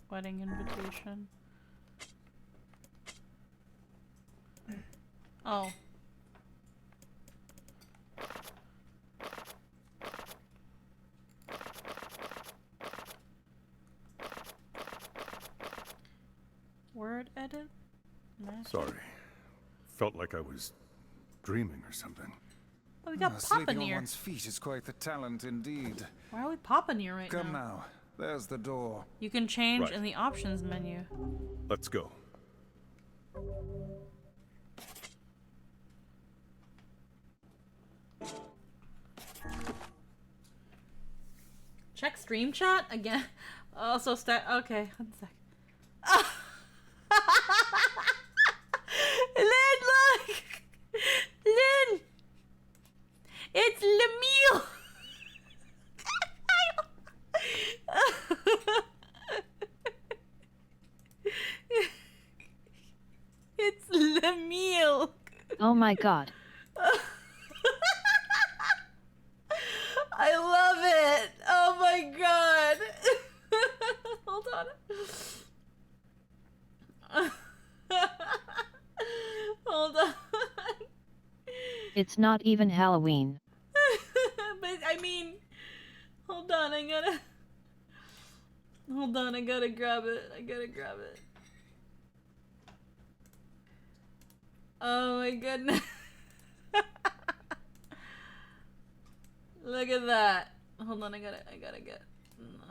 Wedding invitation. Oh. Word edit? Magic? Sorry. Felt like I was dreaming or something. Oh, we got Papa Sleeping on Nier. one's feet is quite the talent indeed. Why are we Papa Nier right Come now? now. There's the door. You can change Right. in the options menu. Let's go. Check stream chat again. Also, okay, 1 sec. Lynn, look! Lynn! It's Lemieux! It's Lemieux! Oh my god. I love it! Oh my god! Hold on. It's not even Halloween. But I mean, hold on, I gotta grab it. I gotta grab it. Oh my goodness. Look at that. Hold on, I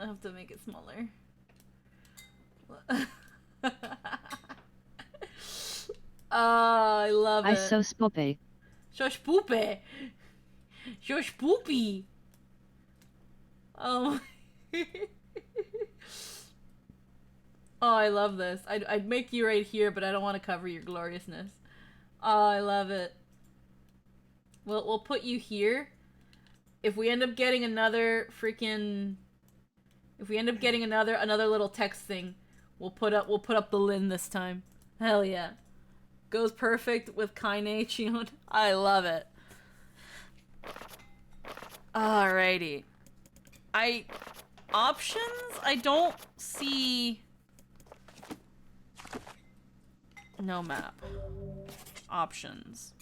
have to make it smaller. Oh, I love it. I so spoopy. So spoopy. So spoopy. Oh. Oh, I love this. I'd make you right here, but I don't want to cover your gloriousness. Oh, I love it. We'll put you here. If we end up getting another freaking... If we end up getting another little text thing, we'll put up the Lin this time. Hell yeah. Goes perfect with Kaine Chion. I love it. Alrighty. Options? I don't see... No map. Options.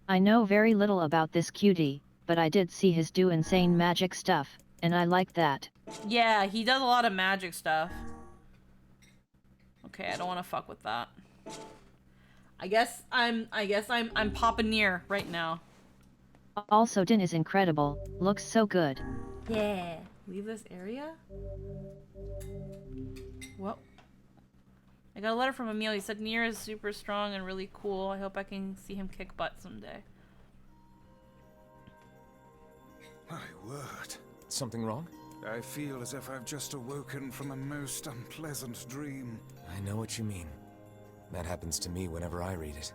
I know very little about this cutie, but I did see his do insane magic stuff, and I like that. Yeah, he does a lot of magic stuff. Okay, I don't want to fuck with that. I guess I'm popping Nier right now. Also, Din is incredible. Looks so good. Yeah. Leave this area? What? I got a letter from Emil. He said Nier is super strong and really cool. I hope I can see him kick butt someday. My word. Something wrong? I feel as if I've just awoken from a most unpleasant dream. I know what you mean. That happens to me whenever I read it.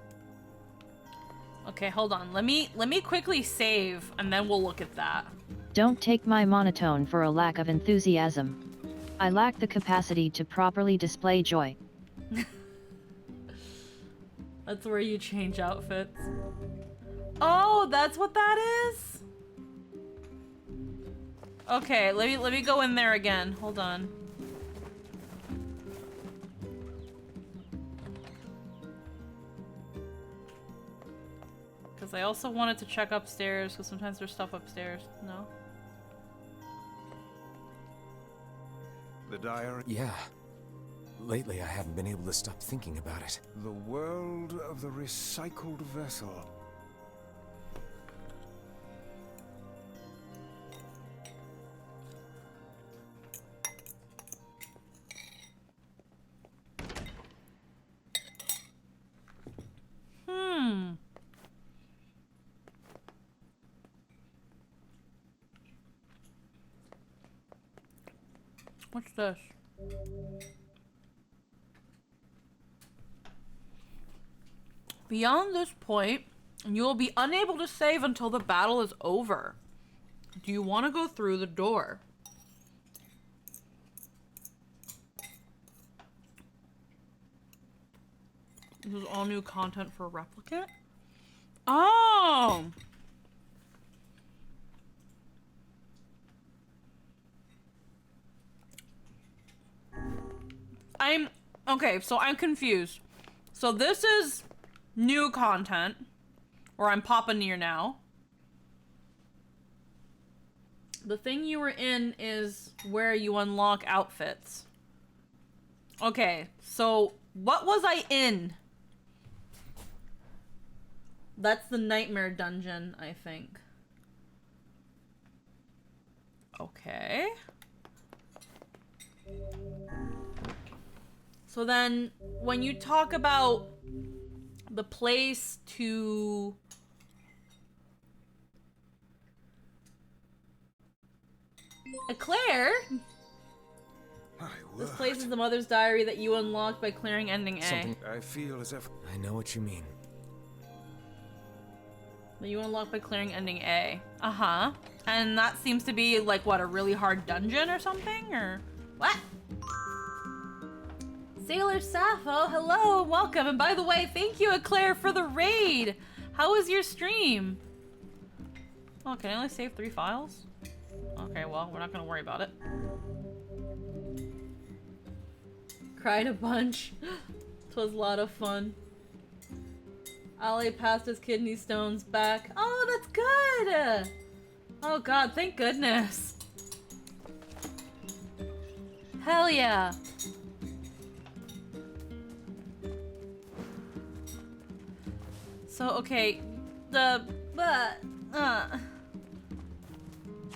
Okay, hold on. Let me quickly save, and then we'll look at that. Don't take my monotone for a lack of enthusiasm. I lack the capacity to properly display joy. That's where you change outfits. Oh, that's what that is? Okay, let me go in there again. Hold on. Because I also wanted to check upstairs, because sometimes there's stuff upstairs. No? The diary? Yeah. Lately, I haven't been able to stop thinking about it. The world of the recycled vessel. What's this? Beyond this point, you will be unable to save until the battle is over. Do you want to go through the door? This is all new content for Replicant? Oh! Okay, so I'm confused. So this is new content, or I'm popping Nier now. The thing you were in is where you unlock outfits. Okay, so what was I in? That's the nightmare dungeon, I think. Okay. So then, when you talk about the place to... Eclair? This place is the mother's diary that you unlocked by clearing ending A. Something I feel as if... I know what you mean. That you unlock by clearing ending A. Uh-huh. And that seems to be, like, what, a really hard dungeon or something? Or... What? Sailor Sappho, hello, welcome. And by the way, thank you, Eclair, for the raid. How was your stream? Oh, can I only save 3 files? Okay, well, we're not gonna worry about it. Cried a bunch. It was a lot of fun. Ali passed his kidney stones back. Oh, that's good! Oh god, thank goodness. Hell yeah. So, okay,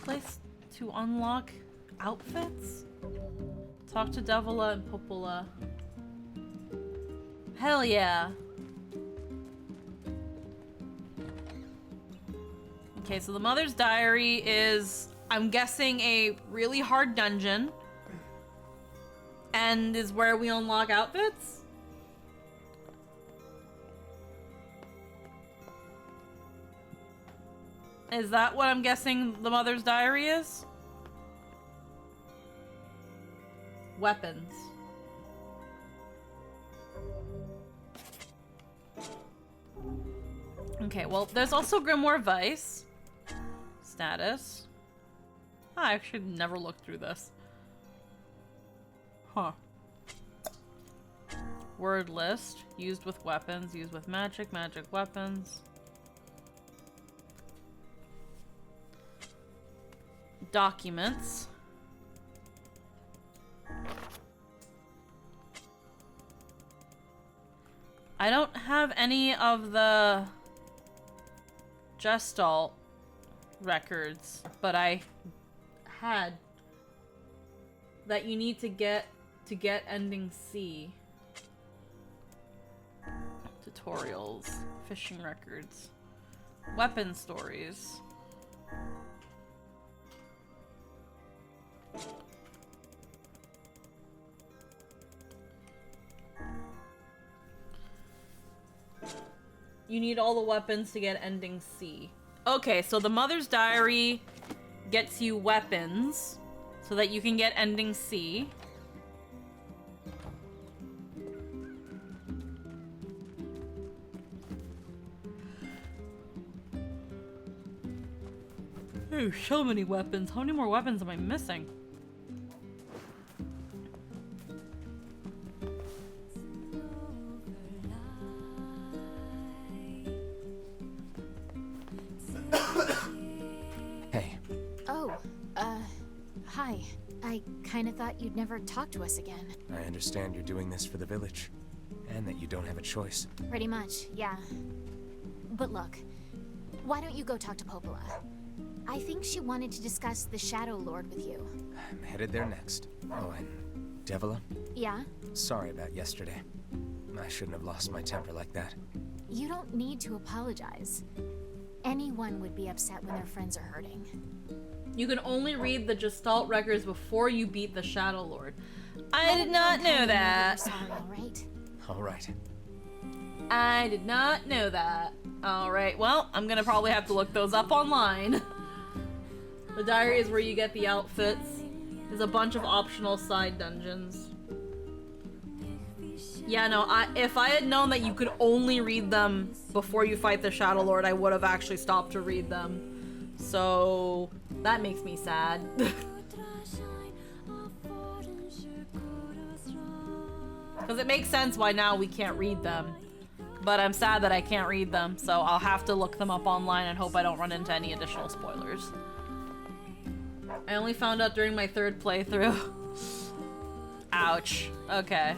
place to unlock outfits? Talk to Devila and Popola. Hell yeah. Okay, so the Mother's Diary is, I'm guessing, a really hard dungeon. And is where we unlock outfits? Is that what I'm guessing the Mother's Diary is? Weapons. Okay, well, there's also Grimoire Vice. Status. I actually never looked through this. Huh. Word list. Used with weapons. Used with magic. Magic weapons. Documents. I don't have any of the Gestalt records, but I had that you need to get ending C. Tutorials, fishing records, weapon stories. You need all the weapons to get ending C. Okay, so the Mother's Diary gets you weapons so that you can get ending C. There's so many weapons. How many more weapons am I missing? Hey. Oh, hi. I kinda thought you'd never talk to us again. I understand you're doing this for the village, and that you don't have a choice. Pretty much, yeah. But look, why don't you go talk to Popola? I think she wanted to discuss the Shadow Lord with you. I'm headed there next. Oh, and Devila? Yeah? Sorry about yesterday. I shouldn't have lost my temper like that. You don't need to apologize. Anyone would be upset when their friends are hurting. You can only read the Gestalt records before you beat the Shadow Lord. I did not know that. Sorry, alright? Alright. I did not know that. Alright, well, I'm gonna probably have to look those up online. The diary is where you get the outfits. There's a bunch of optional side dungeons. Yeah, no, if I had known that you could only read them before you fight the Shadow Lord, I would have actually stopped to read them. So, that makes me sad. Because it makes sense why now we can't read them. But I'm sad that I can't read them, so I'll have to look them up online and hope I don't run into any additional spoilers. I only found out during my third playthrough. Ouch. Okay.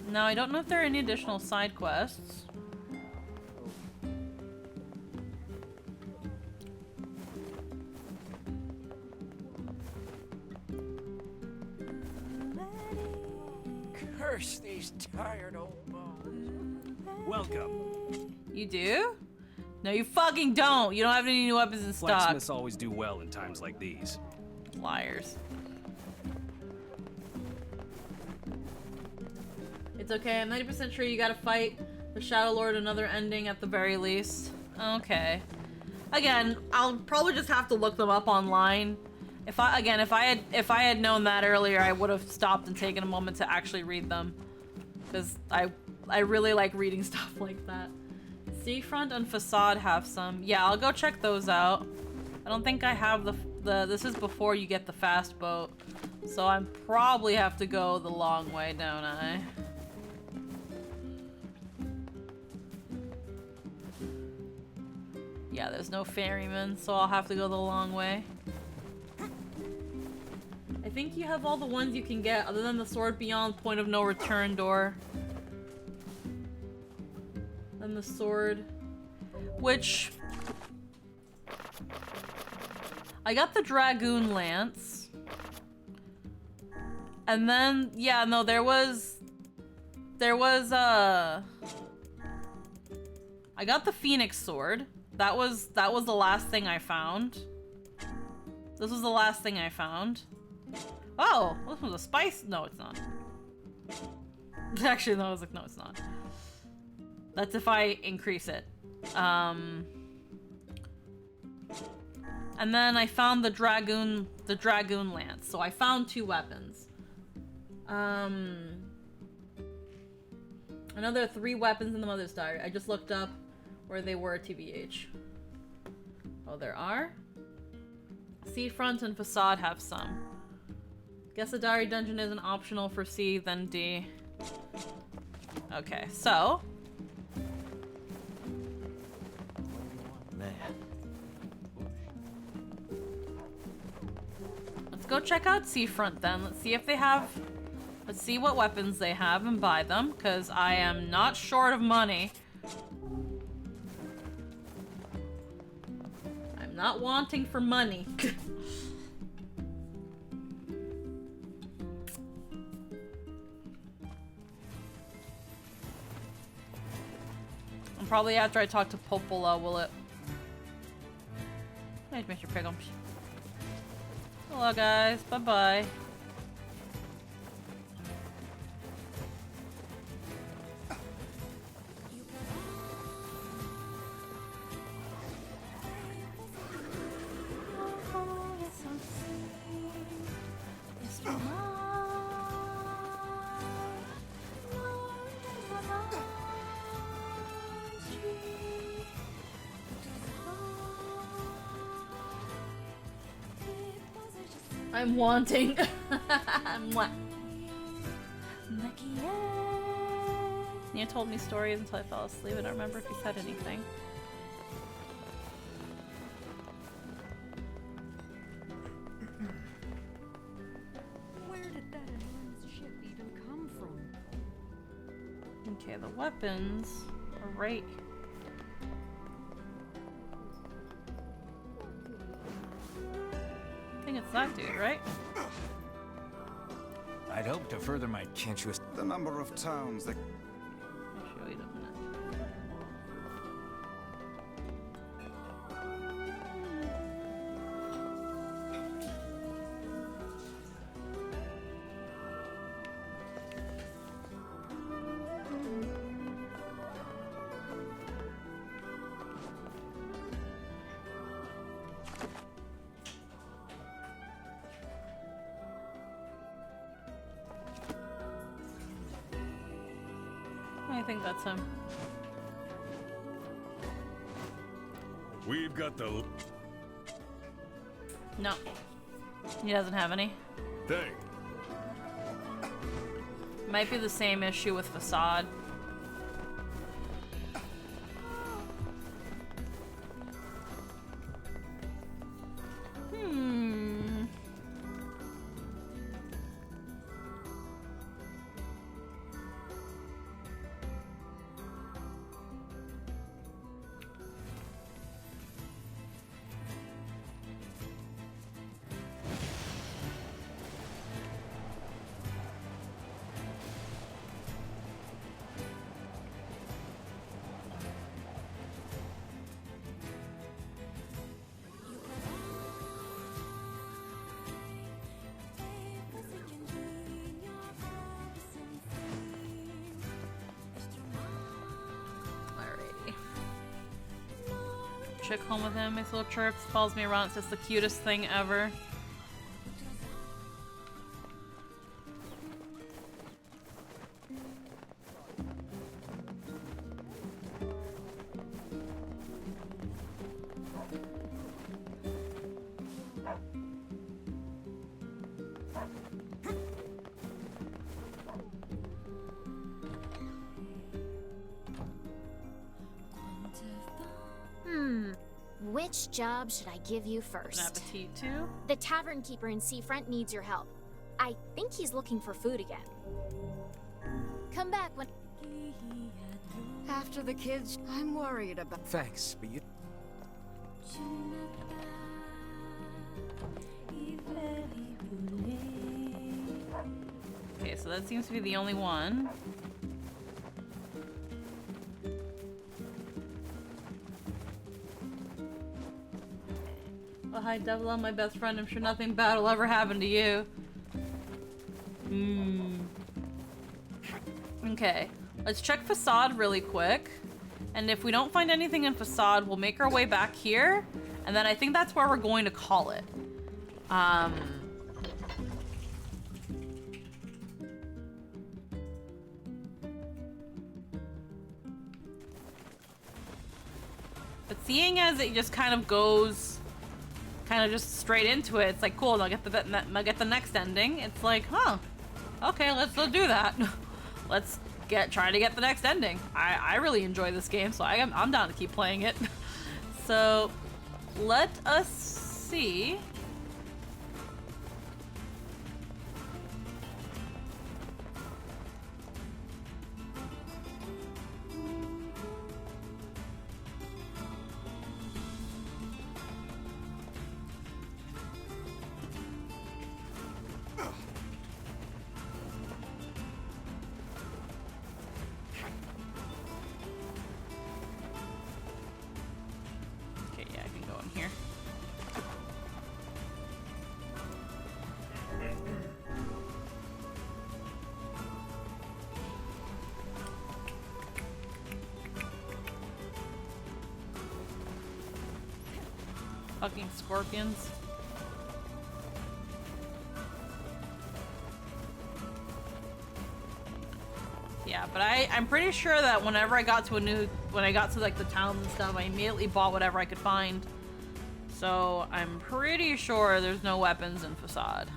Now, I don't know if there are any additional side quests. Curse these tired old bones. Welcome. You do? No, you fucking don't. You don't have any new weapons in stock. Blacksmiths always do well in times like these. Liars. It's okay. I'm 90% sure you gotta fight the Shadow Lord another ending at the very least. Okay. Again, I'll probably just have to look them up online. If I had known that earlier, I would have stopped and taken a moment to actually read them, because I really like reading stuff like that. Seafront and Facade have some. Yeah, I'll go check those out. I don't think I have the this is before you get the fast boat, so I probably have to go the long way, don't I? Yeah, there's no ferryman, so I'll have to go the long way. I think you have all the ones you can get, other than the sword beyond point of no return door. And the sword, which I got the Dragoon Lance. And then, yeah, no, there was, I got the Phoenix Sword. That was the last thing I found. This was the last thing I found. Oh, this was a spice. No, it's not. Actually, no, I was like, no, it's not. That's if I increase it. And then I found the Dragoon Lance. So I found 2 weapons. Another 3 weapons in the Mother's Diary. I just looked up where they were, TBH. Oh, there are? Seafront and Facade have some. Guess the diary dungeon isn't optional for C, then D. Okay, so. Man. Let's go check out Seafront then. Let's see if they have. Let's see what weapons they have and buy them, because I am not short of money. I'm not wanting for money. And probably after I talk to Popola, will it? Nice, Mr. Piggums. Hello, guys. Bye-bye. I'm wanting. Mwah. Nia told me stories until I fell asleep. I don't remember if he said anything. Where did that enormous ship even come from? Okay, the weapons are right. I think it's that dude, right? I'd hope to further my... Can't you... The number of towns that... I'll show you in a minute. I think that's him. We've got the... No. He doesn't have any. thing. Might be the same issue with Facade. Chick home with him, makes little chirps, follows me around, it's just the cutest thing ever. Which job should I give you first? An appetit too? The tavern keeper in Seafront needs your help. I think he's looking for food again. Come back when... After the kids, I'm worried about... Thanks, but you... Okay, so that seems to be the only one. Well, hi, Devil, my best friend. I'm sure nothing bad will ever happen to you. Okay, let's check Facade really quick. And if we don't find anything in Facade, we'll make our way back here. And then I think that's where we're going to call it. But seeing as it just kind of goes just straight into it, it's like, cool, I'll get the next ending. It's like, huh, okay, let's do that. Let's try to get the next ending. I really enjoy this game, so I'm down to keep playing it. So let us see. Fucking scorpions. Yeah, but I'm pretty sure that whenever I got to like the towns and stuff, I immediately bought whatever I could find. So I'm pretty sure there's no weapons in Facade.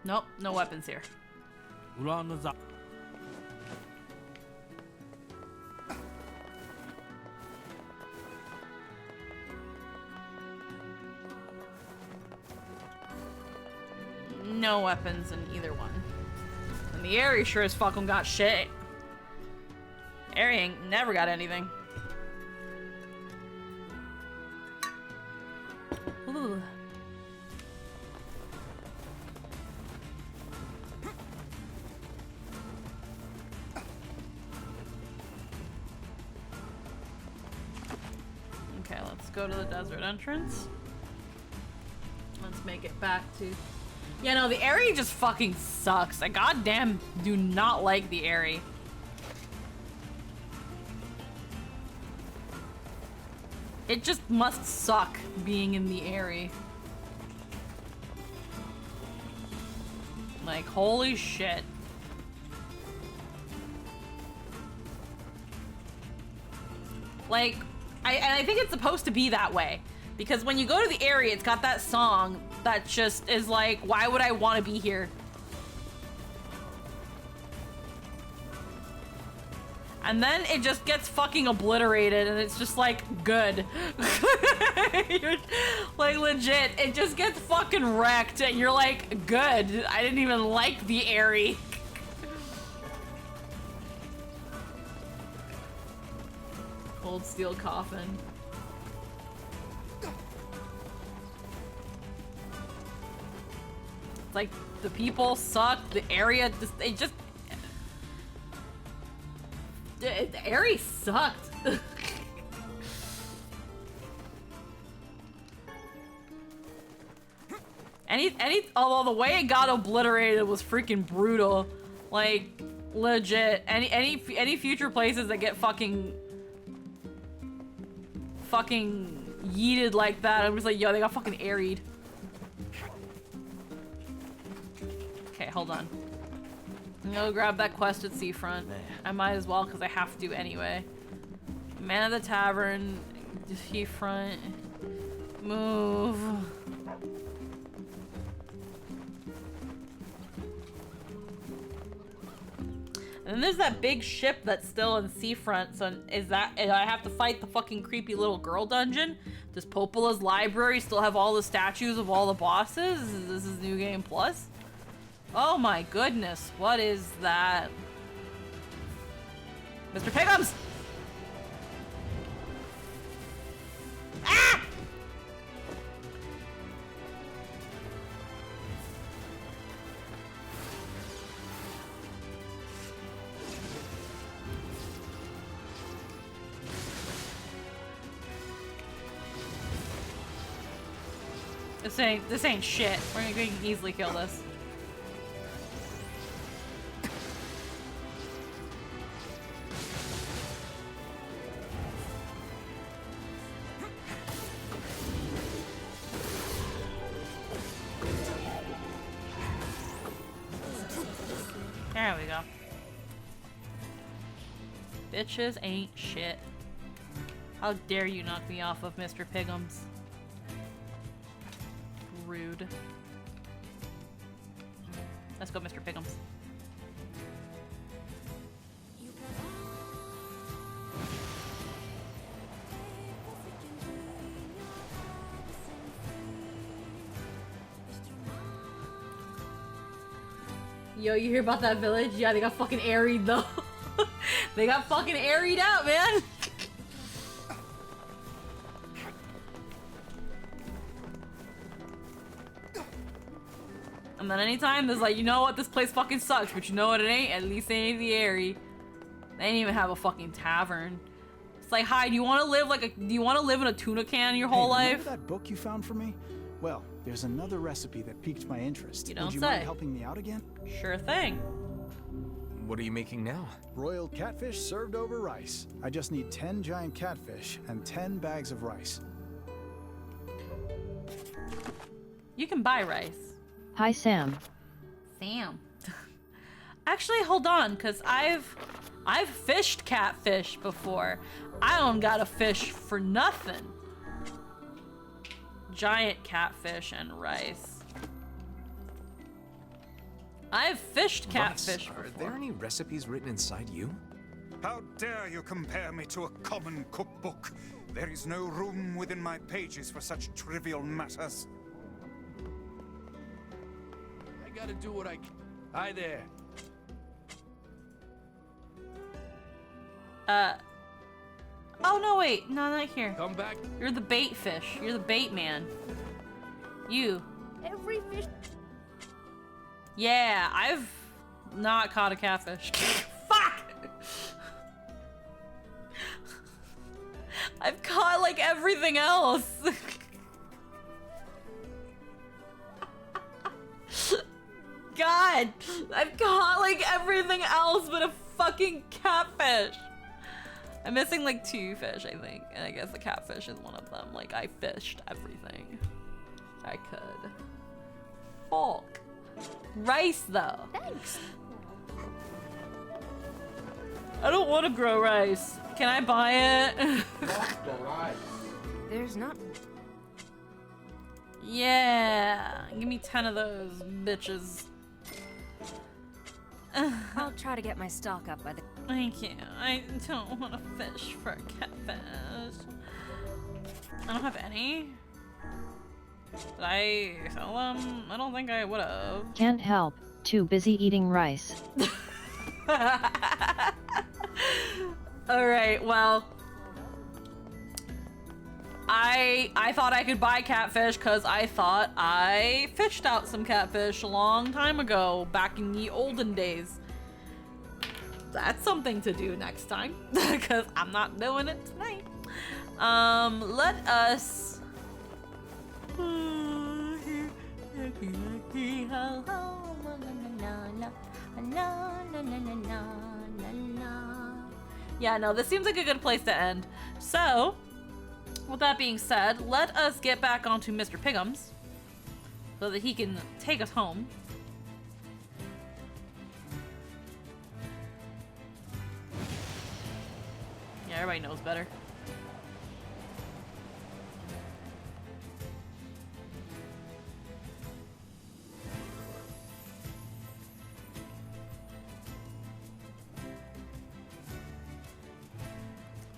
Nope, no weapons here. No weapons in either one. And the Aerie sure as fuck got shit. Aerie ain't never got anything. Ooh. Okay, let's go to the desert entrance. Let's make it back to... Yeah, no, the Aerie just fucking sucks. I goddamn do not like the Aerie. It just must suck being in the Aerie. Like, holy shit. Like, I think it's supposed to be that way. Because when you go to the Aerie, it's got that song that just is like, why would I want to be here? And then it just gets fucking obliterated and it's just like, good. Like, legit, it just gets fucking wrecked and you're like, good. I didn't even like the Aerie. Cold steel coffin. It's like, the people suck, the area, they just... The Aerie sucked. Although the way it got obliterated was freaking brutal. Like, legit. Any future places that get fucking yeeted like that, I'm just like, yo, they got fucking Aeried. Okay, hold on. I'm gonna grab that quest at Seafront. I might as well, because I have to anyway. Man of the tavern. Defeat front. Move. And then there's that big ship that's still in seafront. So is I have to fight the fucking creepy little girl dungeon? Does Popola's library still have all the statues of all the bosses? This is New Game Plus? Oh my goodness, what is that? Mr. Pickums! Ah! This ain't shit. We can easily kill this. There we go. Bitches ain't shit. How dare you knock me off of Mr. Piggums? Rude. Let's go, Mr. Piggums. Yo, you hear about that village? Yeah, they got fucking airied though. They got fucking airied out, man. And then anytime there's like, you know what, this place fucking sucks, but you know what it ain't? At least it ain't the airy. They ain't even have a fucking tavern. It's like, hi, do you want to live in a tuna can your whole life? Remember that book you found for me? Well, there's another recipe that piqued my interest. You don't Would you say. mind helping me out again? Sure thing. What are you making now? Broiled catfish served over rice. I just need 10 giant catfish and 10 bags of rice. You can buy rice. Hi, Sam. Sam. Actually, hold on, cause I've fished catfish before. I don't gotta fish for nothing. Giant catfish and rice. I've fished catfish before. Are there any recipes written inside you? How dare you compare me to a common cookbook? There is no room within my pages for such trivial matters. I gotta do what I can. Hi there. Oh no, wait. No, not here. Come back. You're the bait fish. You're the bait man. You. Every fish. Yeah, I've not caught a catfish. Fuck! I've caught like everything else. God, I've caught like everything else but a fucking catfish. I'm missing like 2 fish, I think, and I guess the catfish is one of them. Like, I fished everything I could. Fuck. Rice, though. Thanks. I don't want to grow rice. Can I buy it? There's not. Yeah. Give me 10 of those bitches. I'll try to get my stock up by the. Thank you. I don't want to fish for a catfish. I don't have any. Did I sell them? I don't think I would have. Can't help, too busy eating rice. Alright, well. I thought I could buy catfish because I thought I fished out some catfish a long time ago, back in the olden days. That's something to do next time, because I'm not doing it tonight. Let us... Yeah, no, this seems like a good place to end. So, with that being said, let us get back onto Mr. Piggums so that he can take us home. Yeah, Everybody knows better.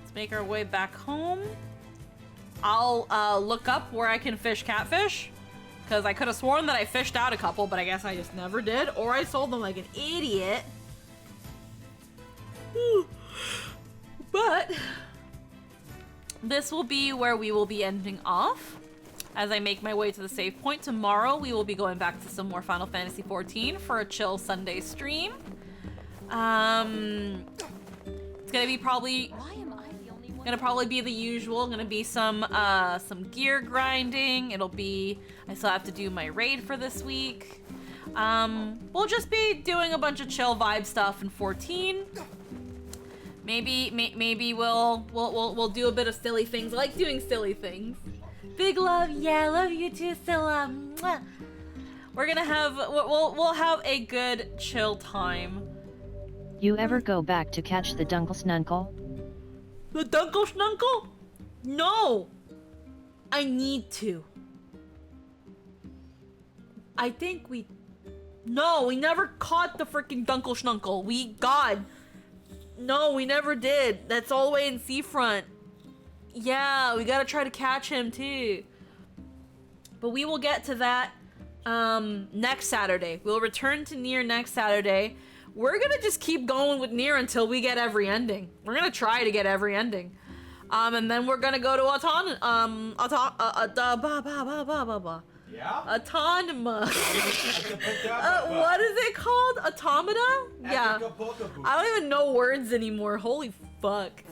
Let's make our way back home. I'll look up where I can fish catfish. Because I could have sworn that I fished out a couple, but I guess I just never did. Or I sold them like an idiot. But this will be where we will be ending off. As I make my way to the save point tomorrow, we will be going back to some more Final Fantasy XIV for a chill Sunday stream. It's gonna be probably be the usual. Gonna be some gear grinding. It'll be, I still have to do my raid for this week. We'll just be doing a bunch of chill vibe stuff in 14. Maybe we'll do a bit of silly things. I like doing silly things. Big love, yeah, love you too, Scylla. Mwah. We're gonna have we'll have a good chill time. You ever go back to catch the Dunkle Snunkle? The Dunkle Snunkle? No! I need to. I think no, we never caught the freaking Dunkle Snunkle. No, we never did. That's all the way in Seafront. Yeah, we gotta try to catch him too. But we will get to that next Saturday. We'll return to Nier next Saturday. We're gonna just keep going with Nier until we get every ending. We're gonna try to get every ending. And then we're gonna go to Yeah? Autonomous. What is it called? Automata? Yeah. I don't even know words anymore. Holy fuck.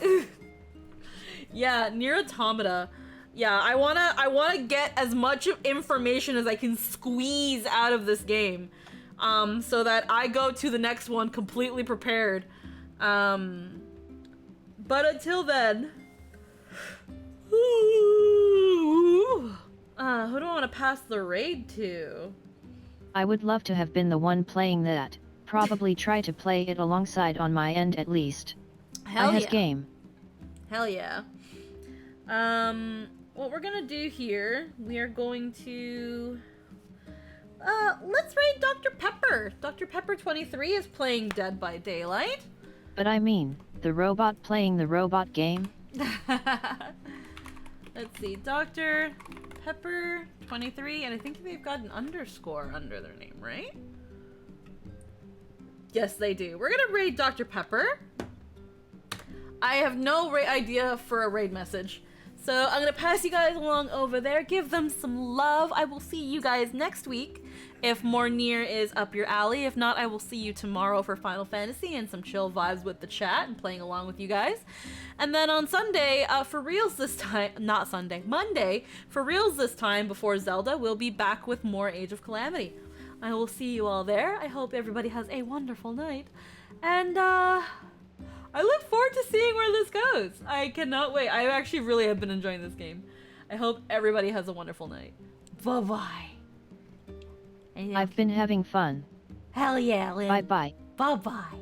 Yeah, Nier Automata. Yeah, I wanna get as much information as I can squeeze out of this game. So that I go to the next one completely prepared. But until then. Who do I want to pass the raid to? I would love to have been the one playing that. Probably try to play it alongside on my end at least. Hell yeah. Game. Hell yeah. What we're gonna do here, we are going to... let's raid Dr. Pepper. Dr. Pepper 23 is playing Dead by Daylight. But I mean, the robot playing the robot game? Let's see, Dr. Pepper 23, and I think they've got an underscore under their name, right? Yes, they do. We're gonna raid Dr. Pepper. I have no idea for a raid message. So I'm gonna pass you guys along over there. Give them some love. I will see you guys next week if more Nier is up your alley. If not, I will see you tomorrow for Final Fantasy and some chill vibes with the chat and playing along with you guys. And then on Sunday, for reals this time, not Sunday, Monday, for reals this time before Zelda, we'll be back with more Age of Calamity. I will see you all there. I hope everybody has a wonderful night. And, I look forward to seeing where this goes. I cannot wait. I actually really have been enjoying this game. I hope everybody has a wonderful night. Bye-bye. I've been having fun. Hell yeah, Lynn. Bye-bye. Bye-bye.